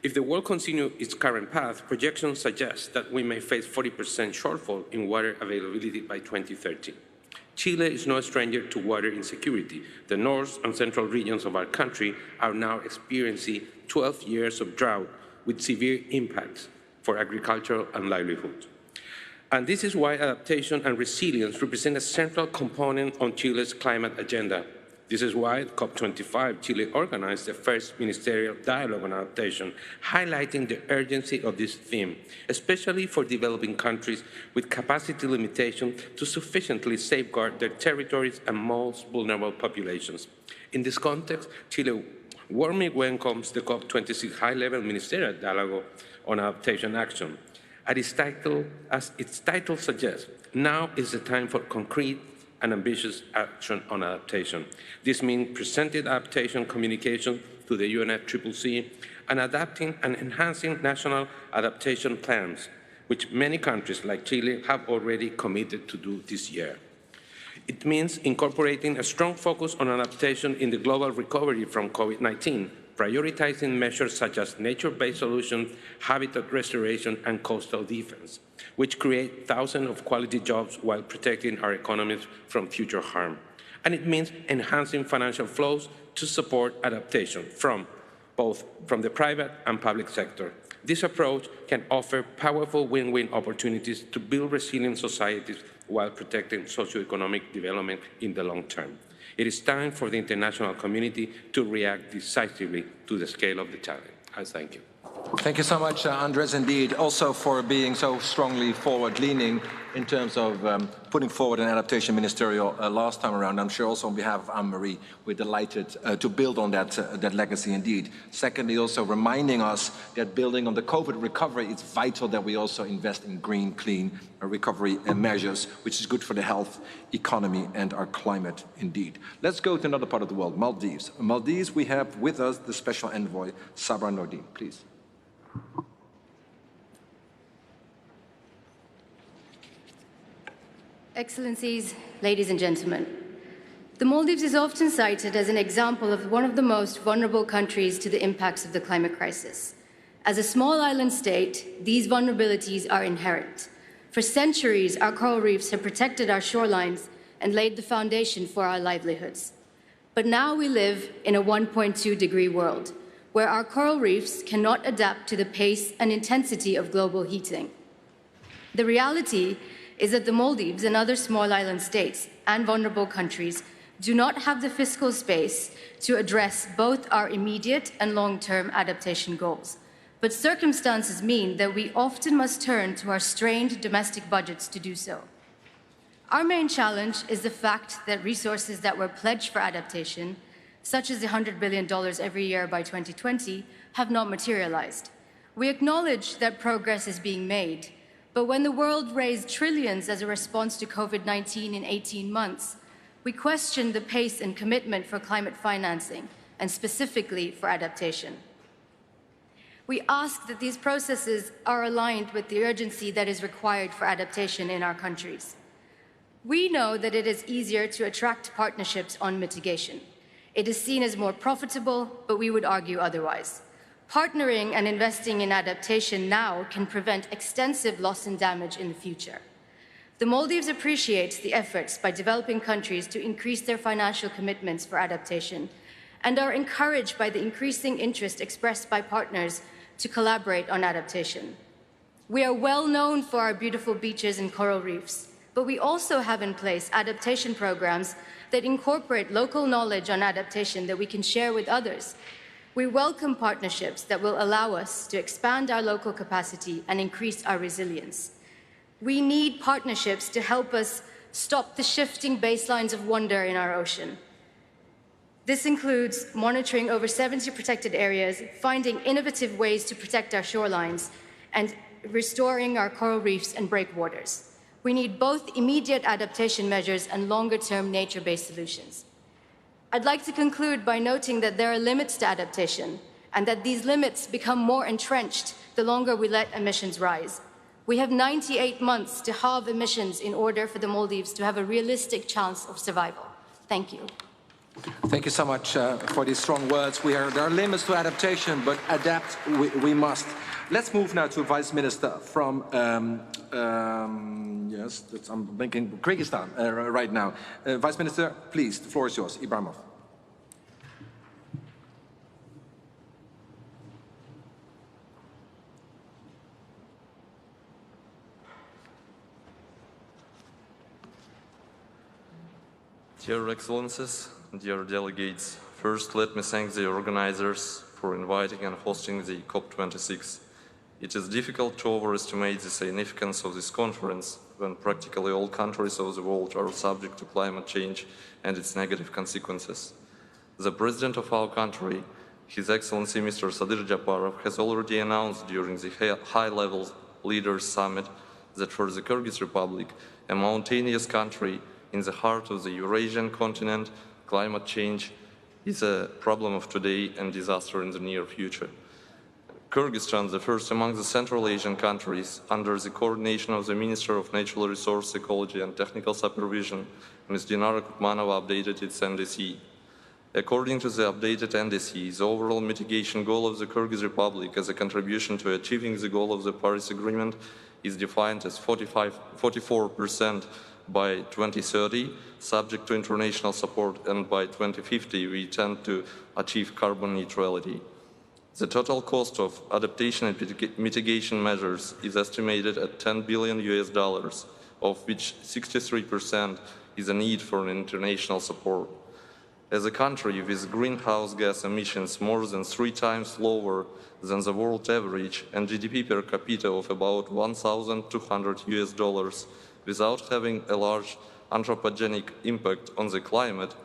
If the world continues its current path, projections suggest that we may face 40% shortfall in water availability by 2030. Chile is no stranger to water insecurity. The north and central regions of our country are now experiencing 12 years of drought with severe impacts for agriculture and livelihood. And this is why adaptation and resilience represent a central component on Chile's climate agenda. This is why at COP25, Chile organized the first ministerial dialogue on adaptation, highlighting the urgency of this theme, especially for developing countries with capacity limitations to sufficiently safeguard their territories and most vulnerable populations. In this context, Chile warmly welcomes the COP26 high-level ministerial dialogue on adaptation action. As its title suggests, now is the time for concrete and ambitious action on adaptation. This means presenting adaptation communication to the UNFCCC and adapting and enhancing national adaptation plans, which many countries like Chile have already committed to do this year. It means incorporating a strong focus on adaptation in the global recovery from COVID-19, prioritizing measures such as nature-based solutions, habitat restoration, and coastal defense, which create thousands of quality jobs while protecting our economies from future harm. And it means enhancing financial flows to support adaptation from the private and public sector. This approach can offer powerful win-win opportunities to build resilient societies while protecting socioeconomic development in the long term. It is time for the international community to react decisively to the scale of the challenge. I thank you. Thank you so much, Andres, indeed, also for being so strongly forward-leaning in terms of putting forward an adaptation ministerial last time around. I'm sure also on behalf of Anne-Marie, we're delighted to build on that legacy indeed. Secondly, also reminding us that building on the COVID recovery, it's vital that we also invest in green, clean recovery measures, which is good for the health, economy and our climate indeed. Let's go to another part of the world, Maldives. Maldives, we have with us the special envoy, Sabra Nordin, please. Excellencies, ladies and gentlemen, the Maldives is often cited as an example of one of the most vulnerable countries to the impacts of the climate crisis. As a small island state, these vulnerabilities are inherent. For centuries, our coral reefs have protected our shorelines and laid the foundation for our livelihoods. But now we live in a 1.2-degree world, where our coral reefs cannot adapt to the pace and intensity of global heating. The reality is that the Maldives and other small island states and vulnerable countries do not have the fiscal space to address both our immediate and long-term adaptation goals. But circumstances mean that we often must turn to our strained domestic budgets to do so. Our main challenge is the fact that resources that were pledged for adaptation, such as the $100 billion every year by 2020, have not materialized. We acknowledge that progress is being made, but when the world raised trillions as a response to COVID-19 in 18 months, we question the pace and commitment for climate financing, and specifically for adaptation. We ask that these processes are aligned with the urgency that is required for adaptation in our countries. We know that it is easier to attract partnerships on mitigation. It is seen as more profitable, but we would argue otherwise. Partnering and investing in adaptation now can prevent extensive loss and damage in the future. The Maldives appreciates the efforts by developing countries to increase their financial commitments for adaptation and are encouraged by the increasing interest expressed by partners to collaborate on adaptation. We are well known for our beautiful beaches and coral reefs, but we also have in place adaptation programs that incorporate local knowledge on adaptation that we can share with others. We welcome partnerships that will allow us to expand our local capacity and increase our resilience. We need partnerships to help us stop the shifting baselines of wonder in our ocean. This includes monitoring over 70 protected areas, finding innovative ways to protect our shorelines, and restoring our coral reefs and breakwaters. We need both immediate adaptation measures and longer-term nature-based solutions. I'd like to conclude by noting that there are limits to adaptation, and that these limits become more entrenched the longer we let emissions rise. We have 98 months to halve emissions in order for the Maldives to have a realistic chance of survival. Thank you. Thank you so much for these strong words. There are limits to adaptation, but adapt we must. Let's move now to Vice Minister from, I'm thinking Kyrgyzstan right now. Vice Minister, please, the floor is yours. Ibramov. Dear Excellencies, dear delegates, first let me thank the organizers for inviting and hosting the COP26. It is difficult to overestimate the significance of this conference when practically all countries of the world are subject to climate change and its negative consequences. The President of our country, His Excellency Mr. Sadir Japarov, has already announced during the High-Level Leaders Summit that for the Kyrgyz Republic, a mountainous country in the heart of the Eurasian continent, climate change is a problem of today and disaster in the near future. Kyrgyzstan, the first among the Central Asian countries, under the coordination of the Minister of Natural Resources, Ecology and Technical Supervision, Ms. Dinara Kutmanova, updated its NDC. According to the updated NDC, the overall mitigation goal of the Kyrgyz Republic as a contribution to achieving the goal of the Paris Agreement is defined as 44% by 2030, subject to international support, and by 2050 we intend to achieve carbon neutrality. The total cost of adaptation and mitigation measures is estimated at $10 billion, of which 63% is a need for an international support. As a country with greenhouse gas emissions more than 3 times lower than the world average and GDP per capita of about $1,200 without having a large anthropogenic impact on the climate,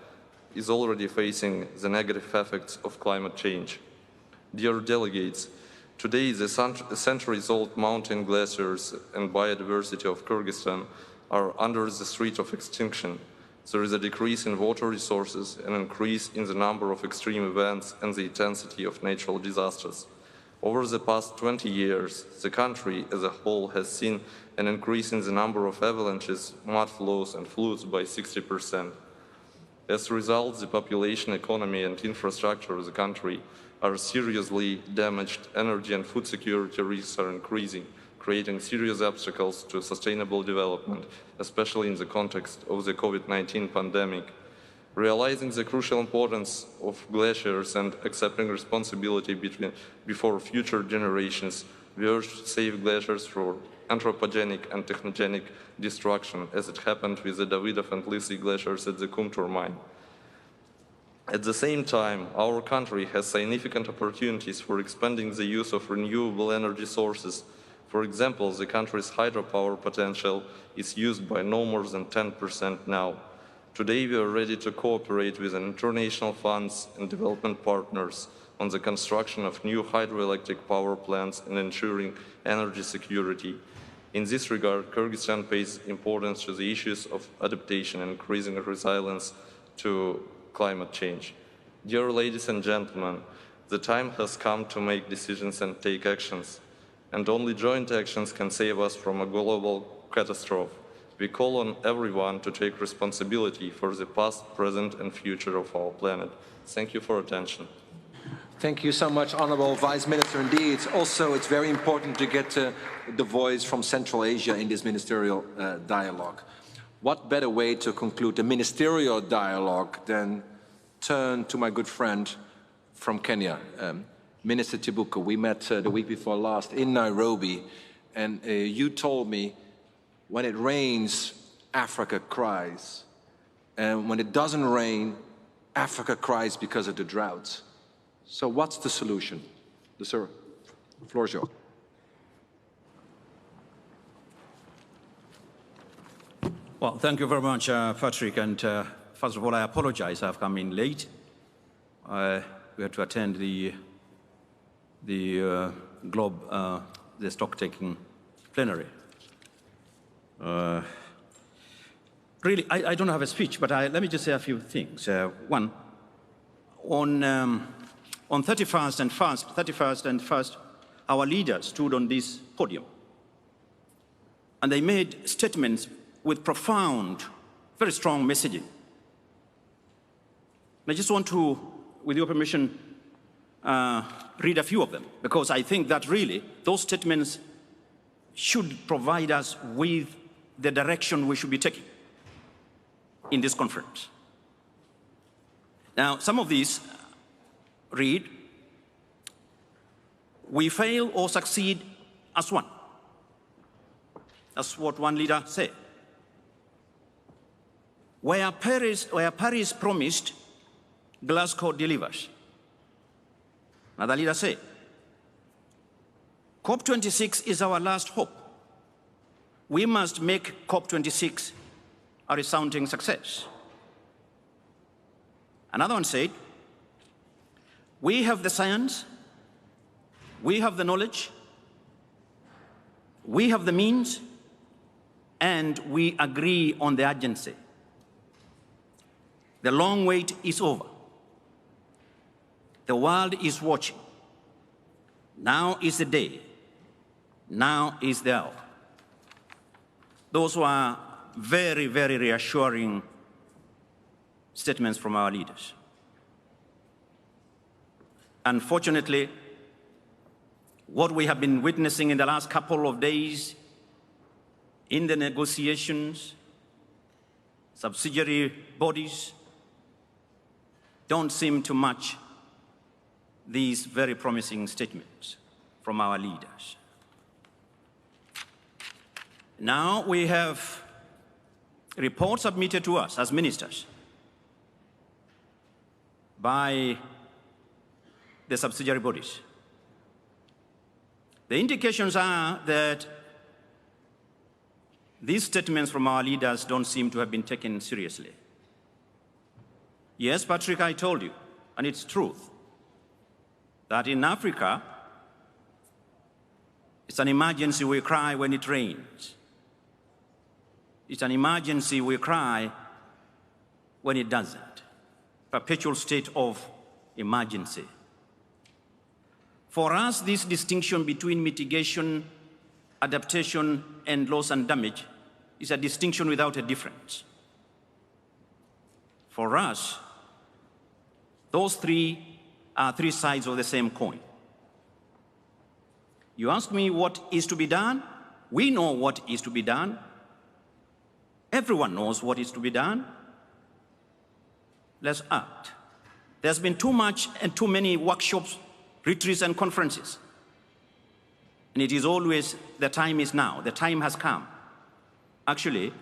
is already facing the negative effects of climate change. Dear delegates, today the centuries-old mountain glaciers and biodiversity of Kyrgyzstan are under the threat of extinction. There is a decrease in water resources, an increase in the number of extreme events and the intensity of natural disasters. Over the past 20 years, the country as a whole has seen an increase in the number of avalanches, mudflows and floods by 60%. As a result, the population, economy and infrastructure of the country are seriously damaged, energy and food security risks are increasing, creating serious obstacles to sustainable development, especially in the context of the COVID-19 pandemic. Realizing the crucial importance of glaciers and accepting responsibility before future generations, we urge to save glaciers for anthropogenic and technogenic destruction, as it happened with the Davidov and Lisi glaciers at the Kumtur mine. At the same time, our country has significant opportunities for expanding the use of renewable energy sources. For example, the country's hydropower potential is used by no more than 10% now. Today, we are ready to cooperate with international funds and development partners on the construction of new hydroelectric power plants and ensuring energy security. In this regard, Kyrgyzstan pays importance to the issues of adaptation and increasing resilience to climate change. Dear ladies and gentlemen, the time has come to make decisions and take actions, and only joint actions can save us from a global catastrophe. We call on everyone to take responsibility for the past, present and future of our planet. Thank you for attention. Thank you so much, Honourable Vice Minister. Indeed, also it's very important to get the voice from Central Asia in this ministerial dialogue. What better way to conclude the ministerial dialogue than turn to my good friend from Kenya, Minister Chibuko. We met the week before last in Nairobi, and you told me when it rains, Africa cries. And when it doesn't rain, Africa cries because of the drought. So what's the solution? Sir, the floor is yours. Well, thank you very much, Patrick. And first of all, I apologize. I've come in late. We had to attend the stock-taking plenary. Really, I don't have a speech, but let me just say a few things. One, on 31st and 1st, our leaders stood on this podium, and they made statements with profound, very strong messaging. I just want to, with your permission, read a few of them, because I think that really those statements should provide us with the direction we should be taking in this conference. Now, some of these read, "We fail or succeed as one." That's what one leader said. Where Paris promised, Glasgow delivers. Another leader said, "COP26 is our last hope. We must make COP26 a resounding success." Another one said, "We have the science, we have the knowledge, we have the means, and we agree on the urgency. The long wait is over. The world is watching. Now is the day. Now is the hour." Those were very, very reassuring statements from our leaders. Unfortunately, what we have been witnessing in the last couple of days in the negotiations, subsidiary bodies don't seem to match these very promising statements from our leaders. Now we have reports submitted to us as ministers by the subsidiary bodies. The indications are that these statements from our leaders don't seem to have been taken seriously. Yes, Patrick, I told you, and it's truth, that in Africa, it's an emergency we cry when it rains. It's an emergency we cry when it doesn't. Perpetual state of emergency. For us, this distinction between mitigation, adaptation, and loss and damage is a distinction without a difference. For us, those three are three sides of the same coin. You ask me what is to be done? We know what is to be done. Everyone knows what is to be done. Let's act. There's been too much and too many workshops, retreats, and conferences. And it is always, the time is now, the time has come. Actually,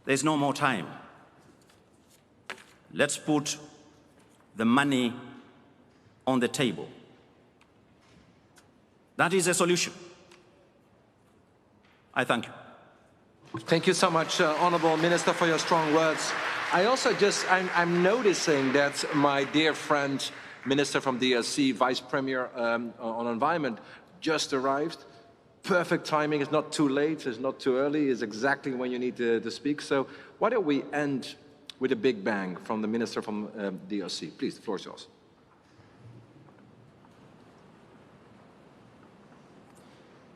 there's no more time. Let's put the money on the table. That is a solution. I thank you. Thank you so much, Honourable Minister, for your strong words. I also I'm noticing that my dear friend, Minister from DRC, Vice Premier on Environment, just arrived. Perfect timing, it's not too late, it's not too early, it's exactly when you need to speak. So why don't we end with a big bang from the Minister from DRC. Please, the floor is yours.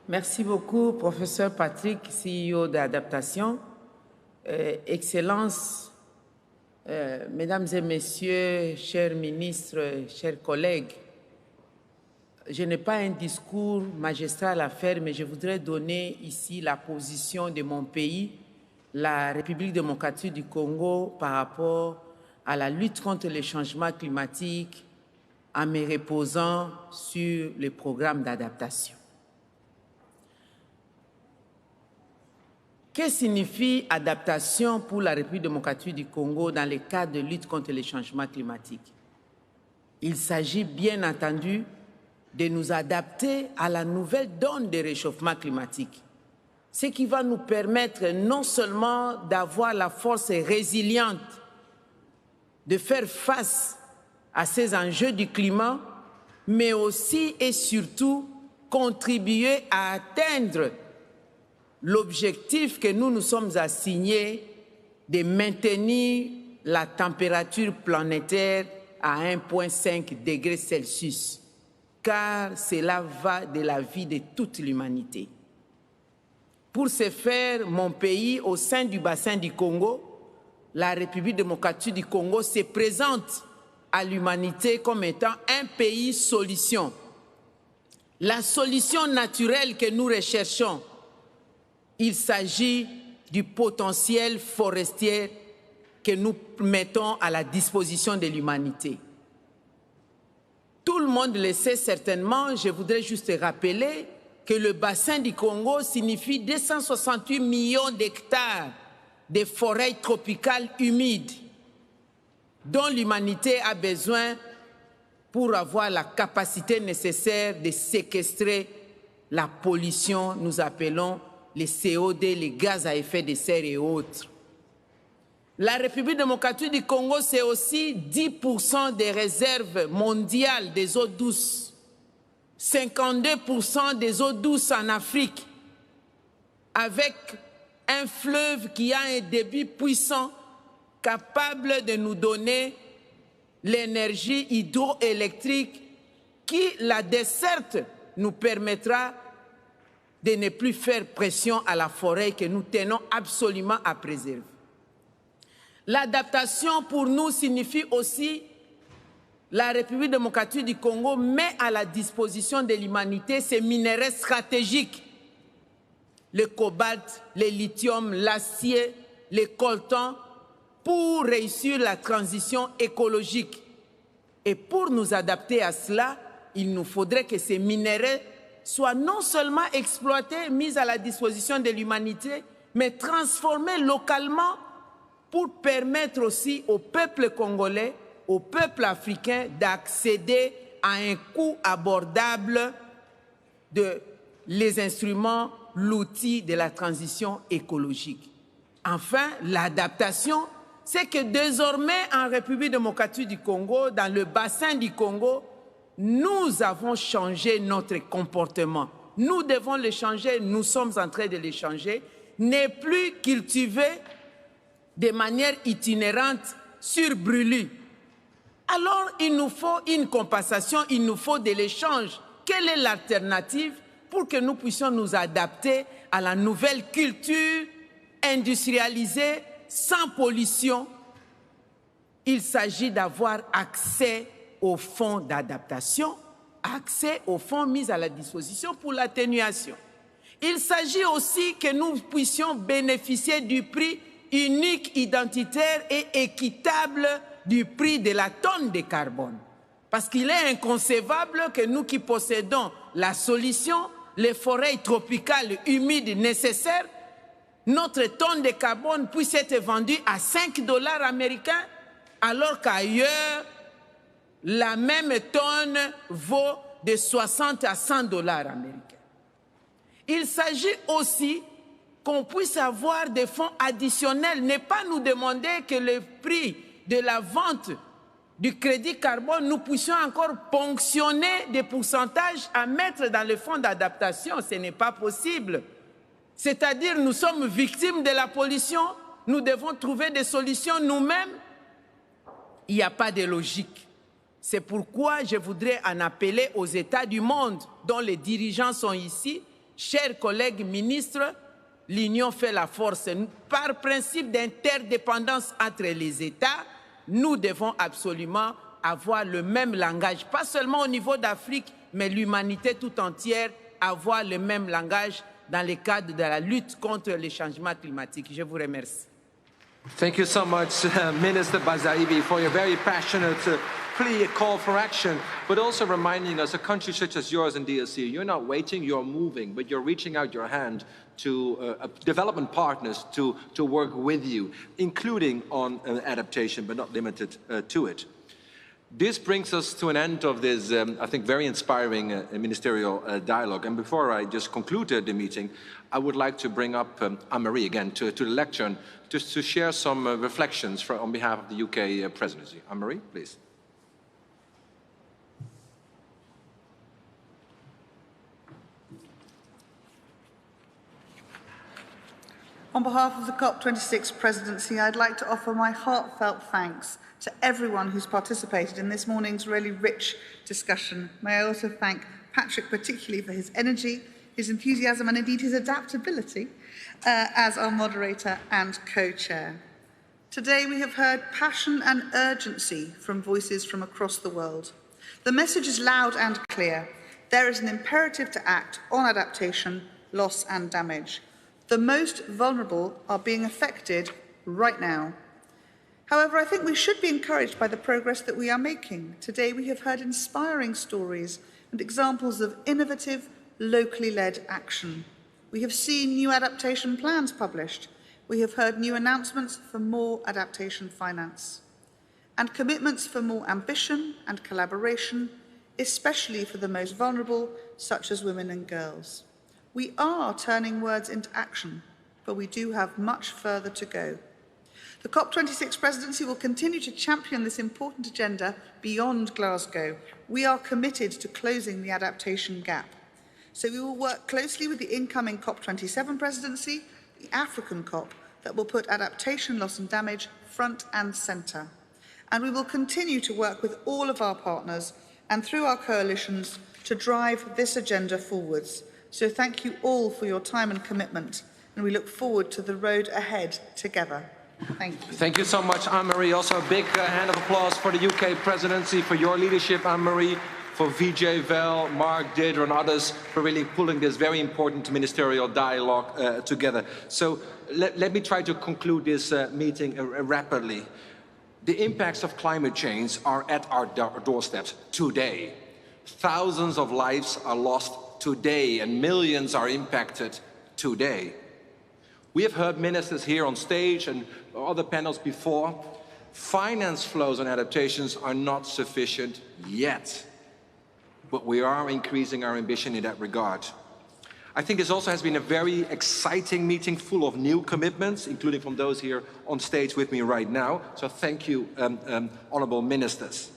Merci beaucoup, Professeur Patrick, CEO d'Adaptation. Excellences, Mesdames et Messieurs, chers ministres, chers collègues, je n'ai pas un discours magistral à faire, mais je voudrais donner ici la position de mon pays, la République démocratique du Congo, par rapport à la lutte contre le changement climatique en me reposant sur le programme d'adaptation. Que signifie adaptation pour la République démocratique du Congo dans le cadre de lutte contre le changement climatique? Il s'agit bien entendu de nous adapter à la nouvelle donne de réchauffement climatique, ce qui va nous permettre non seulement d'avoir la force résiliente de faire face à ces enjeux du climat, mais aussi et surtout contribuer à atteindre l'objectif que nous nous sommes assignés de maintenir la température planétaire à 1,5 degrés Celsius, car cela va de la vie de toute l'humanité. Pour ce faire, mon pays, au sein du bassin du Congo, la République démocratique du Congo se présente à l'humanité comme étant un pays solution. La solution naturelle que nous recherchons, il s'agit du potentiel forestier que nous mettons à la disposition de l'humanité. Tout le monde le sait certainement, je voudrais juste rappeler que le bassin du Congo signifie 268 millions d'hectares de forêts tropicales humides dont l'humanité a besoin pour avoir la capacité nécessaire de séquestrer la pollution, nous appelons les CO2, les gaz à effet de serre et autres. La République démocratique du Congo, c'est aussi 10% des réserves mondiales des eaux douces, 52% des eaux douces en Afrique, avec un fleuve qui a un débit puissant, capable de nous donner l'énergie hydroélectrique qui, la desserte, nous permettra de ne plus faire pression à la forêt que nous tenons absolument à préserver. L'adaptation pour nous signifie aussi la République démocratique du Congo met à la disposition de l'humanité ces minerais stratégiques, le cobalt, le lithium, l'acier, le coltan, pour réussir la transition écologique. Et pour nous adapter à cela, il nous faudrait que ces minerais soient non seulement exploités, mis à la disposition de l'humanité, mais transformés localement pour permettre aussi au peuple congolais au peuple africain d'accéder à un coût abordable de les instruments, l'outil de la transition écologique. Enfin, l'adaptation, c'est que désormais en République démocratique du Congo, dans le bassin du Congo, nous avons changé notre comportement. Nous devons le changer, nous sommes en train de le changer, n'est plus cultivé de manière itinérante sur brûlis. Alors, il nous faut une compensation, il nous faut de l'échange. Quelle est l'alternative pour que nous puissions nous adapter à la nouvelle culture industrialisée, sans pollution? Il s'agit d'avoir accès aux fonds d'adaptation, accès aux fonds mis à la disposition pour l'atténuation. Il s'agit aussi que nous puissions bénéficier du prix unique, identitaire et équitable du prix de la tonne de carbone. Parce qu'il est inconcevable que nous qui possédons la solution, les forêts tropicales humides nécessaires, notre tonne de carbone puisse être vendue à 5 $ américains, alors qu'ailleurs, la même tonne vaut de 60 à 100 $ américains. Il s'agit aussi qu'on puisse avoir des fonds additionnels, ne pas nous demander que le prix de la vente du crédit carbone, nous puissions encore ponctionner des pourcentages à mettre dans le fonds d'adaptation. Ce n'est pas possible. C'est-à-dire, nous sommes victimes de la pollution, nous devons trouver des solutions nous-mêmes. Il n'y a pas de logique. C'est pourquoi je voudrais en appeler aux États du monde, dont les dirigeants sont ici. Chers collègues ministres, l'union fait la force. Par principe d'interdépendance entre les États, nous devons absolument avoir le même langage, pas seulement au niveau d'Afrique, mais l'humanité tout entière, avoir le même langage dans le cadre de la lutte contre les changements climatiques. Je vous remercie. Thank you so much, Minister Bazaibi, for your very passionate plea, call for action, but also reminding us, a country such as yours in DRC, you're not waiting, you're moving, but you're reaching out your hand to development partners to work with you, including on adaptation, but not limited to it. This brings us to an end of this, I think, very inspiring ministerial dialogue. And before I just conclude the meeting, I would like to bring up Anne-Marie again to the lectern, just to share some reflections on behalf of the UK presidency. Anne-Marie, please. On behalf of the COP26 presidency, I'd like to offer my heartfelt thanks to everyone who's participated in this morning's really rich discussion. May I also thank Patrick particularly for his energy, his enthusiasm and indeed his adaptability as our moderator and co-chair. Today we have heard passion and urgency from voices from across the world. The message is loud and clear. There is an imperative to act on adaptation, loss and damage. The most vulnerable are being affected right now. However, I think we should be encouraged by the progress that we are making. Today we have heard inspiring stories and examples of innovative, locally led action. We have seen new adaptation plans published. We have heard new announcements for more adaptation finance and commitments for more ambition and collaboration, especially for the most vulnerable, such as women and girls. We are turning words into action, but we do have much further to go. The COP26 presidency will continue to champion this important agenda beyond Glasgow. We are committed to closing the adaptation gap. So we will work closely with the incoming COP27 presidency, the African COP, that will put adaptation, loss and damage front and centre. And we will continue to work with all of our partners and through our coalitions to drive this agenda forwards. So thank you all for your time and commitment, and we look forward to the road ahead together. Thank you. Thank you so much, Anne-Marie. Also a big hand of applause for the UK presidency, for your leadership, Anne-Marie, for Vijay, Vel, Mark, Deirdre and others for really pulling this very important ministerial dialogue together. So let me try to conclude this meeting rapidly. The impacts of climate change are at our doorsteps today. Thousands of lives are lost today and millions are impacted today. We have heard ministers here on stage and other panels before Finance flows on adaptations are not sufficient yet, but we are increasing our ambition in that regard. I think this also has been a very exciting meeting full of new commitments, including from those here on stage with me right now. So thank you, honourable ministers.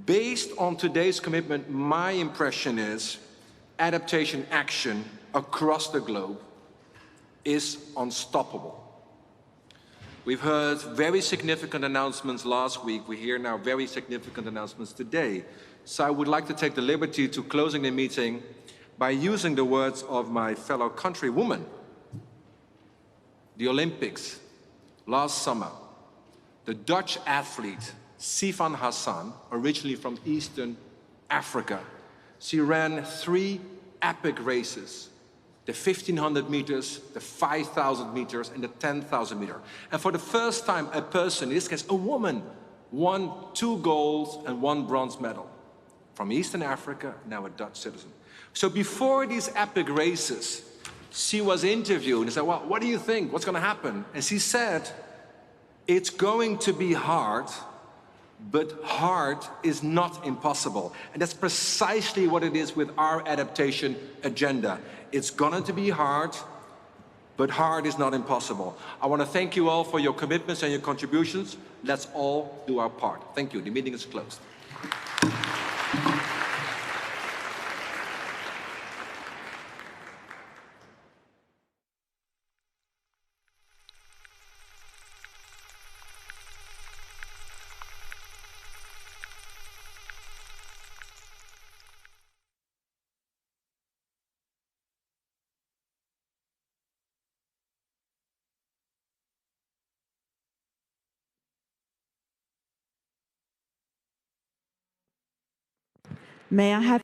Based on today's commitment, my impression is adaptation action across the globe is unstoppable. We've heard very significant announcements last week. We hear now very significant announcements today. So I would like to take the liberty to closing the meeting by using the words of my fellow countrywoman. The Olympics last summer, the Dutch athlete Sifan Hassan, originally from Eastern Africa, she ran 3 epic races. The 1,500 meters, the 5,000 meters, and the 10,000 meter. And for the first time, a person, in this case a woman, won 2 golds and 1 bronze medal. From Eastern Africa, now a Dutch citizen. So before these epic races, she was interviewed and said, well, what do you think? What's going to happen? And she said, it's going to be hard, but hard is not impossible. And that's precisely what it is with our adaptation agenda. It's going to be hard, but hard is not impossible. I want to thank you all for your commitments and your contributions. Let's all do our part. Thank you. The meeting is closed. May I have